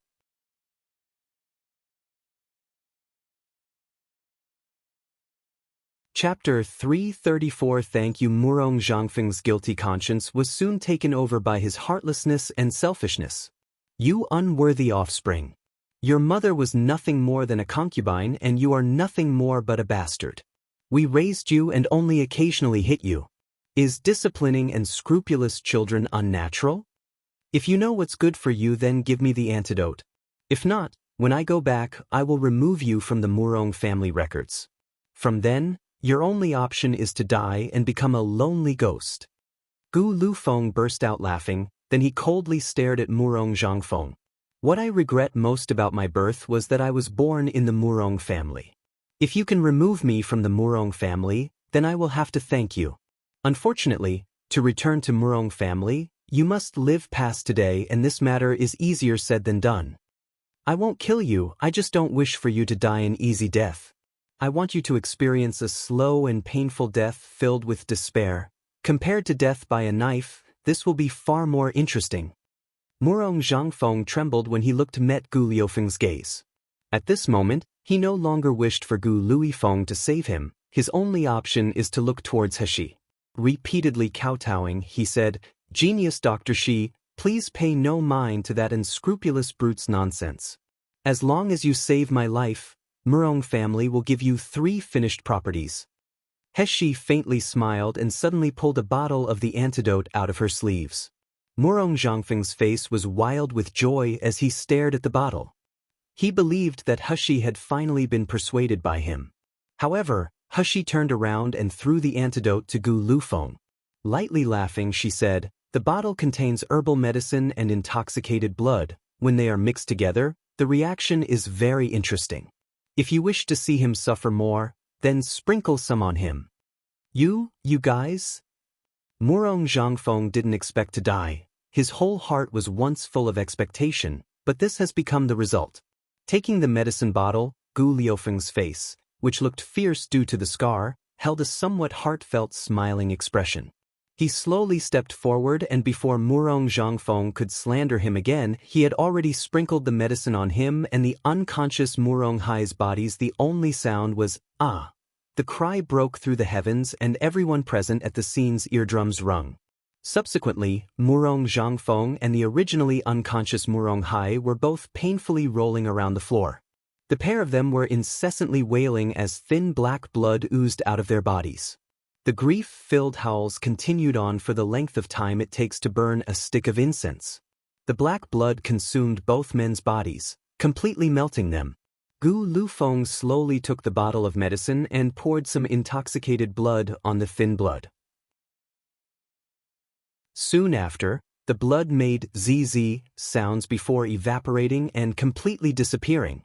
Chapter 334. Thank you. Murong Zhangfeng's guilty conscience was soon taken over by his heartlessness and selfishness. You unworthy offspring! Your mother was nothing more than a concubine, and you are nothing more but a bastard. We raised you and only occasionally hit you. Is disciplining and scrupulous children unnatural? If you know what's good for you, then give me the antidote. If not, when I go back, I will remove you from the Murong family records. From then, your only option is to die and become a lonely ghost. Gu Lufeng burst out laughing, then he coldly stared at Murong Zhangfeng. What I regret most about my birth was that I was born in the Murong family. If you can remove me from the Murong family, then I will have to thank you. Unfortunately, to return to Murong family, you must live past today, and this matter is easier said than done. I won't kill you, I just don't wish for you to die an easy death. I want you to experience a slow and painful death filled with despair. Compared to death by a knife, this will be far more interesting. Murong Zhangfeng trembled when he met Gu Liufeng's gaze. At this moment, he no longer wished for Gu Luifeng to save him. His only option is to look towards He. Repeatedly kowtowing, he said, "Genius Dr. Shi, please pay no mind to that unscrupulous brute's nonsense. As long as you save my life, Murong family will give you 3 finished properties." He faintly smiled and suddenly pulled a bottle of the antidote out of her sleeves. Murong Zhangfeng's face was wild with joy as he stared at the bottle. He believed that He had finally been persuaded by him. However, He turned around and threw the antidote to Gu Lufeng. Lightly laughing, she said, "The bottle contains herbal medicine and intoxicated blood. When they are mixed together, the reaction is very interesting. If you wish to see him suffer more, then sprinkle some on him." You guys? Murong Zhangfeng didn't expect to die. His whole heart was once full of expectation, but this has become the result. Taking the medicine bottle, Gu Liufeng's face, which looked fierce due to the scar, held a somewhat heartfelt smiling expression. He slowly stepped forward, and before Murong Zhangfeng could slander him again, he had already sprinkled the medicine on him and the unconscious Murong Hai's bodies. The only sound was, "Ah!" The cry broke through the heavens, and everyone present at the scene's eardrums rung. Subsequently, Murong Zhangfeng and the originally unconscious Murong Hai were both painfully rolling around the floor. The pair of them were incessantly wailing as thin black blood oozed out of their bodies. The grief-filled howls continued on for the length of time it takes to burn a stick of incense. The black blood consumed both men's bodies, completely melting them. Gu Lufeng slowly took the bottle of medicine and poured some intoxicated blood on the thin blood. Soon after, the blood made zzz sounds before evaporating and completely disappearing.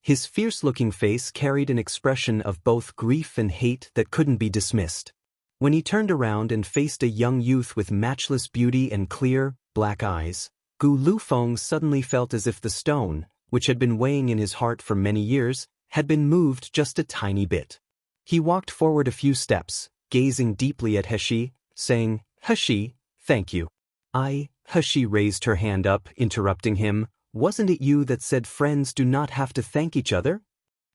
His fierce-looking face carried an expression of both grief and hate that couldn't be dismissed. When he turned around and faced a young youth with matchless beauty and clear, black eyes, Gu Lufeng suddenly felt as if the stone, which had been weighing in his heart for many years, had been moved just a tiny bit. He walked forward a few steps, gazing deeply at He, saying, "He, thank you." He raised her hand up, interrupting him. "Wasn't it you that said friends do not have to thank each other?"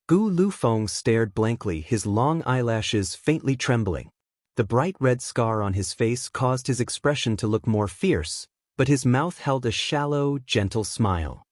Gu Lufeng stared blankly, his long eyelashes faintly trembling. The bright red scar on his face caused his expression to look more fierce, but his mouth held a shallow, gentle smile.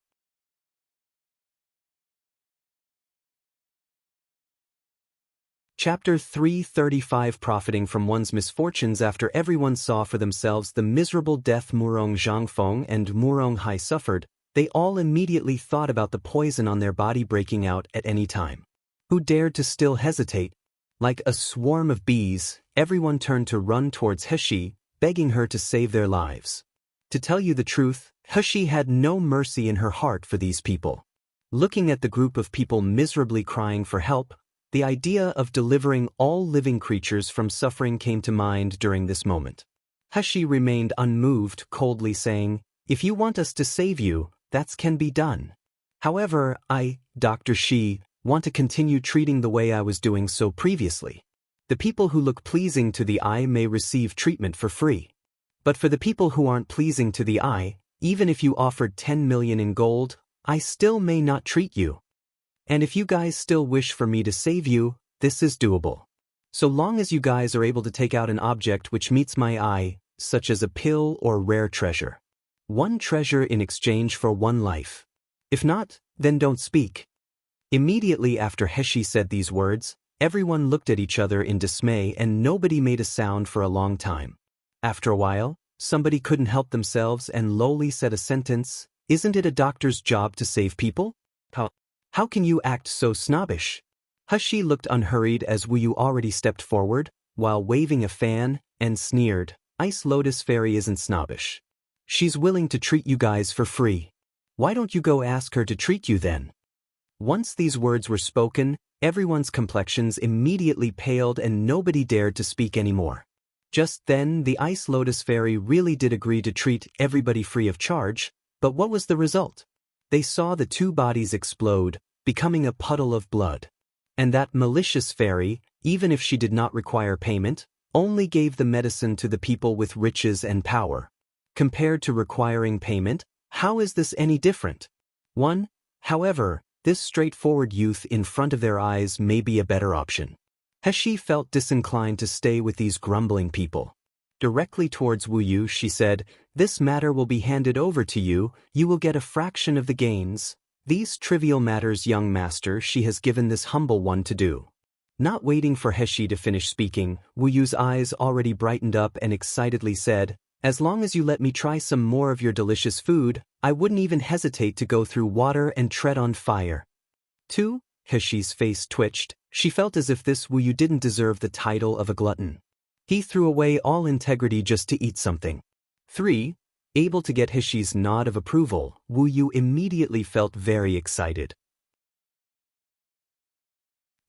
Chapter 335. Profiting from one's misfortunes. After everyone saw for themselves the miserable death Murong Zhangfeng and Murong Hai suffered, they all immediately thought about the poison on their body breaking out at any time. Who dared to still hesitate? Like a swarm of bees, everyone turned to run towards He, begging her to save their lives. To tell you the truth, He had no mercy in her heart for these people. Looking at the group of people miserably crying for help, the idea of delivering all living creatures from suffering came to mind during this moment. He remained unmoved, coldly saying, "If you want us to save you, that can be done. However, I, Dr. Shi, want to continue treating the way I was doing so previously." The people who look pleasing to the eye may receive treatment for free. But for the people who aren't pleasing to the eye, even if you offered 10 million in gold, I still may not treat you. And if you guys still wish for me to save you, this is doable. So long as you guys are able to take out an object which meets my eye, such as a pill or rare treasure. 1 treasure in exchange for 1 life. If not, then don't speak. Immediately after Heshi said these words, everyone looked at each other in dismay and nobody made a sound for a long time. After a while, somebody couldn't help themselves and lowly said a sentence, "Isn't it a doctor's job to save people? How can you act so snobbish?" Heshi looked unhurried as Wu Yu already stepped forward, while waving a fan, and sneered, "Ice Lotus Fairy isn't snobbish. She's willing to treat you guys for free. Why don't you go ask her to treat you then?" Once these words were spoken, everyone's complexions immediately paled and nobody dared to speak anymore. Just then, the Ice Lotus Fairy really did agree to treat everybody free of charge, but what was the result? They saw the 2 bodies explode, becoming a puddle of blood. And that malicious fairy, even if she did not require payment, only gave the medicine to the people with riches and power. Compared to requiring payment, how is this any different? However, this straightforward youth in front of their eyes may be a better option. Heshi felt disinclined to stay with these grumbling people. Directly towards Wu Yu, she said, "This matter will be handed over to you, you will get a fraction of the gains. These trivial matters, young master, she has given this humble one to do." Not waiting for Heshi to finish speaking, Wu Yu's eyes already brightened up and excitedly said, "As long as you let me try some more of your delicious food, I wouldn't even hesitate to go through water and tread on fire." 2. Heshi's face twitched. She felt as if this Wu Yu didn't deserve the title of a glutton. He threw away all integrity just to eat something. 3. Able to get Heshi's nod of approval, Wu Yu immediately felt very excited.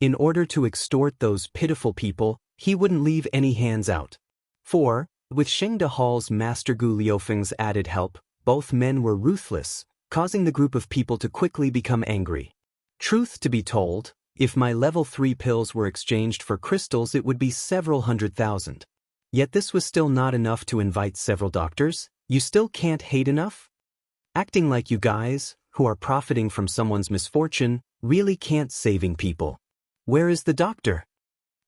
In order to extort those pitiful people, he wouldn't leave any hands out. 4. With Sheng De Hall's Master Gu Liufeng's added help, both men were ruthless, causing the group of people to quickly become angry. Truth to be told, if my level 3 pills were exchanged for crystals, it would be several 100,000. Yet this was still not enough to invite several doctors. You still can't hate enough? Acting like you guys, who are profiting from someone's misfortune, really can't saving people. Where is the doctor?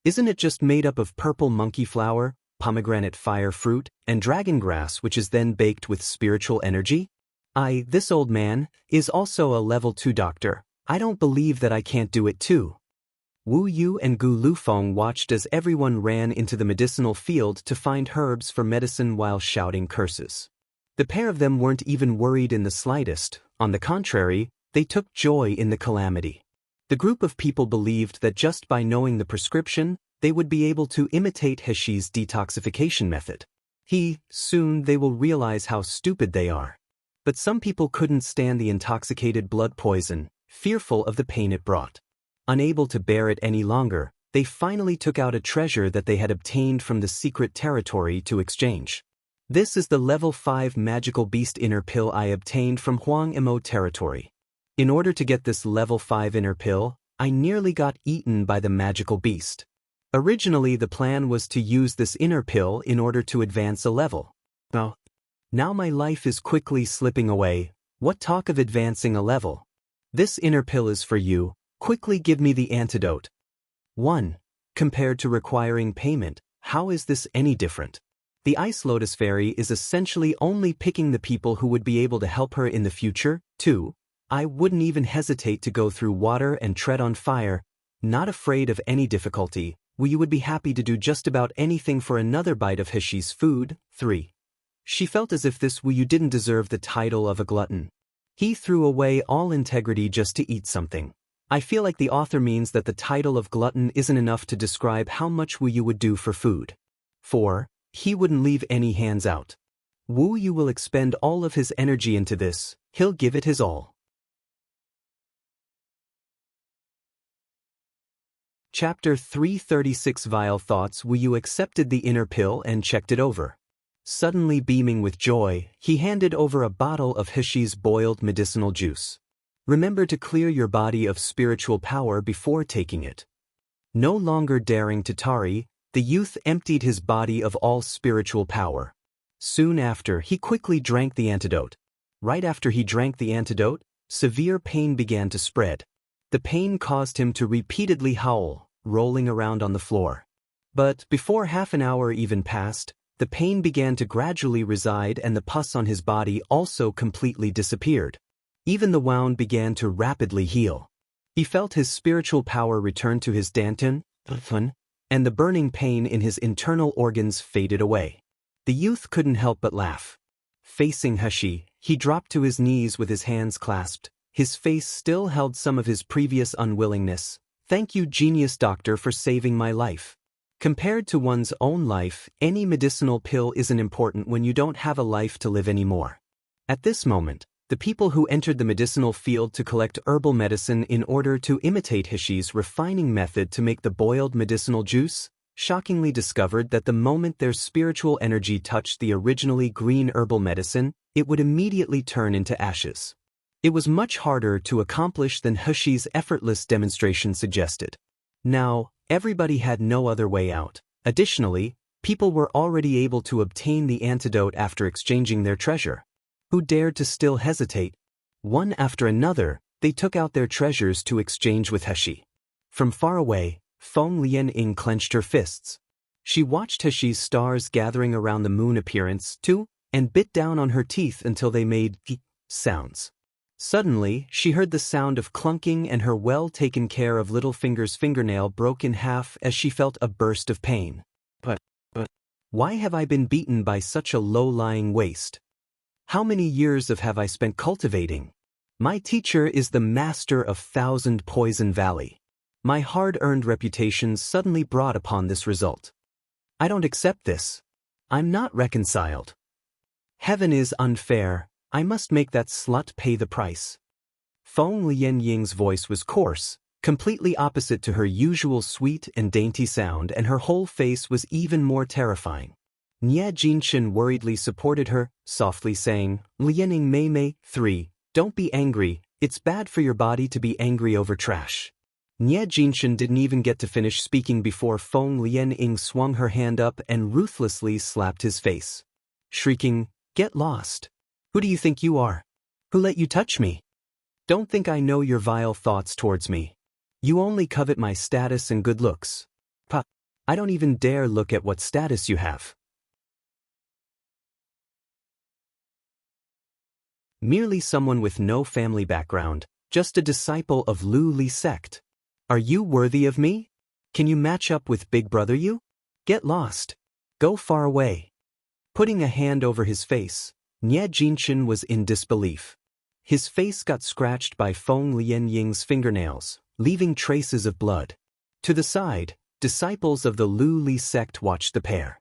Isn't it just made up of purple monkey flower, pomegranate fire fruit, and dragon grass, which is then baked with spiritual energy? This old man, is also a level 2 doctor. I don't believe that I can't do it too. Wu Yu and Gu Lufeng watched as everyone ran into the medicinal field to find herbs for medicine while shouting curses. The pair of them weren't even worried in the slightest. On the contrary, they took joy in the calamity. The group of people believed that just by knowing the prescription, they would be able to imitate Heshi's detoxification method. Soon they will realize how stupid they are. But some people couldn't stand the intoxicated blood poison, fearful of the pain it brought. Unable to bear it any longer, they finally took out a treasure that they had obtained from the secret territory to exchange. This is the level 5 magical beast inner pill I obtained from Huang Emo territory. In order to get this level 5 inner pill, I nearly got eaten by the magical beast. Originally the plan was to use this inner pill in order to advance a level. Now my life is quickly slipping away. What talk of advancing a level? This inner pill is for you. Quickly give me the antidote. 1. Compared to requiring payment, how is this any different? The Ice Lotus Fairy is essentially only picking the people who would be able to help her in the future. 2. I wouldn't even hesitate to go through water and tread on fire. Not afraid of any difficulty, you would be happy to do just about anything for another bite of Heshi's food. 3. She felt as if this Wu Yu didn't deserve the title of a glutton. He threw away all integrity just to eat something. I feel like the author means that the title of glutton isn't enough to describe how much Wu Yu would do for food. 4. He wouldn't leave any hands out. Wu Yu will expend all of his energy into this. He'll give it his all. Chapter 336 Vile Thoughts. Wu Yu accepted the inner pill and checked it over. Suddenly beaming with joy, he handed over a bottle of Heshi's boiled medicinal juice. Remember to clear your body of spiritual power before taking it. No longer daring to tarry, the youth emptied his body of all spiritual power. Soon after, he quickly drank the antidote. Right after he drank the antidote, severe pain began to spread. The pain caused him to repeatedly howl, rolling around on the floor. But before half an hour even passed, the pain began to gradually reside and the pus on his body also completely disappeared. Even the wound began to rapidly heal. He felt his spiritual power return to his dantian, and the burning pain in his internal organs faded away. The youth couldn't help but laugh. Facing Hashi, he dropped to his knees with his hands clasped. His face still held some of his previous unwillingness. "Thank you, genius doctor, for saving my life." Compared to one's own life, any medicinal pill isn't important when you don't have a life to live anymore. At this moment, the people who entered the medicinal field to collect herbal medicine in order to imitate Hashi's refining method to make the boiled medicinal juice, shockingly discovered that the moment their spiritual energy touched the originally green herbal medicine, it would immediately turn into ashes. It was much harder to accomplish than Hashi's effortless demonstration suggested. Now, everybody had no other way out. Additionally, people were already able to obtain the antidote after exchanging their treasure. Who dared to still hesitate? One after another, they took out their treasures to exchange with Hashi. From far away, Feng Lianying clenched her fists. She watched Hashi's stars gathering around the moon appearance too, and bit down on her teeth until they made sounds. Suddenly, she heard the sound of clunking and her well-taken care of little finger's fingernail broke in half as she felt a burst of pain. But, why have I been beaten by such a low-lying waste? How many years have I spent cultivating? My teacher is the master of Thousand Poison Valley. My hard-earned reputation suddenly brought upon this result. I don't accept this. I'm not reconciled. Heaven is unfair. I must make that slut pay the price. Feng Lianying's voice was coarse, completely opposite to her usual sweet and dainty sound, and her whole face was even more terrifying. Nie Jinshin worriedly supported her, softly saying, "Lianying Mei 3, don't be angry, it's bad for your body to be angry over trash." Nie Jinshin didn't even get to finish speaking before Feng Lianying swung her hand up and ruthlessly slapped his face. Shrieking, "Get lost! Who do you think you are? Who let you touch me? Don't think I know your vile thoughts towards me. You only covet my status and good looks. I don't even dare look at what status you have. Merely someone with no family background, just a disciple of Lu Li sect. Are you worthy of me? Can you match up with Big Brother you? Get lost. Go far away." Putting a hand over his face, Nie Jinshin was in disbelief. His face got scratched by Feng Lianying's fingernails, leaving traces of blood. To the side, disciples of the Lu Li sect watched the pair.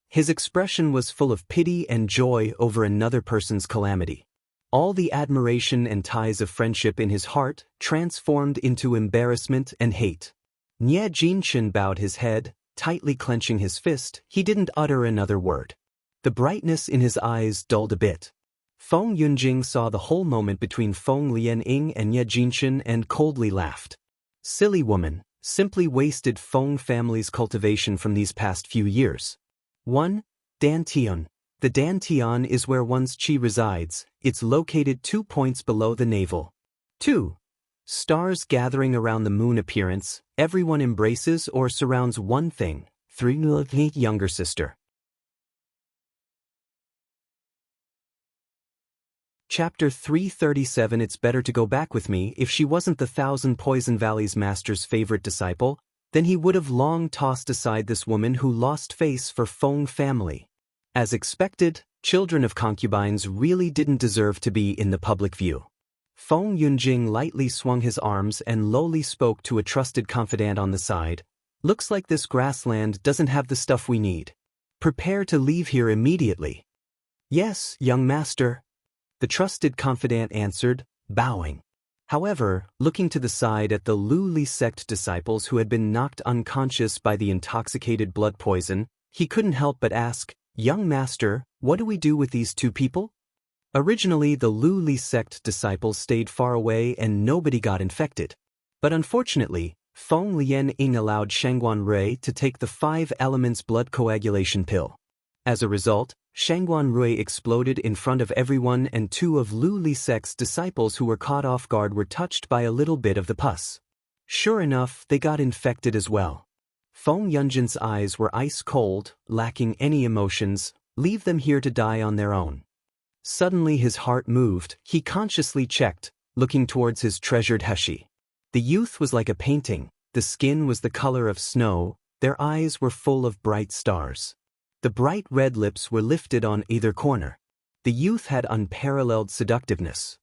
His expression was full of pity and joy over another person's calamity. All the admiration and ties of friendship in his heart transformed into embarrassment and hate. Nie Jinshin bowed his head, tightly clenching his fist. He didn't utter another word. The brightness in his eyes dulled a bit. Feng Yunjing saw the whole moment between Feng Lianying and Nie Jinshin and coldly laughed. Silly woman, simply wasted Feng family's cultivation from these past few years. 1. Dantian. The Dantian is where one's qi resides. It's located 2 points below the navel. 2. Stars gathering around the moon appearance. Everyone embraces or surrounds one thing. 3. Younger sister. Chapter 337. It's better to go back with me. If she wasn't the Thousand Poison Valley's master's favorite disciple, then he would have long tossed aside this woman who lost face for Feng family. As expected, children of concubines really didn't deserve to be in the public view. Feng Yunjing lightly swung his arms and lowly spoke to a trusted confidant on the side. "Looks like this grassland doesn't have the stuff we need. Prepare to leave here immediately." "Yes, young master," the trusted confidant answered, bowing. However, looking to the side at the Lu Li sect disciples who had been knocked unconscious by the intoxicated blood poison, he couldn't help but ask, "Young master, what do we do with these 2 people?" Originally, the Lu Li sect disciples stayed far away and nobody got infected. But unfortunately, Feng Lianying allowed Shangguan Rui to take the 5 elements blood coagulation pill. As a result, Shangguan Rui exploded in front of everyone, and 2 of Lu Lisek's disciples who were caught off guard were touched by a little bit of the pus. Sure enough, they got infected as well. Feng Yunjin's eyes were ice cold, lacking any emotions. Leave them here to die on their own. Suddenly his heart moved. He consciously checked, looking towards his treasured Heshi. The youth was like a painting. The skin was the color of snow. Their eyes were full of bright stars. The bright red lips were lifted on either corner. The youth had unparalleled seductiveness.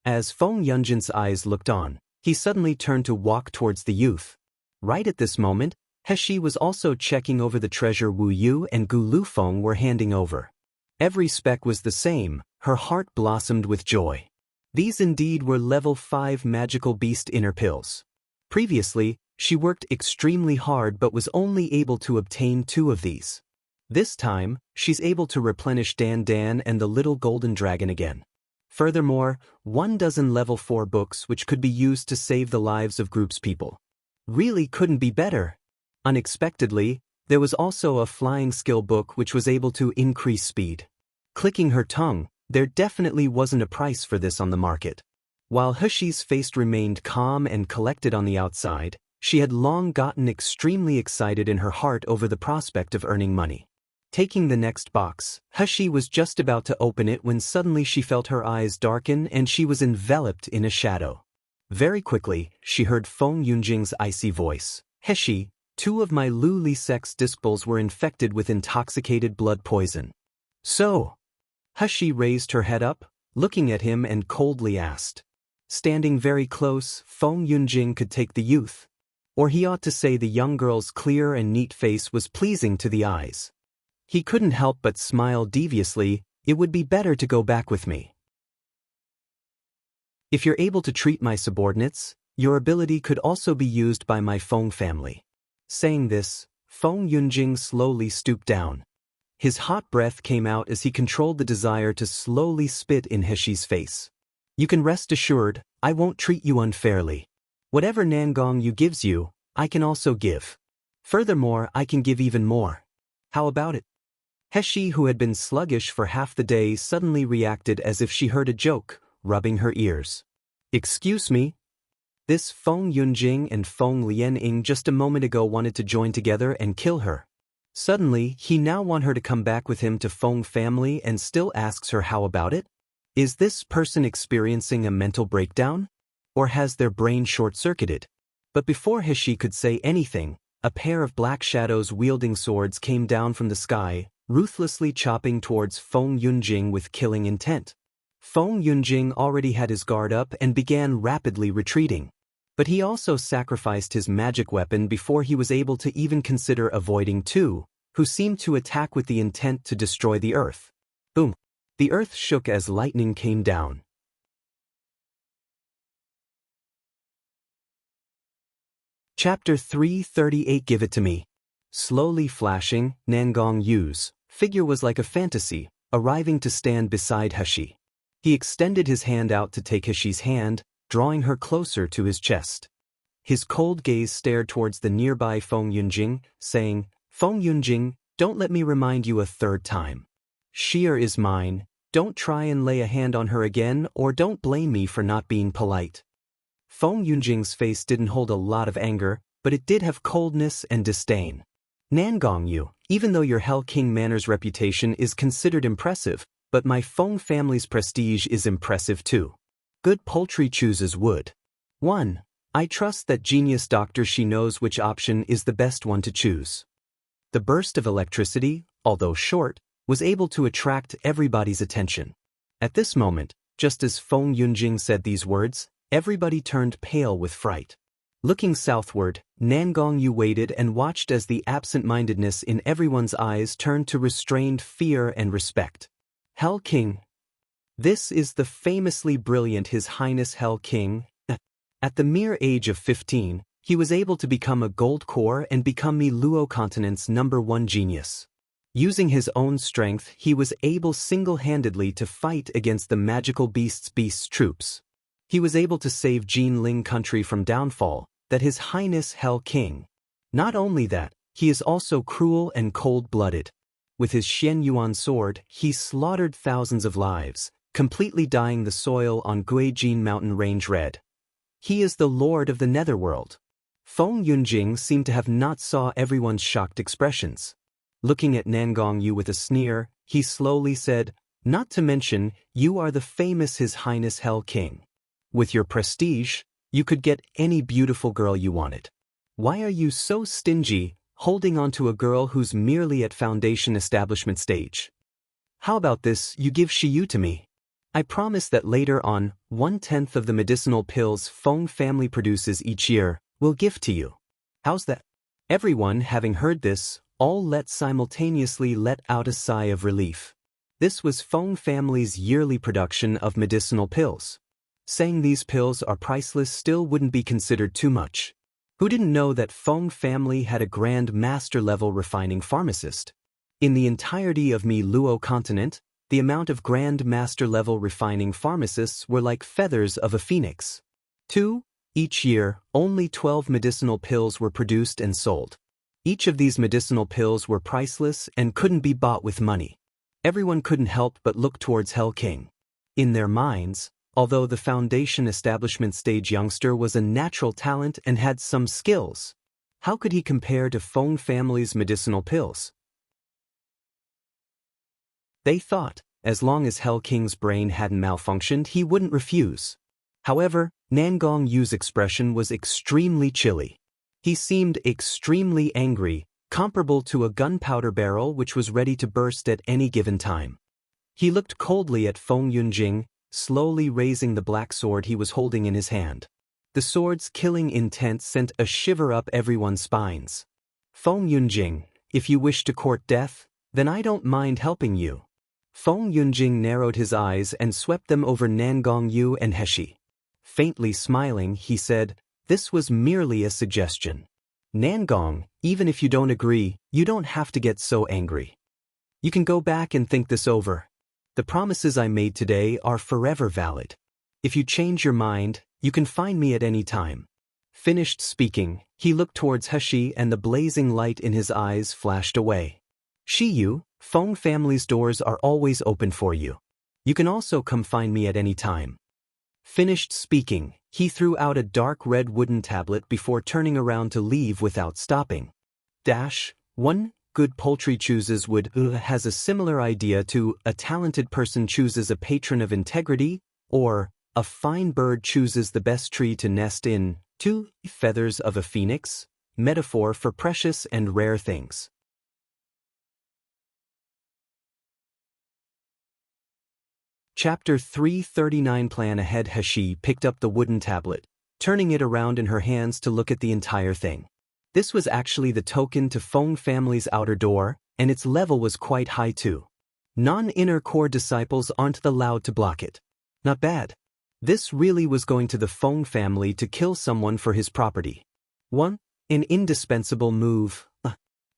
As Feng Yunjin's eyes looked on, he suddenly turned to walk towards the youth. Right at this moment, Heshi was also checking over the treasure Wu Yu and Gu Lufeng were handing over. Every speck was the same. Her heart blossomed with joy. These indeed were level 5 magical beast inner pills. Previously, she worked extremely hard but was only able to obtain 2 of these. This time, she's able to replenish Dan Dan and the little golden dragon again. Furthermore, 12 level 4 books which could be used to save the lives of groups people. Really couldn't be better. Unexpectedly, there was also a flying skill book which was able to increase speed. Clicking her tongue, there definitely wasn't a price for this on the market. While Heshi's face remained calm and collected on the outside, she had long gotten extremely excited in her heart over the prospect of earning money. Taking the next box, Heshi was just about to open it when suddenly she felt her eyes darken and she was enveloped in a shadow. Very quickly, she heard Feng Yunjing's icy voice. Heshi, 2 of my Lu Lisek's disciples were infected with intoxicated blood poison. So? Heshi raised her head up, looking at him and coldly asked. Standing very close, Feng Yunjing could take the youth. Or he ought to say the young girl's clear and neat face was pleasing to the eyes. He couldn't help but smile deviously. It would be better to go back with me. If you're able to treat my subordinates, your ability could also be used by my Feng family. Saying this, Feng Yunjing slowly stooped down. His hot breath came out as he controlled the desire to slowly spit in Heshi's face. You can rest assured, I won't treat you unfairly. Whatever Nangong Yu gives you, I can also give. Furthermore, I can give even more. How about it? Heshi, who had been sluggish for half the day, suddenly reacted as if she heard a joke, rubbing her ears. Excuse me? This Feng Yunjing and Feng Lianying just a moment ago wanted to join together and kill her. Suddenly, he now wants her to come back with him to Feng family and still asks her how about it? Is this person experiencing a mental breakdown? Or has their brain short-circuited? But before Heshi could say anything, a pair of black shadows wielding swords came down from the sky, ruthlessly chopping towards Feng Yunjing with killing intent. Feng Yunjing already had his guard up and began rapidly retreating. But he also sacrificed his magic weapon before he was able to even consider avoiding 2, who seemed to attack with the intent to destroy the earth. Boom! The earth shook as lightning came down. Chapter 338. Give it to me. Slowly flashing, Nangong Yu's figure was like a fantasy, arriving to stand beside Heshi. He extended his hand out to take Heshi's hand, drawing her closer to his chest. His cold gaze stared towards the nearby Feng Yunjing, saying, Feng Yunjing, don't let me remind you a 3rd time. Sheer is mine, don't try and lay a hand on her again or don't blame me for not being polite. Feng Yunjing's face didn't hold a lot of anger, but it did have coldness and disdain. Nangong Yu, even though your Hell King Manor's reputation is considered impressive, but my Feng family's prestige is impressive too. Good poultry chooses wood. 1. I trust that genius doctor she knows which option is the best one to choose. The burst of electricity, although short, was able to attract everybody's attention. At this moment, just as Feng Yunjing said these words, everybody turned pale with fright. Looking southward, Nangong Yu waited and watched as the absent-mindedness in everyone's eyes turned to restrained fear and respect. Hell King. This is the famously brilliant His Highness Hell King. At the mere age of 15, he was able to become a gold core and become the Luo continent's #1 genius. Using his own strength, he was able single-handedly to fight against the magical beast's troops. He was able to save Jinling country from downfall, that His Highness Hell King. Not only that, he is also cruel and cold-blooded. With his Xian Yuan sword, he slaughtered thousands of lives, completely dyeing the soil on Guijin mountain range red. He is the lord of the netherworld. Feng Yunjing seemed to have not saw everyone's shocked expressions. Looking at Nangong Yu with a sneer, he slowly said, "Not to mention, you are the famous His Highness Hell King. With your prestige, you could get any beautiful girl you wanted. Why are you so stingy, holding on to a girl who's merely at foundation establishment stage? How about this, you give Shiyu to me? I promise that later on, 1/10 of the medicinal pills Feng family produces each year will gift to you. How's that?" Everyone, having heard this, all simultaneously let out a sigh of relief. This was Feng family's yearly production of medicinal pills. Saying these pills are priceless still wouldn't be considered too much. Who didn't know that Feng family had a Grand Master-level refining pharmacist? In the entirety of Mi Luo continent, the amount of Grand Master-level refining pharmacists were like feathers of a phoenix. 2. Each year, only 12 medicinal pills were produced and sold. Each of these medicinal pills were priceless and couldn't be bought with money. Everyone couldn't help but look towards Hell King. In their minds, although the foundation establishment stage youngster was a natural talent and had some skills, how could he compare to Feng family's medicinal pills? They thought, as long as Hell King's brain hadn't malfunctioned, he wouldn't refuse. However, Nangong Yu's expression was extremely chilly. He seemed extremely angry, comparable to a gunpowder barrel which was ready to burst at any given time. He looked coldly at Feng Yunjing, slowly raising the black sword he was holding in his hand. The sword's killing intent sent a shiver up everyone's spines. "Feng Yunjing, if you wish to court death, then I don't mind helping you." Feng Yunjing narrowed his eyes and swept them over Nangong Yu and Heshi. Faintly smiling, he said, "This was merely a suggestion. Nangong, even if you don't agree, you don't have to get so angry. You can go back and think this over. The promises I made today are forever valid. If you change your mind, you can find me at any time." Finished speaking, he looked towards Heshi and the blazing light in his eyes flashed away. "Shiyu, Feng family's doors are always open for you. You can also come find me at any time." Finished speaking, he threw out a dark red wooden tablet before turning around to leave without stopping. 1. Good poultry chooses wood has a similar idea to a talented person chooses a patron of integrity, or a fine bird chooses the best tree to nest in. 2. Feathers of a phoenix, metaphor for precious and rare things. Chapter 339. Plan ahead. Heshi picked up the wooden tablet, turning it around in her hands to look at the entire thing. This was actually the token to Feng family's outer door, and its level was quite high too. Non-inner core disciples aren't allowed to block it. Not bad. This really was going to the Feng family to kill someone for his property. 1. An indispensable move.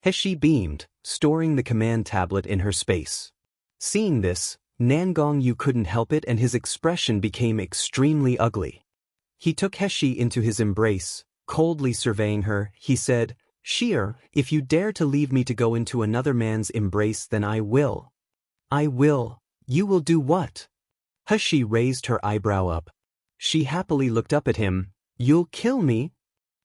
Heshi beamed, storing the command tablet in her space. Seeing this, Nangong Yu couldn't help it and his expression became extremely ugly. He took Heshi into his embrace, coldly surveying her. He said, "Sheer, if you dare to leave me to go into another man's embrace, then I will." "I will. You will do what?" Heshi raised her eyebrow up. She happily looked up at him. "You'll kill me?"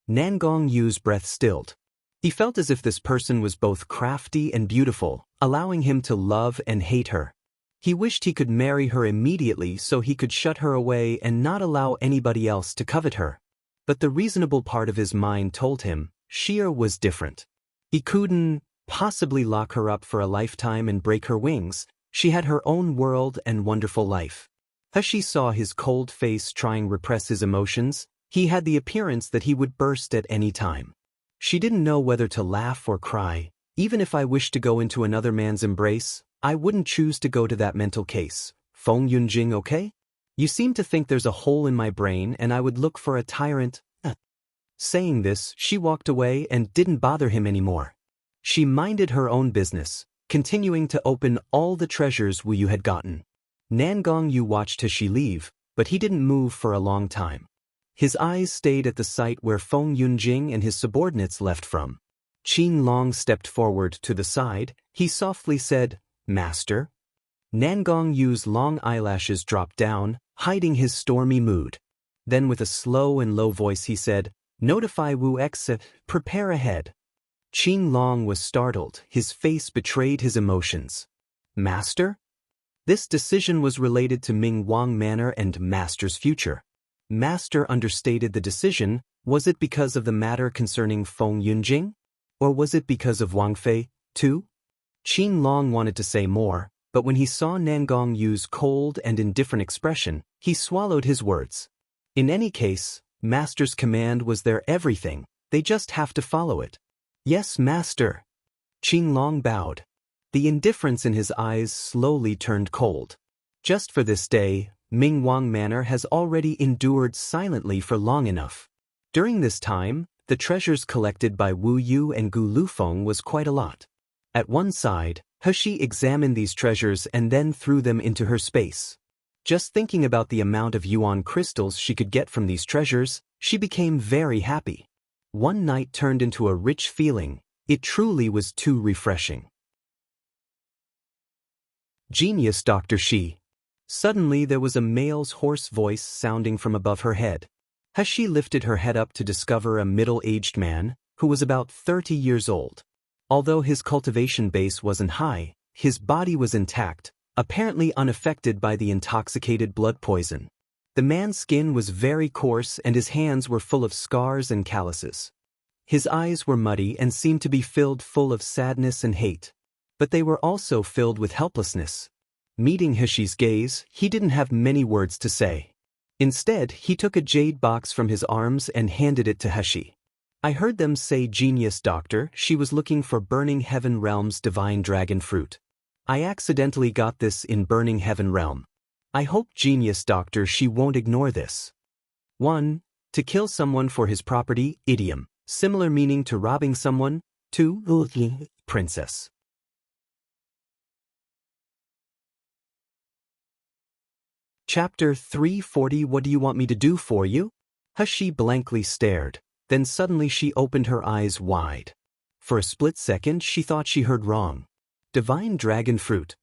Nangong Yu's breath stilled. He felt as if this person was both crafty and beautiful, allowing him to love and hate her. He wished he could marry her immediately so he could shut her away and not allow anybody else to covet her. But the reasonable part of his mind told him, Sheer was different. He couldn't possibly lock her up for a lifetime and break her wings. She had her own world and wonderful life. Heshi saw his cold face trying to repress his emotions. He had the appearance that he would burst at any time. She didn't know whether to laugh or cry. "Even if I wished to go into another man's embrace, I wouldn't choose to go to that mental case. Feng Yunjing, okay? You seem to think there's a hole in my brain and I would look for a tyrant." Saying this, she walked away and didn't bother him anymore. She minded her own business, continuing to open all the treasures Wu Yu had gotten. Nangong Yu watched as she leave, but he didn't move for a long time. His eyes stayed at the site where Feng Yunjing and his subordinates left from. Qin Long stepped forward to the side. He softly said, "Master." Nangong Yu's long eyelashes dropped down, hiding his stormy mood. Then with a slow and low voice he said, "Notify Wu Exa, prepare ahead." Qin Long was startled. His face betrayed his emotions. "Master?" This decision was related to Ming Wang Manor and Master's future. Master understated the decision. Was it because of the matter concerning Feng Yunjing? Or was it because of Wang Fei, too? Qin Long wanted to say more, but when he saw Nangong Yu's cold and indifferent expression, he swallowed his words. In any case, Master's command was their everything. They just have to follow it. "Yes, Master." Qin Long bowed. The indifference in his eyes slowly turned cold. Just for this day, Ming Wang Manor has already endured silently for long enough. During this time, the treasures collected by Wu Yu and Gu Lufeng was quite a lot. At one side, He examined these treasures and then threw them into her space. Just thinking about the amount of yuan crystals she could get from these treasures, she became very happy. One night turned into a rich feeling. It truly was too refreshing. Genius Dr. Shi. Suddenly there was a male's hoarse voice sounding from above her head. He lifted her head up to discover a middle-aged man, who was about 30 years old. Although his cultivation base wasn't high, his body was intact, apparently unaffected by the intoxicated blood poison. The man's skin was very coarse and his hands were full of scars and calluses. His eyes were muddy and seemed to be filled full of sadness and hate. But they were also filled with helplessness. Meeting Heshi's gaze, he didn't have many words to say. Instead, he took a jade box from his arms and handed it to Heshi. "I heard them say, Genius Doctor, she was looking for Burning Heaven Realm's divine dragon fruit. I accidentally got this in Burning Heaven Realm. I hope Genius Doctor she won't ignore this." 1. To kill someone for his property, idiom, similar meaning to robbing someone. 2. Princess. Chapter 340. What do you want me to do for you? Heshi blankly stared. Then suddenly she opened her eyes wide. For a split second she thought she heard wrong. Divine dragon fruit.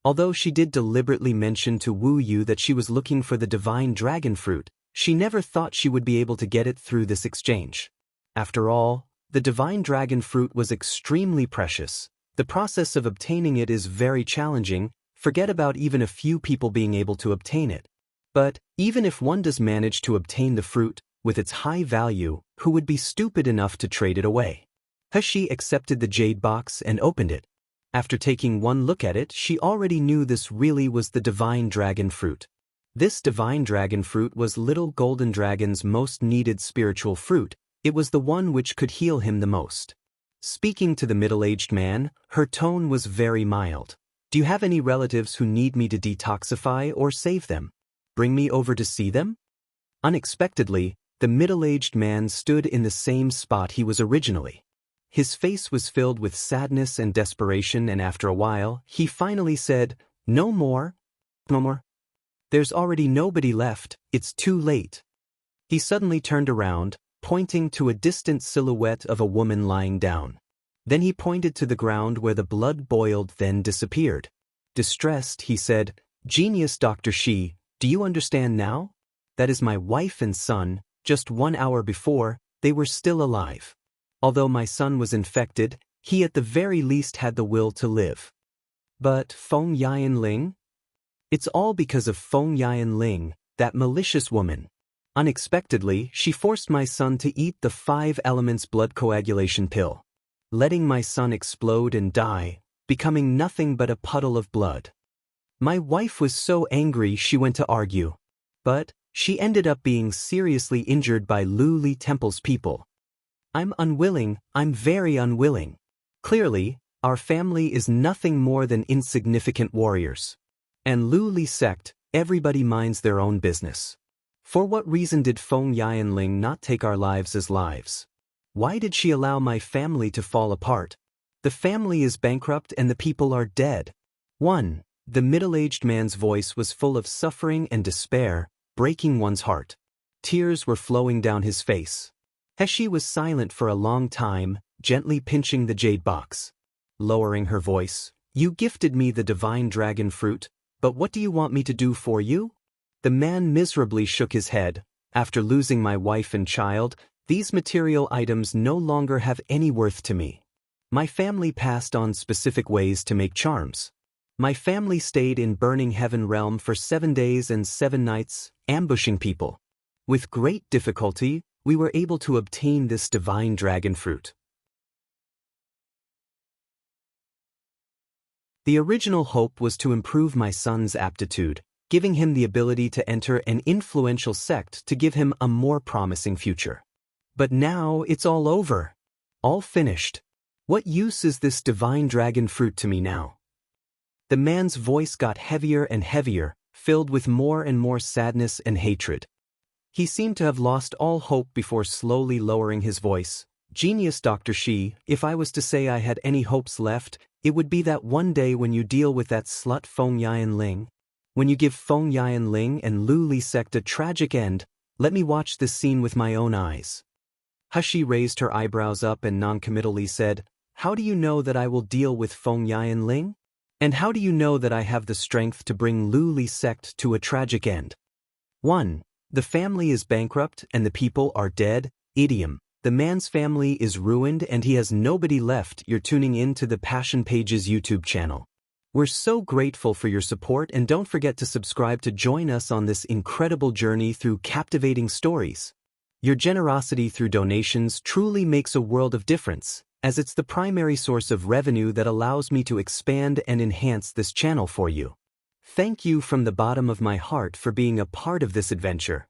Although she did deliberately mention to Wu Yu that she was looking for the divine dragon fruit, she never thought she would be able to get it through this exchange. After all, the divine dragon fruit was extremely precious. The process of obtaining it is very challenging. Forget about even a few people being able to obtain it. But even if one does manage to obtain the fruit, with its high value, who would be stupid enough to trade it away? Heshi accepted the jade box and opened it. After taking one look at it, she already knew this really was the divine dragon fruit. This divine dragon fruit was little golden dragon's most needed spiritual fruit. It was the one which could heal him the most. Speaking to the middle-aged man, her tone was very mild. "Do you have any relatives who need me to detoxify or save them? Bring me over to see them?" Unexpectedly, the middle-aged man stood in the same spot he was originally. His face was filled with sadness and desperation, and after a while, he finally said, "No more. No more. There's already nobody left, it's too late." He suddenly turned around, pointing to a distant silhouette of a woman lying down. Then he pointed to the ground where the blood boiled, then disappeared. Distressed, he said, "Genius Dr. Shi, do you understand now? That is my wife and son. Just 1 hour before, they were still alive. Although my son was infected, he at the very least had the will to live." But Feng Yanling? It's all because of Feng Yanling, that malicious woman. Unexpectedly, she forced my son to eat the 5 elements blood coagulation pill, letting my son explode and die, becoming nothing but a puddle of blood. My wife was so angry she went to argue. But she ended up being seriously injured by Lu Li Temple's people. I'm very unwilling. Clearly, our family is nothing more than insignificant warriors. And Lu Li sect, everybody minds their own business. For what reason did Feng Yanling not take our lives as lives? Why did she allow my family to fall apart? The family is bankrupt and the people are dead. 1. The middle-aged man's voice was full of suffering and despair, breaking one's heart. Tears were flowing down his face. Heshi was silent for a long time, gently pinching the jade box. Lowering her voice, "You gifted me the divine dragon fruit, but what do you want me to do for you?" The man miserably shook his head. "After losing my wife and child, these material items no longer have any worth to me. My family passed on specific ways to make charms. My family stayed in Burning Heaven Realm for 7 days and 7 nights, ambushing people. With great difficulty, we were able to obtain this divine dragon fruit." The original hope was to improve my son's aptitude, giving him the ability to enter an influential sect to give him a more promising future. But now it's all over. All finished. What use is this divine dragon fruit to me now? The man's voice got heavier and heavier, filled with more and more sadness and hatred. He seemed to have lost all hope before slowly lowering his voice. "Genius Dr. Shi, if I was to say I had any hopes left, it would be that one day when you deal with that slut Feng Yanling. When you give Feng Yanling and Lu Li sect a tragic end, let me watch this scene with my own eyes." Hashi raised her eyebrows up and noncommittally said, "How do you know that I will deal with Feng Yanling? And how do you know that I have the strength to bring Lu Li sect to a tragic end?" 1. The family is bankrupt and the people are dead. Idiom. The man's family is ruined and he has nobody left. You're tuning in to the Passion Pages YouTube channel. We're so grateful for your support, and don't forget to subscribe to join us on this incredible journey through captivating stories. Your generosity through donations truly makes a world of difference, as it's the primary source of revenue that allows me to expand and enhance this channel for you. Thank you from the bottom of my heart for being a part of this adventure.